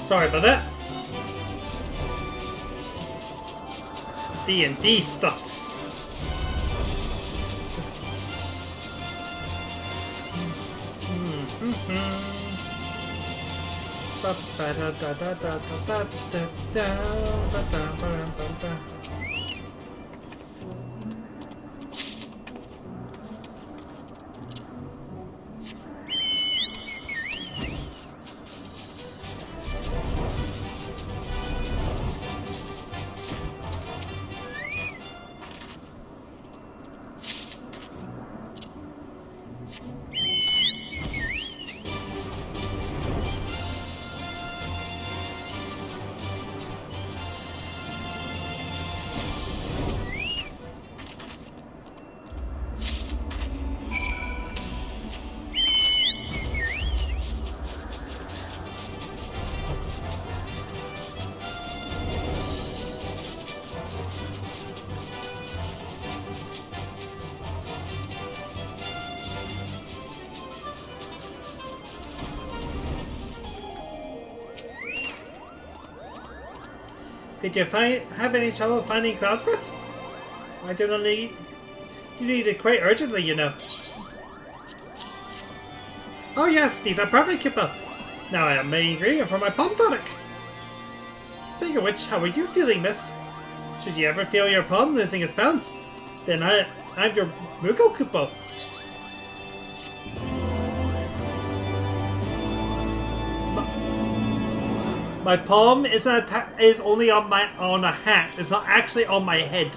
Sorry about that. D&D stuffs. Did you have any trouble finding Cloudsmith? I do not need... You need it quite urgently, you know. Oh yes, these are perfect, Kippo. Now I am making ingredient for my palm tonic. Speaking of which, how are you feeling, miss? Should you ever feel your palm losing its bounce, then I'm your Mugo Kippo. My palm is only on a hat. It's not actually on my head.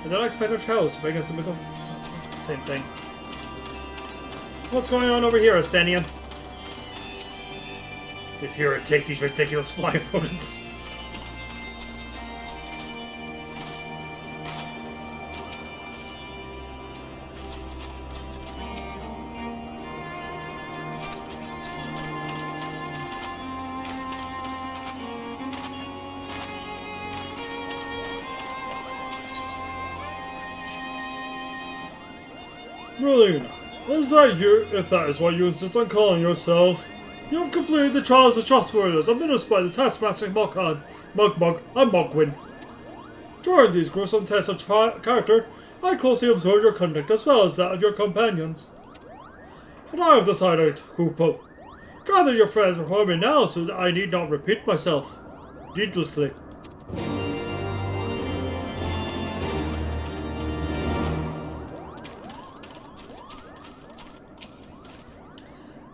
I don't expect our travels to bring us to Mugo. Same thing. What's going on over here, Estanian? If you're to take these ridiculous flying rodents. Relina, is that you, if that is what you insist on calling yourself? You have completed the trials of trustworthiness administered by the Taskmaster Mughan, and Mugwin. During these gruesome tests of character, I closely observed your conduct as well as that of your companions. And I have decided, Kupo, gather your friends before me now so that I need not repeat myself needlessly.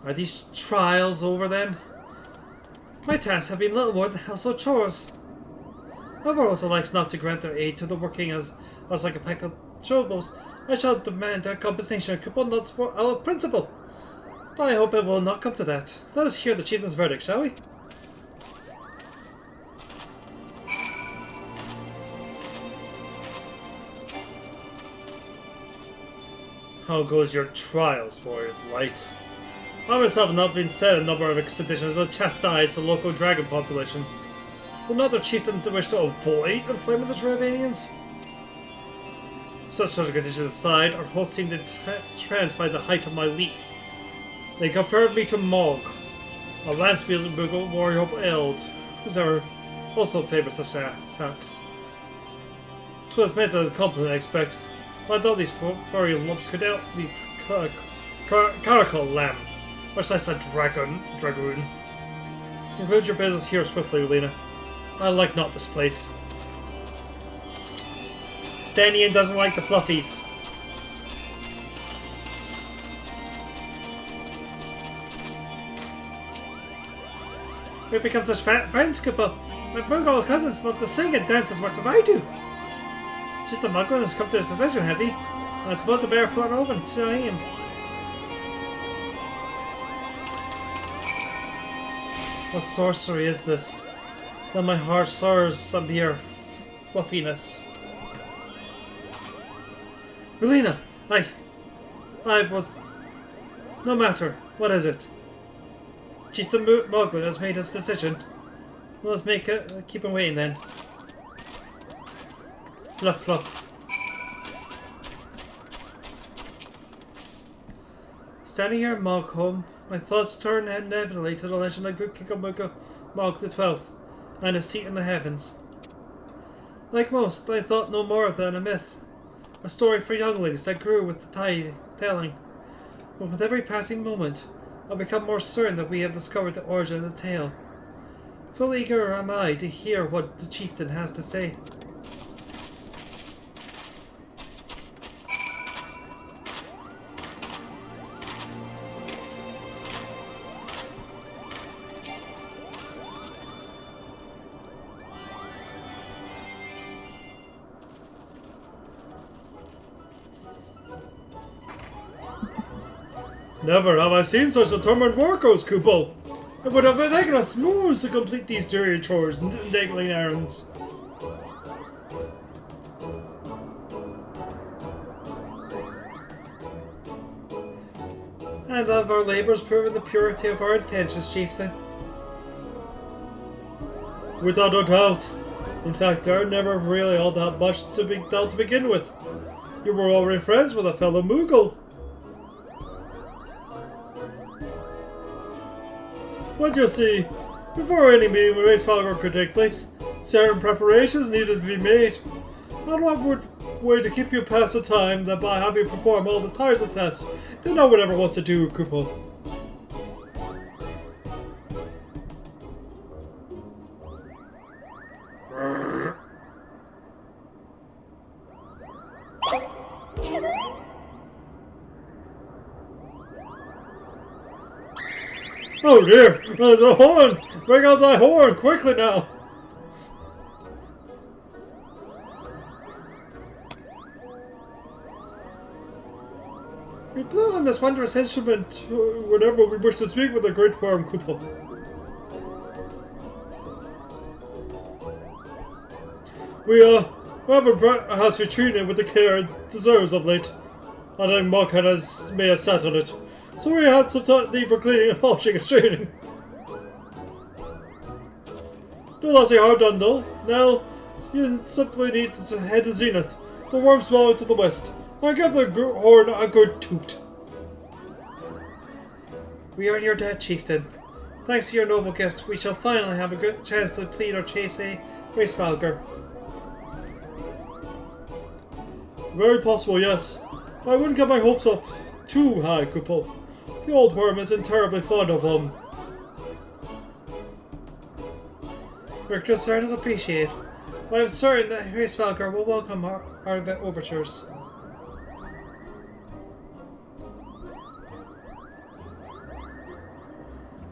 Are these trials over then? My tasks have been little more than household chores. However, also likes not to grant their aid to the working as like a pack of chobos. I shall demand a compensation of coupon nuts for our principal. But I hope it will not come to that. Let us hear the chieftain's verdict, shall we? How goes your trials for it, Light? I myself have not been sent a number of expeditions to chastise the local dragon population. Will not the chieftain wish to avoid employment of the Travanians? Such conditions aside, our hosts seemed entranced by the height of my leap. They compared me to Mog, a lance-wielding Moogle warrior of Eld, who's also favored such attacks. 'Twas meant as a compliment, I expect. I thought these furry lumps could help me caracal lamb. Much less a dragoon. Conclude your business here swiftly, Ulina. I like not this place. Stanian doesn't like the fluffies. We've become such friends, Koopa. My Moogle cousins love to sing and dance as much as I do. Just the Muggle has come to this decision, has he? I suppose the bear flung over to him. What sorcery is this? That my heart soars some mere fluffiness. Relina, I was... No matter. What is it? Chieftain Moglin has made his decision. Well, let's keep him waiting then. Fluff, fluff. Standing here in Mogholm, my thoughts turn inevitably to the legend of Good King of Mog the 12th, and his seat in the heavens. Like most, I thought no more than a myth, a story for younglings that grew with the tide telling. But with every passing moment, I become more certain that we have discovered the origin of the tale. Full eager am I to hear what the chieftain has to say. Never have I seen such determined workers, Kupo. It would have taken us moons to complete these dirty chores and niggling errands. And have our labours proven the purity of our intentions, chieftain? Without a doubt. In fact, there are never really all that much to be done to begin with. You were already friends with a fellow Moogle. But you see, before any meeting with Race Falcon could take place, certain preparations needed to be made. And what would way to keep you past the time than by having you perform all the tiresome tests that no one ever wants to do, Koopa? Oh dear! The horn! Bring out that horn quickly now! We blow on this wondrous instrument whenever we wish to speak with the great worm Koopa. We haven't perhaps been treating it with the care it deserves of late. I think Mok may have sat on it. So we had some need for cleaning and polishing and straightening. Don't let your hard done though. Now, you simply need to head to Zenith. The worm's swallowed to the west. I'll give the horn a good toot. We are in your debt, Chieftain. Thanks to your noble gift, we shall finally have a good chance to plead or chase a Race Falcon. Very possible, yes. But I wouldn't get my hopes up too high, Koopa. The old worm isn't terribly fond of him. Your concern is appreciated. I am certain that Race Falcon will welcome our overtures.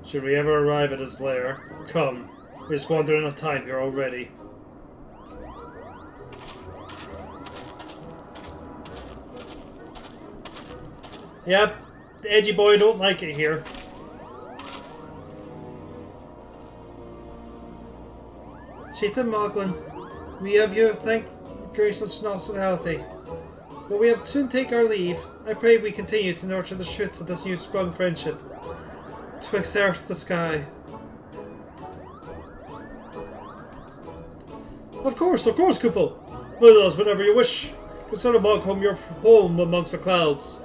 Should we ever arrive at his lair, come. We're squandering enough time here already. Yep, the edgy boy don't like it here. Chieftain Moglin, we have your gracious hospitality. But we have soon take our leave. I pray we continue to nurture the shoots of this new sprung friendship. Twixt earth and sky. Of course, Koopa. With us whenever you wish. Consider Mogholm your home amongst the clouds.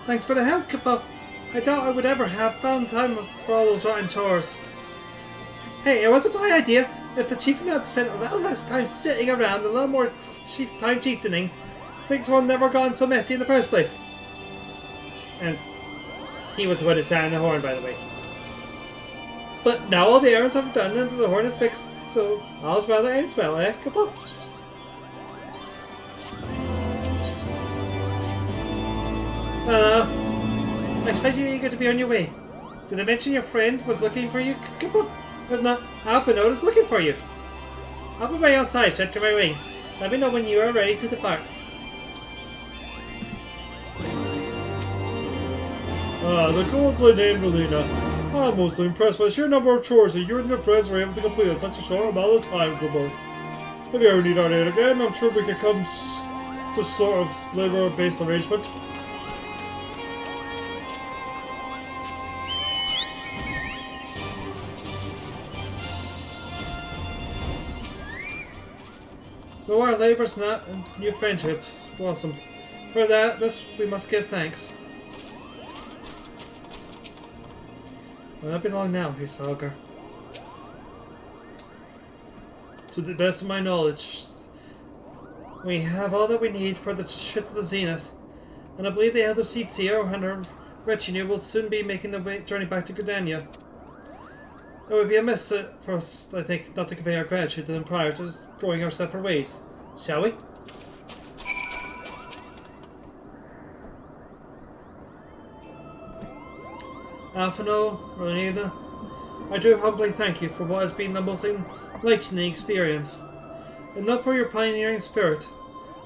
Thanks for the help, Koopa. I doubt I would ever have found time for all those rotten chores. Hey, it wasn't my idea. If the chieftain had spent a little less time sitting around, a little more time chieftaining, things would never gone so messy in the first place. And he was the one who sat on the horn, by the way. But now all the errands have done and the horn is fixed, so all's well that ends well, eh, Koopa? I expect you're eager to be on your way. Did I mention your friend was looking for you? Koopa? If not, Alphinaud is looking for you. I'll be right outside, stretching my wings. Let me know when you are ready to depart. The coldly named Relina. I'm mostly impressed by the sheer number of chores that you and your friends were able to complete in such a short amount of time, Koopa. If you ever need our aid again, I'm sure we could come to sort of labor-based arrangement. Though our labours and new friendship blossomed. For this we must give thanks. Will not be long now, Race Falcon. To the best of my knowledge, we have all that we need for the ship to the Zenith, and I believe the Elder Seer and her retinue will soon be making the journey back to Gridania. It would be amiss for us, I think, not to convey our gratitude to them prior to going our separate ways. Shall we? Alphinaud, Relina, I do humbly thank you for what has been the most enlightening experience. And not for your pioneering spirit.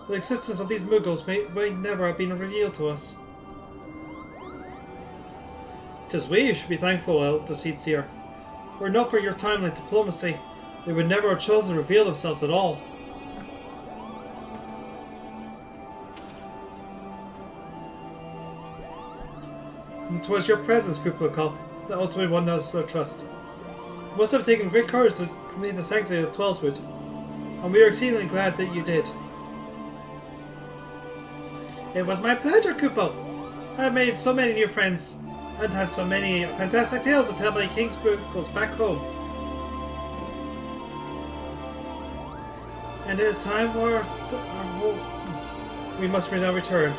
The existence of these Muggles may never have been revealed to us. 'Tis we who should be thankful, Elder Seer. Were it not for your timely diplomacy, they would never have chosen to reveal themselves at all. It was your presence, Kuplo Cop, that ultimately won us their trust. You must have taken great courage to complete the sanctity of the 12th route, and we are exceedingly glad that you did. It was my pleasure, Kupo. I have made so many new friends and have so many fantastic tales to tell my King's Book goes back home. And it is time we must now return.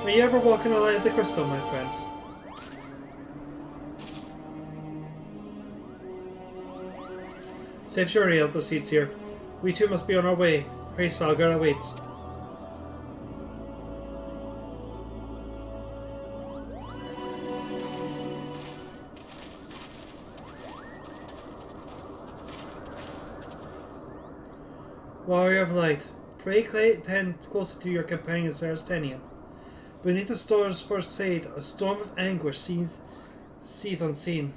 May you ever walk in the light of the crystal, my friends. Safe journey, Elder Seats here. We too must be on our way. Hraesvalgar awaits. Warrior of Light, pray tend closer to your companion Sarastenian. Beneath the store's first aid, a storm of anguish sees unseen.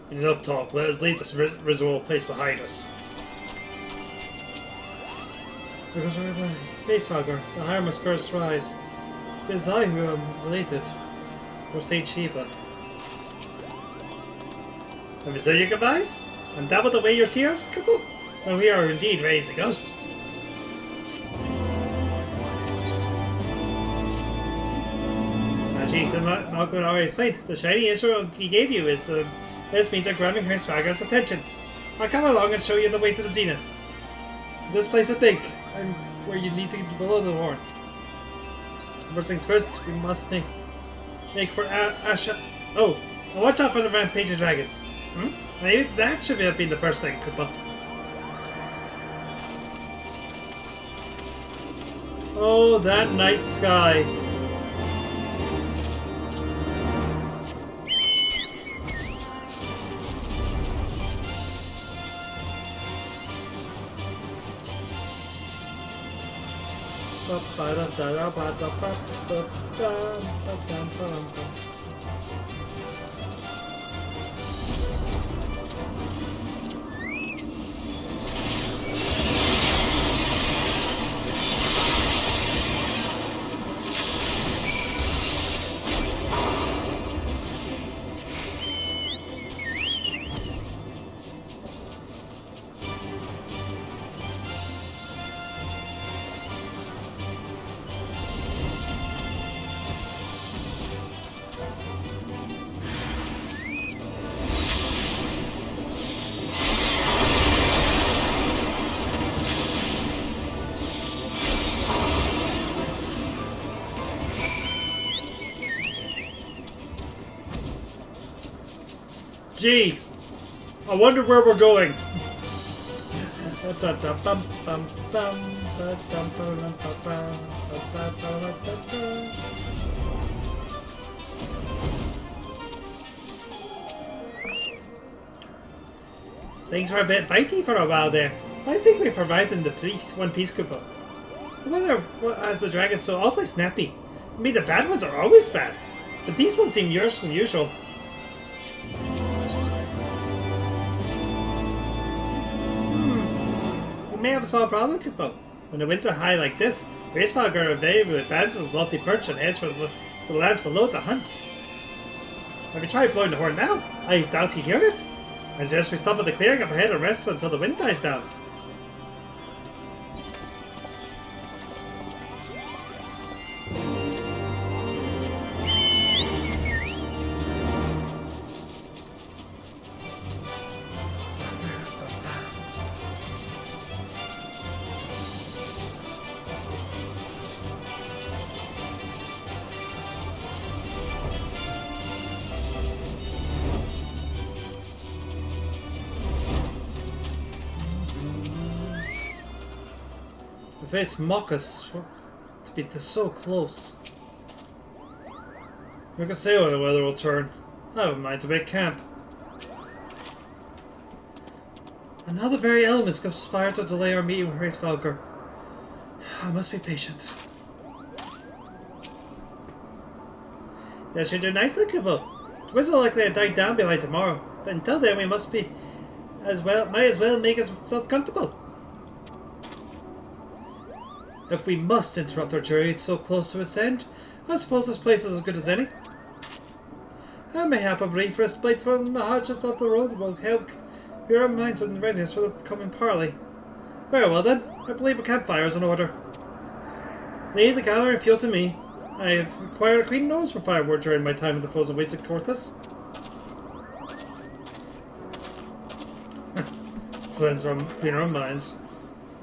Enough talk, let us leave this ritual place behind us. Because we're the Hraesvalgar, the higher must first rise. It is I who am related, or Saint Shiva. Have you said your goodbyes? And dabbled away your tears, Kupo? Well, we are indeed ready to go. As Malcolm already explained, the shiny instrument he gave you is this means I'm grounding Hraesvalgar's attention. I'll come along and show you the way to the Zenith. This place is big, and where you need to get below the horn. First things first, we must make for Asha. Oh, and watch out for the rampaging dragons. Maybe that should have been the first thing, Kupo. Oh, that night sky. Gee, I wonder where we're going. Things were a bit bitey for a while there. I think we've arrived in the One Piece Kupo. I wonder what has the dragons so awfully snappy. I mean, the bad ones are always bad, but these ones seem worse than usual. We may have a small problem, Kupo. When the winds are high like this, Hraesvalgar invariably abandons his lofty perch and heads for the lands below to hunt. Have you tried blowing the horn now? I doubt he'd hear it. I suggest we stop at the clearing up ahead and rest until the wind dies down. The fates mock us to be so close. We can say when the weather will turn. I have a mind to make camp. And now the very elements conspire to delay our meeting with Race Valkyr. I must be patient. That should do nicely, Kubo. The winds will likely die down by tomorrow, but until then we must be might as well make ourselves comfortable. If we must interrupt our journey so close to its end, I suppose this place is as good as any. And mayhap a brief respite from the hardships of the road will help clear our minds in readiness for the coming parley. Very well then, I believe a campfire is in order. Leave the gathering fuel to me. I have acquired a clean nose for firewood during my time in the frozen wasted Corthus. Clean our minds.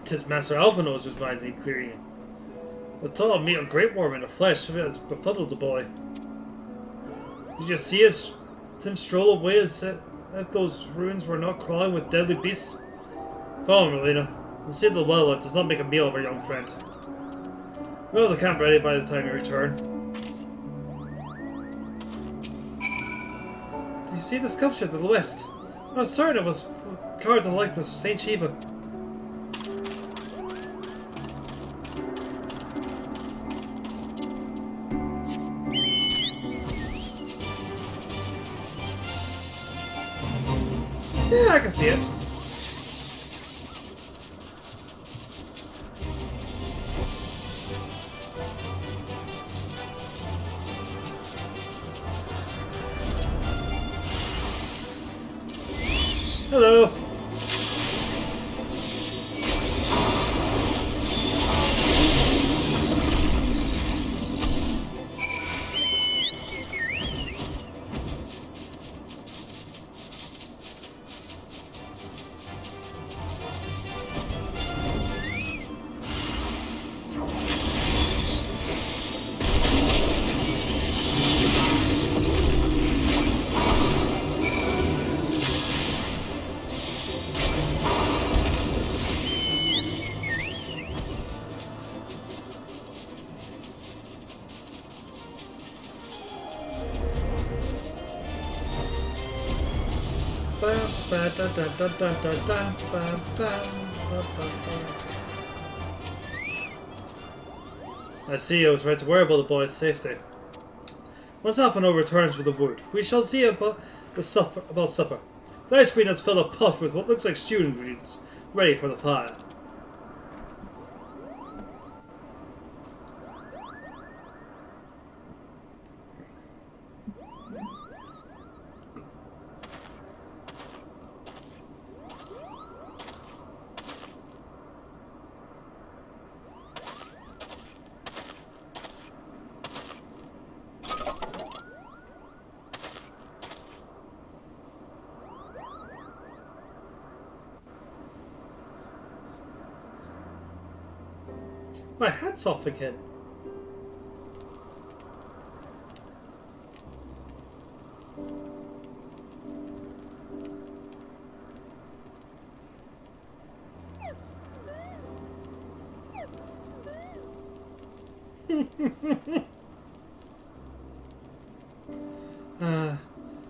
'Tis Master Alpha knows his minds need clearing. The thought of meat of great worm in the flesh has befuddled the boy. Did you see him stroll away as if those ruins were not crawling with deadly beasts? Follow him, Melina. The state of the wildlife does not make a meal of our young friend. We'll have the camp ready by the time you return. Do you see the sculpture to the west? I was certain it was carved in the likeness of Saint Shiva. Yeah, I can see it. Hello. I see. I was right to worry about the boy's safety. Once Alphino returns with the wood, we shall see about supper. The ice queen has filled a pot with what looks like stew ingredients, ready for the fire. My hat's off again.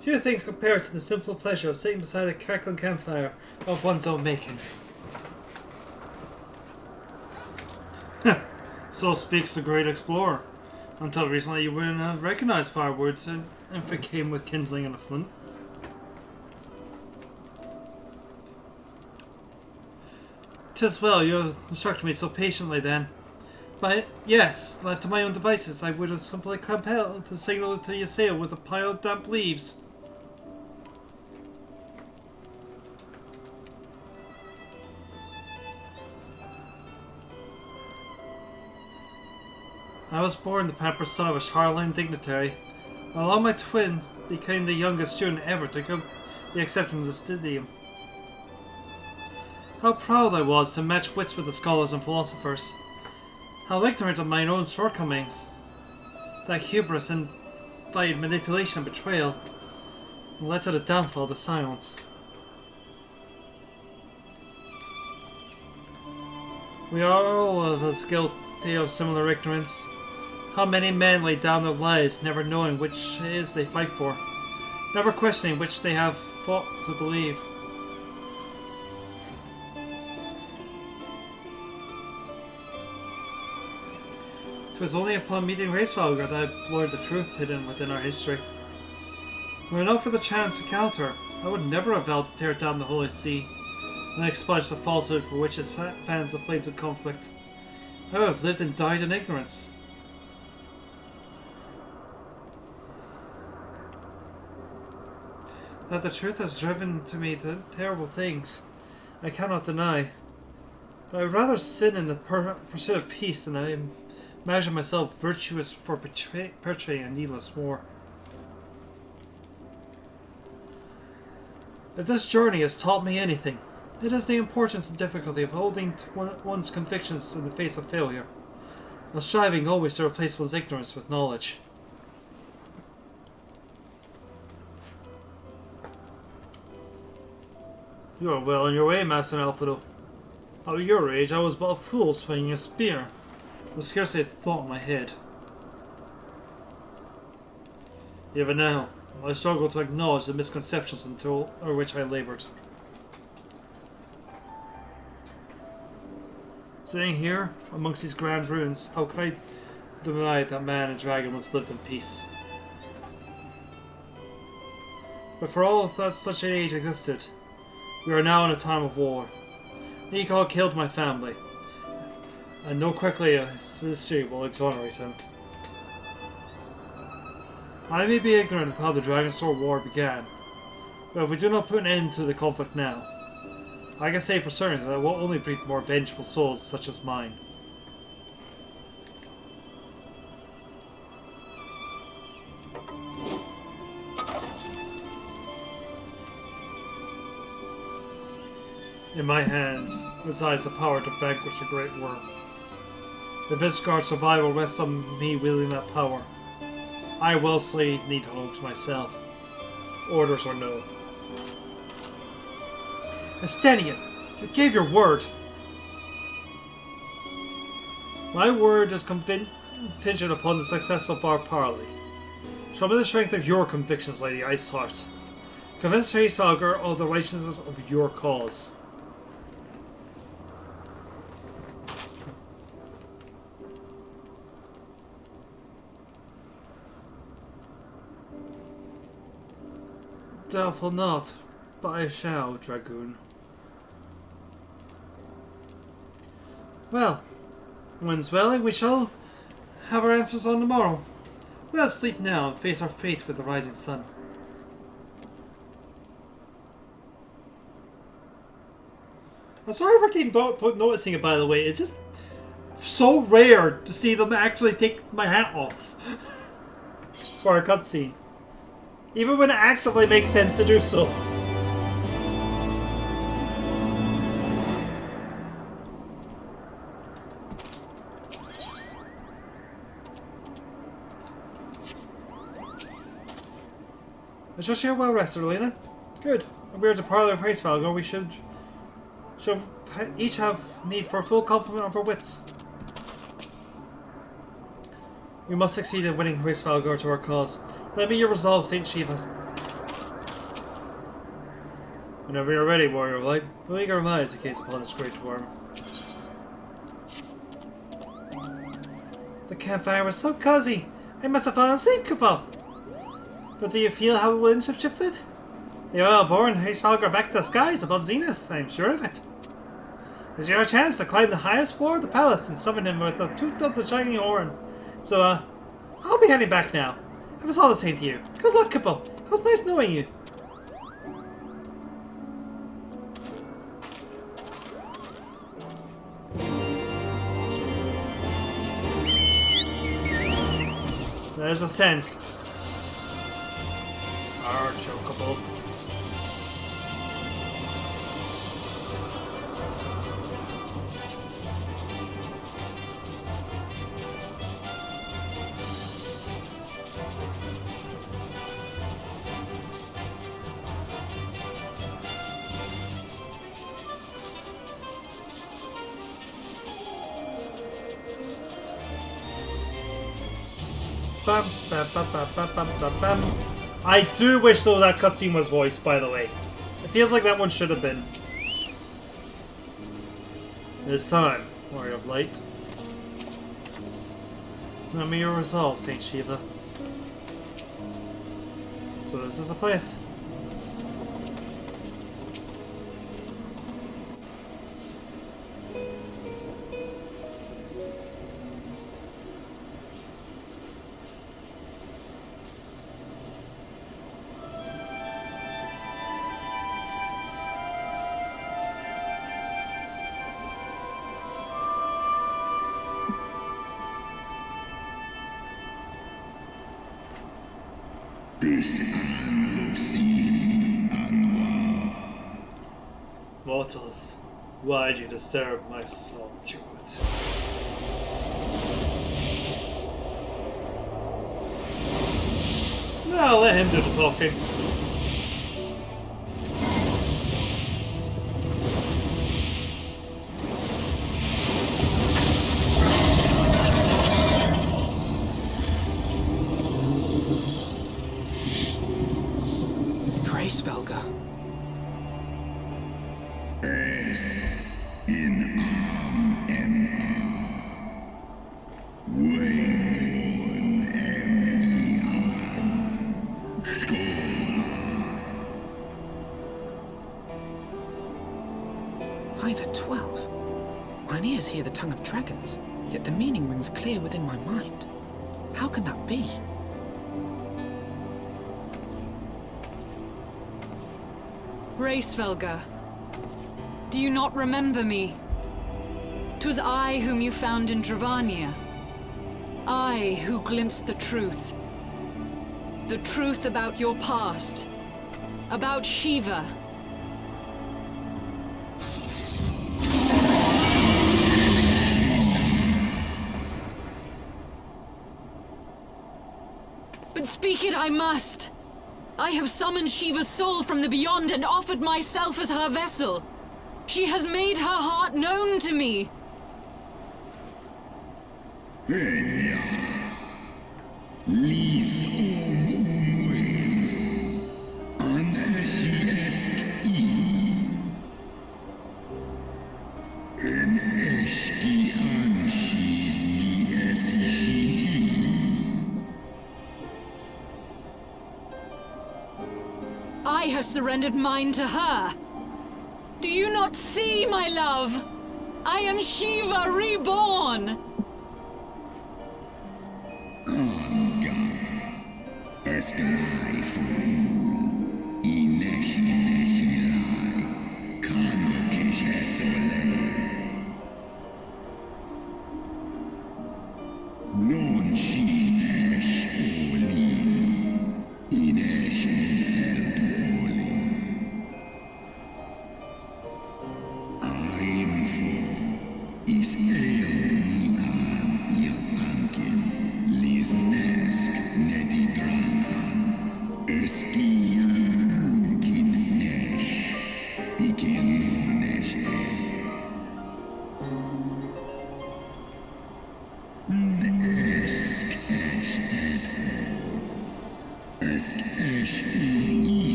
Few things compared to the simple pleasure of sitting beside a crackling campfire of one's own making. So speaks the great explorer. Until recently you wouldn't have recognized firewood if it came with kindling and a flint. "'Tis well you have instructed me so patiently then. But yes, left to my own devices, I would have simply compelled to signal to Yaseo with a pile of damp leaves. I was born the pampered son of a Charlene dignitary, while my twin became the youngest student ever to be accepted into the studium. How proud I was to match wits with the scholars and philosophers. How ignorant of mine own shortcomings. That hubris invited manipulation and betrayal, and led to the downfall of the Scions. We are all of us guilty of similar ignorance. How many men lay down their lives, never knowing which it is they fight for, never questioning which they have fought to believe. It was only upon meeting Racevalgar that I learned the truth hidden within our history. Were it not for the chance encounter, I would never have vowed to tear down the Holy See and expunge the falsehood for which its fans the flames of conflict. I would have lived and died in ignorance. That the truth has driven to me to terrible things, I cannot deny. But I would rather sin in the pursuit of peace than I imagine myself virtuous for perpetrating a needless war. If this journey has taught me anything, it is the importance and difficulty of holding to one's convictions in the face of failure, and striving always to replace one's ignorance with knowledge. You are well on your way, Master Alfredo. At your age, I was but a fool swinging a spear, with scarcely a thought in my head. Even now, I struggle to acknowledge the misconceptions over which I labored. Sitting here, amongst these grand ruins, how could I deny that man and dragon once lived in peace? But for all that such an age existed, we are now in a time of war. Nikol killed my family, and no quickly history will exonerate him. I may be ignorant of how the Dragon Sword War began, but if we do not put an end to the conflict now, I can say for certain that it will only breed more vengeful souls such as mine. In my hands resides the power to vanquish a great worm. The Visgard's survival rests on me wielding that power. I will slay Nidhogg myself, orders or no. Estenian, you gave your word. My word is contingent upon the success of our parley. Show me the strength of your convictions, Lady Iceheart. Convince Hraesvalgar of the righteousness of your cause. Doubtful not, but I shall, Dragoon. Well, when's welling, we shall have our answers on tomorrow. Let us sleep now and face our fate with the rising sun. I'm sorry for keep noticing it, by the way. It's just so rare to see them actually take my hat off for a cutscene. Even when it actively makes sense to do so. I trust you're well rested, Elena. Good. When we are at the parlor of Hraesvalgar, we should each have need for a full complement of our wits. We must succeed in winning Hraesvalgar to our cause. Let me your resolve, Saint Shiva. Whenever you're ready, warrior of light, how eager am I to gaze upon this great worm. The campfire was so cozy. I must have fallen asleep, Kupo. But do you feel how winds have shifted? The oil-born Hraesvalgar back to the skies above Zenith, I'm sure of it. This is your chance to climb the highest floor of the palace and summon him with the toot of the shining horn. So, I'll be heading back now. I was all the same to you. Good luck, Kupo. It was nice knowing you. There's a scent. Chocobo. Bam, bam, bam, bam, bam, bam, bam, bam. I do wish though that cutscene was voiced, by the way. It feels like that one should have been. It is time, Warrior of Light. Remember your resolve, Saint Shiva. So this is the place. Mortalus, why do you disturb my solitude? No, let him do the talking. Grace Velga. By the 12. Mine ears hear the tongue of dragons, yet the meaning rings clear within my mind. How can that be? Racevelga, do you not remember me? 'Twas I whom you found in Dravania. I who glimpsed the truth. The truth about your past. About Shiva. But speak it I must. I have summoned Shiva's soul from the beyond and offered myself as her vessel. She has made her heart known to me. I have surrendered mine to her. Do you not see, my love? I am Shiva reborn.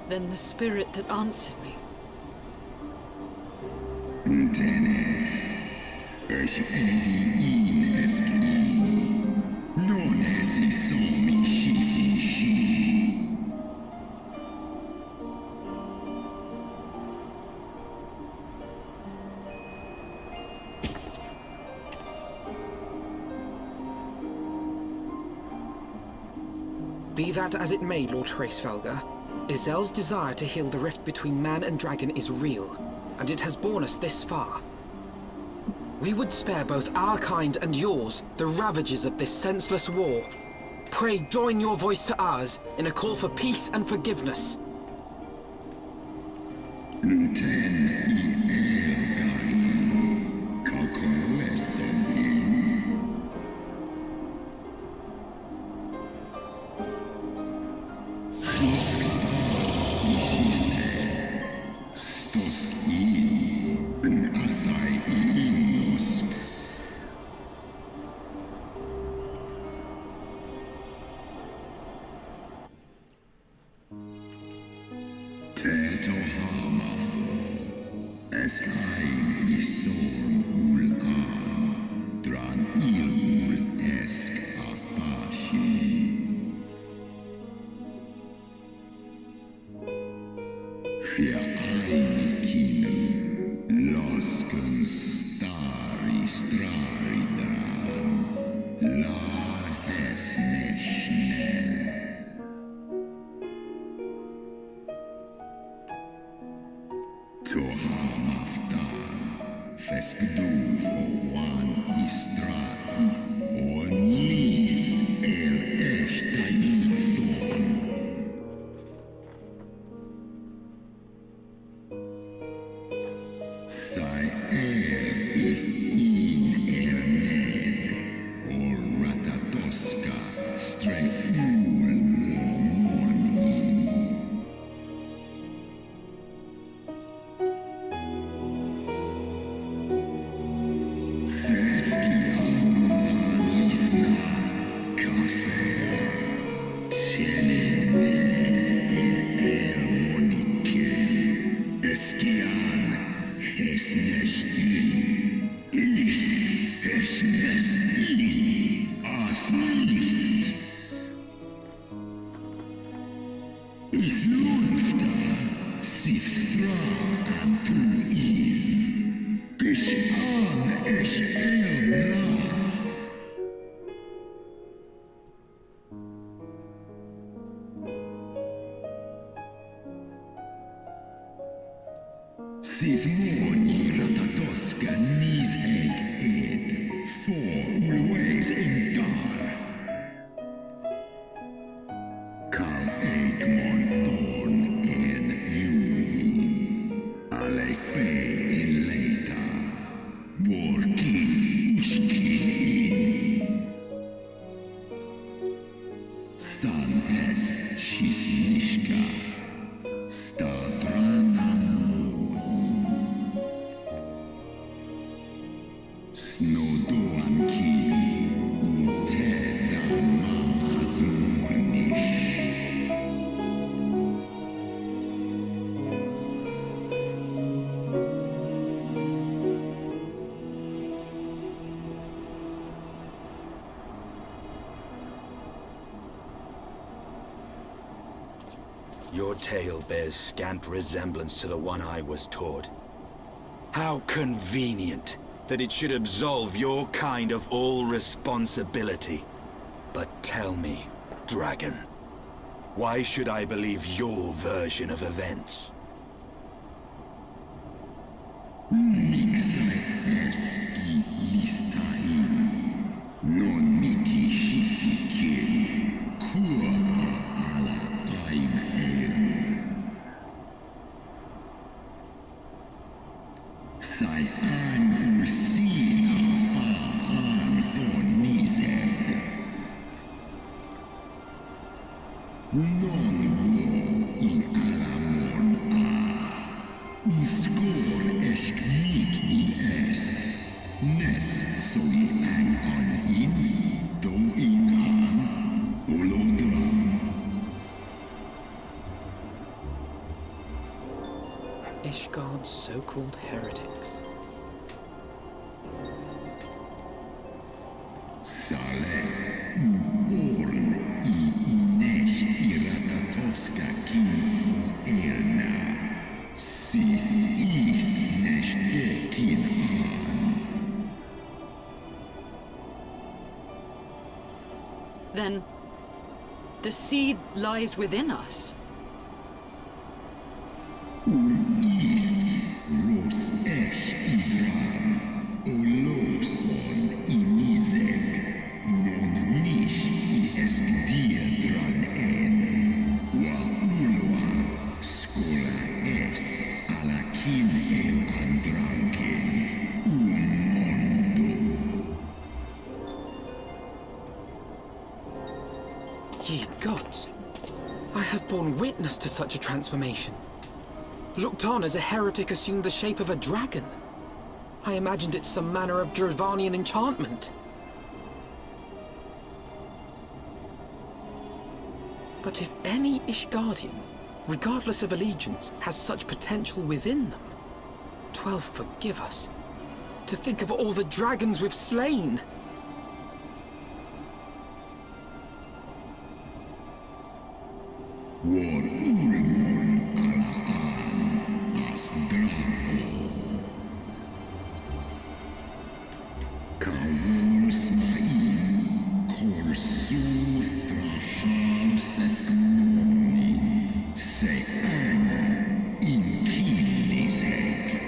Then the spirit that answered me. Be that as it may, Lord Hraesvelga, Izel's desire to heal the rift between man and dragon is real, and it has borne us this far. We would spare both our kind and yours the ravages of this senseless war. Pray join your voice to ours in a call for peace and forgiveness. Teto Hamafo, Eskai Your tale bears scant resemblance to the one I was taught. How convenient that it should absolve your kind of all responsibility. But tell me, Dragon, why should I believe your version of events? Ishgard's so-called heretics. Then, the seed lies within us. Ye gods, I have borne witness to such a transformation. Looked on as a heretic assumed the shape of a dragon. I imagined it some manner of Dravanian enchantment. But if any Ishgardian, regardless of allegiance, has such potential within them, 12 forgive us. To think of all the dragons we've slain! Kaul Smaim, Korsu Thrahal Seskmoni, Se'an Inkilizek.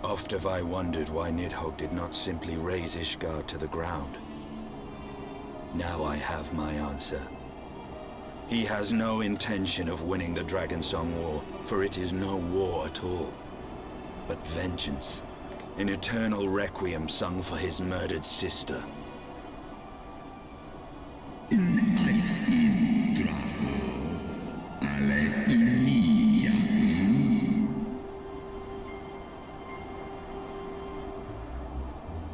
Oft have I wondered why Nidhogg did not simply raze Ishgard to the ground. Now I have my answer. He has no intention of winning the Dragonsong War, for it is no war at all, but vengeance, an eternal requiem sung for his murdered sister. In Ice in Draho, Ale Inia in.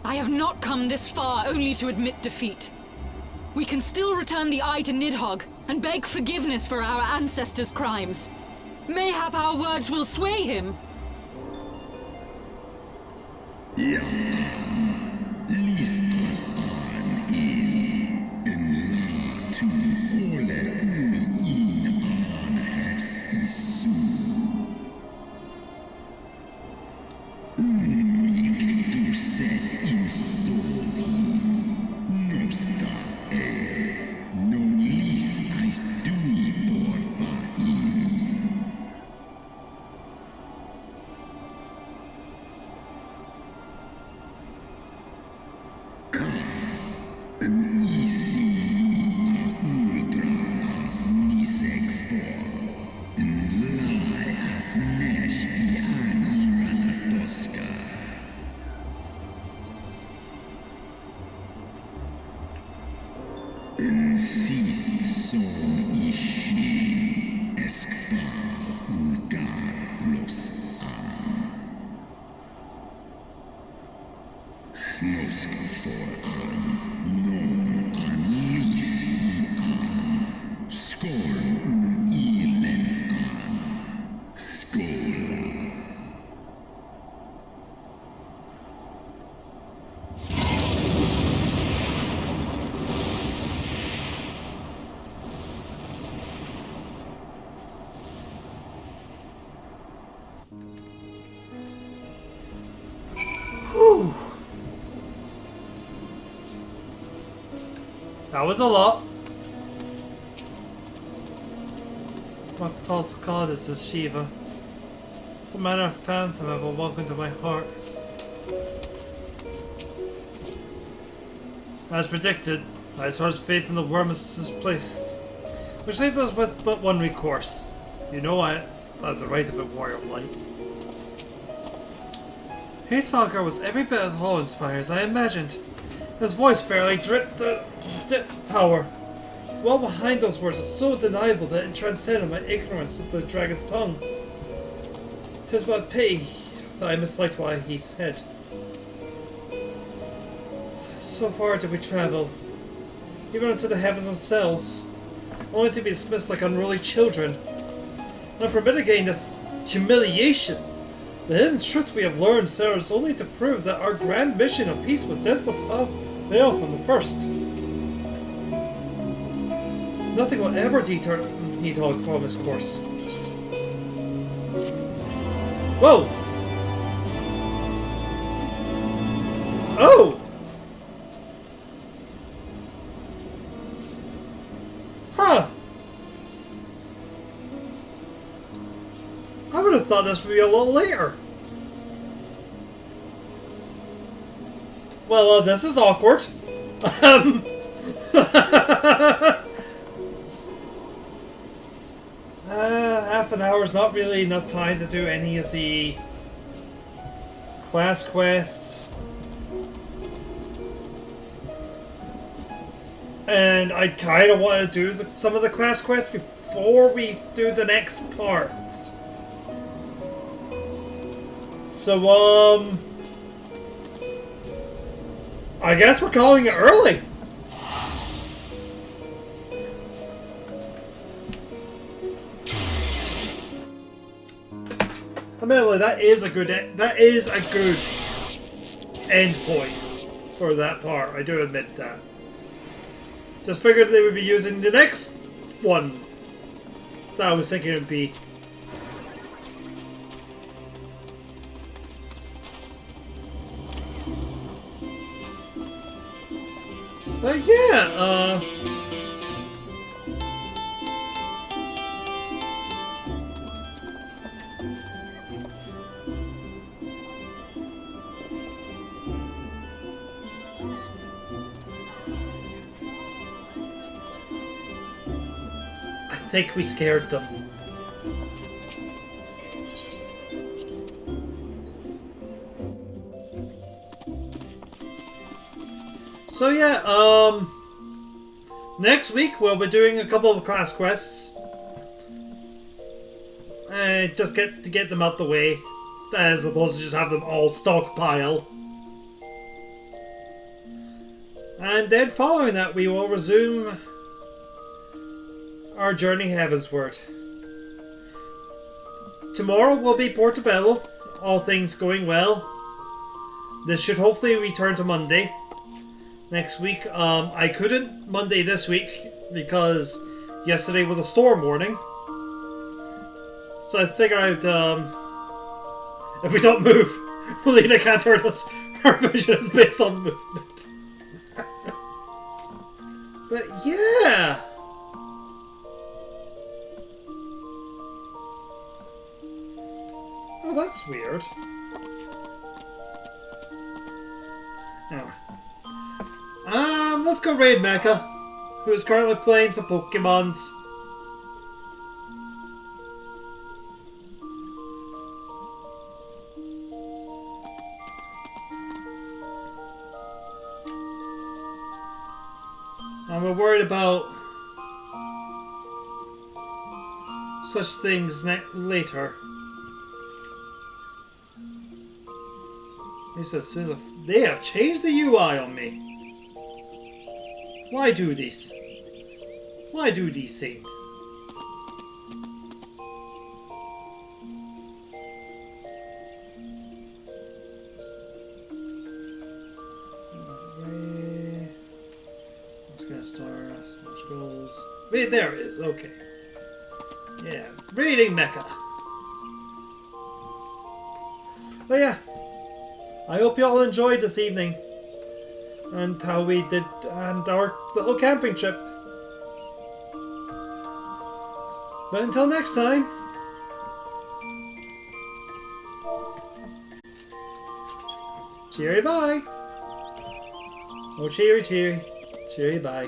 I have not come this far only to admit defeat. We can still return the eye to Nidhogg and beg forgiveness for our ancestors' crimes. Mayhap our words will sway him. Ja, lies as an in la tu ole in an hers isu. Mik du set in sohi, nosta no lis as dui for in. An easy ultran as nisek for in lie as nesh an iratatoska. In sith son ishi eskfa ulgar los an. Snosk for an, non an lisi an, skorn ilens an, skål. Whew. That was a lot. What false god is this, Shiva? What manner of phantom have awoken to my heart? As predicted, Isor's faith in the worm is misplaced, which leaves us with but one recourse. You know I have the right of a warrior of light. Hraesvelgr was every bit as awe-inspired as I imagined. His voice fairly dripped power. Well behind those words is so undeniable that it transcended my ignorance of the dragon's tongue. 'Tis but pity that I misliked what he said. So far did we travel, even into the heavens themselves, only to be dismissed like unruly children. And for mitigating this humiliation, the hidden truth we have learned serves only to prove that our grand mission of peace was destined to fail from the first. Nothing will ever deter Nidhogg from his course. Whoa! Oh! Huh! I would have thought this would be a little later. Well, this is awkward. Half an hour is not really enough time to do any of the class quests. And I kind of want to do some of the class quests before we do the next part. So, I guess we're calling it early. Admittedly, that is a good end point for that part. I do admit that. Just figured they would be using the next one that I was thinking it would be. But yeah, I think we scared them. So yeah, next week we'll be doing a couple of class quests. Just get them out the way, as opposed to just have them all stockpile. And then following that, we will resume our journey heavensward. Tomorrow will be Portobello, all things going well. This should hopefully return to Monday. Next week, I couldn't Monday this week because yesterday was a storm warning. So I figured out, if we don't move, Melina can't hurt us. Her vision is based on movement. But yeah! Oh, that's weird. Anyway. Let's go raid Mecha, who is currently playing some Pokemons. And we're worried about such things later. He says, they have changed the UI on me. Why do this? Why do these things? Let's get started. Scrolls. Wait, there it is. Okay. Yeah, raiding Mecha. But yeah, I hope you all enjoyed this evening. And how we did, and our little camping trip. But until next time, cheery bye. Oh, cheery, cheery, cheery bye.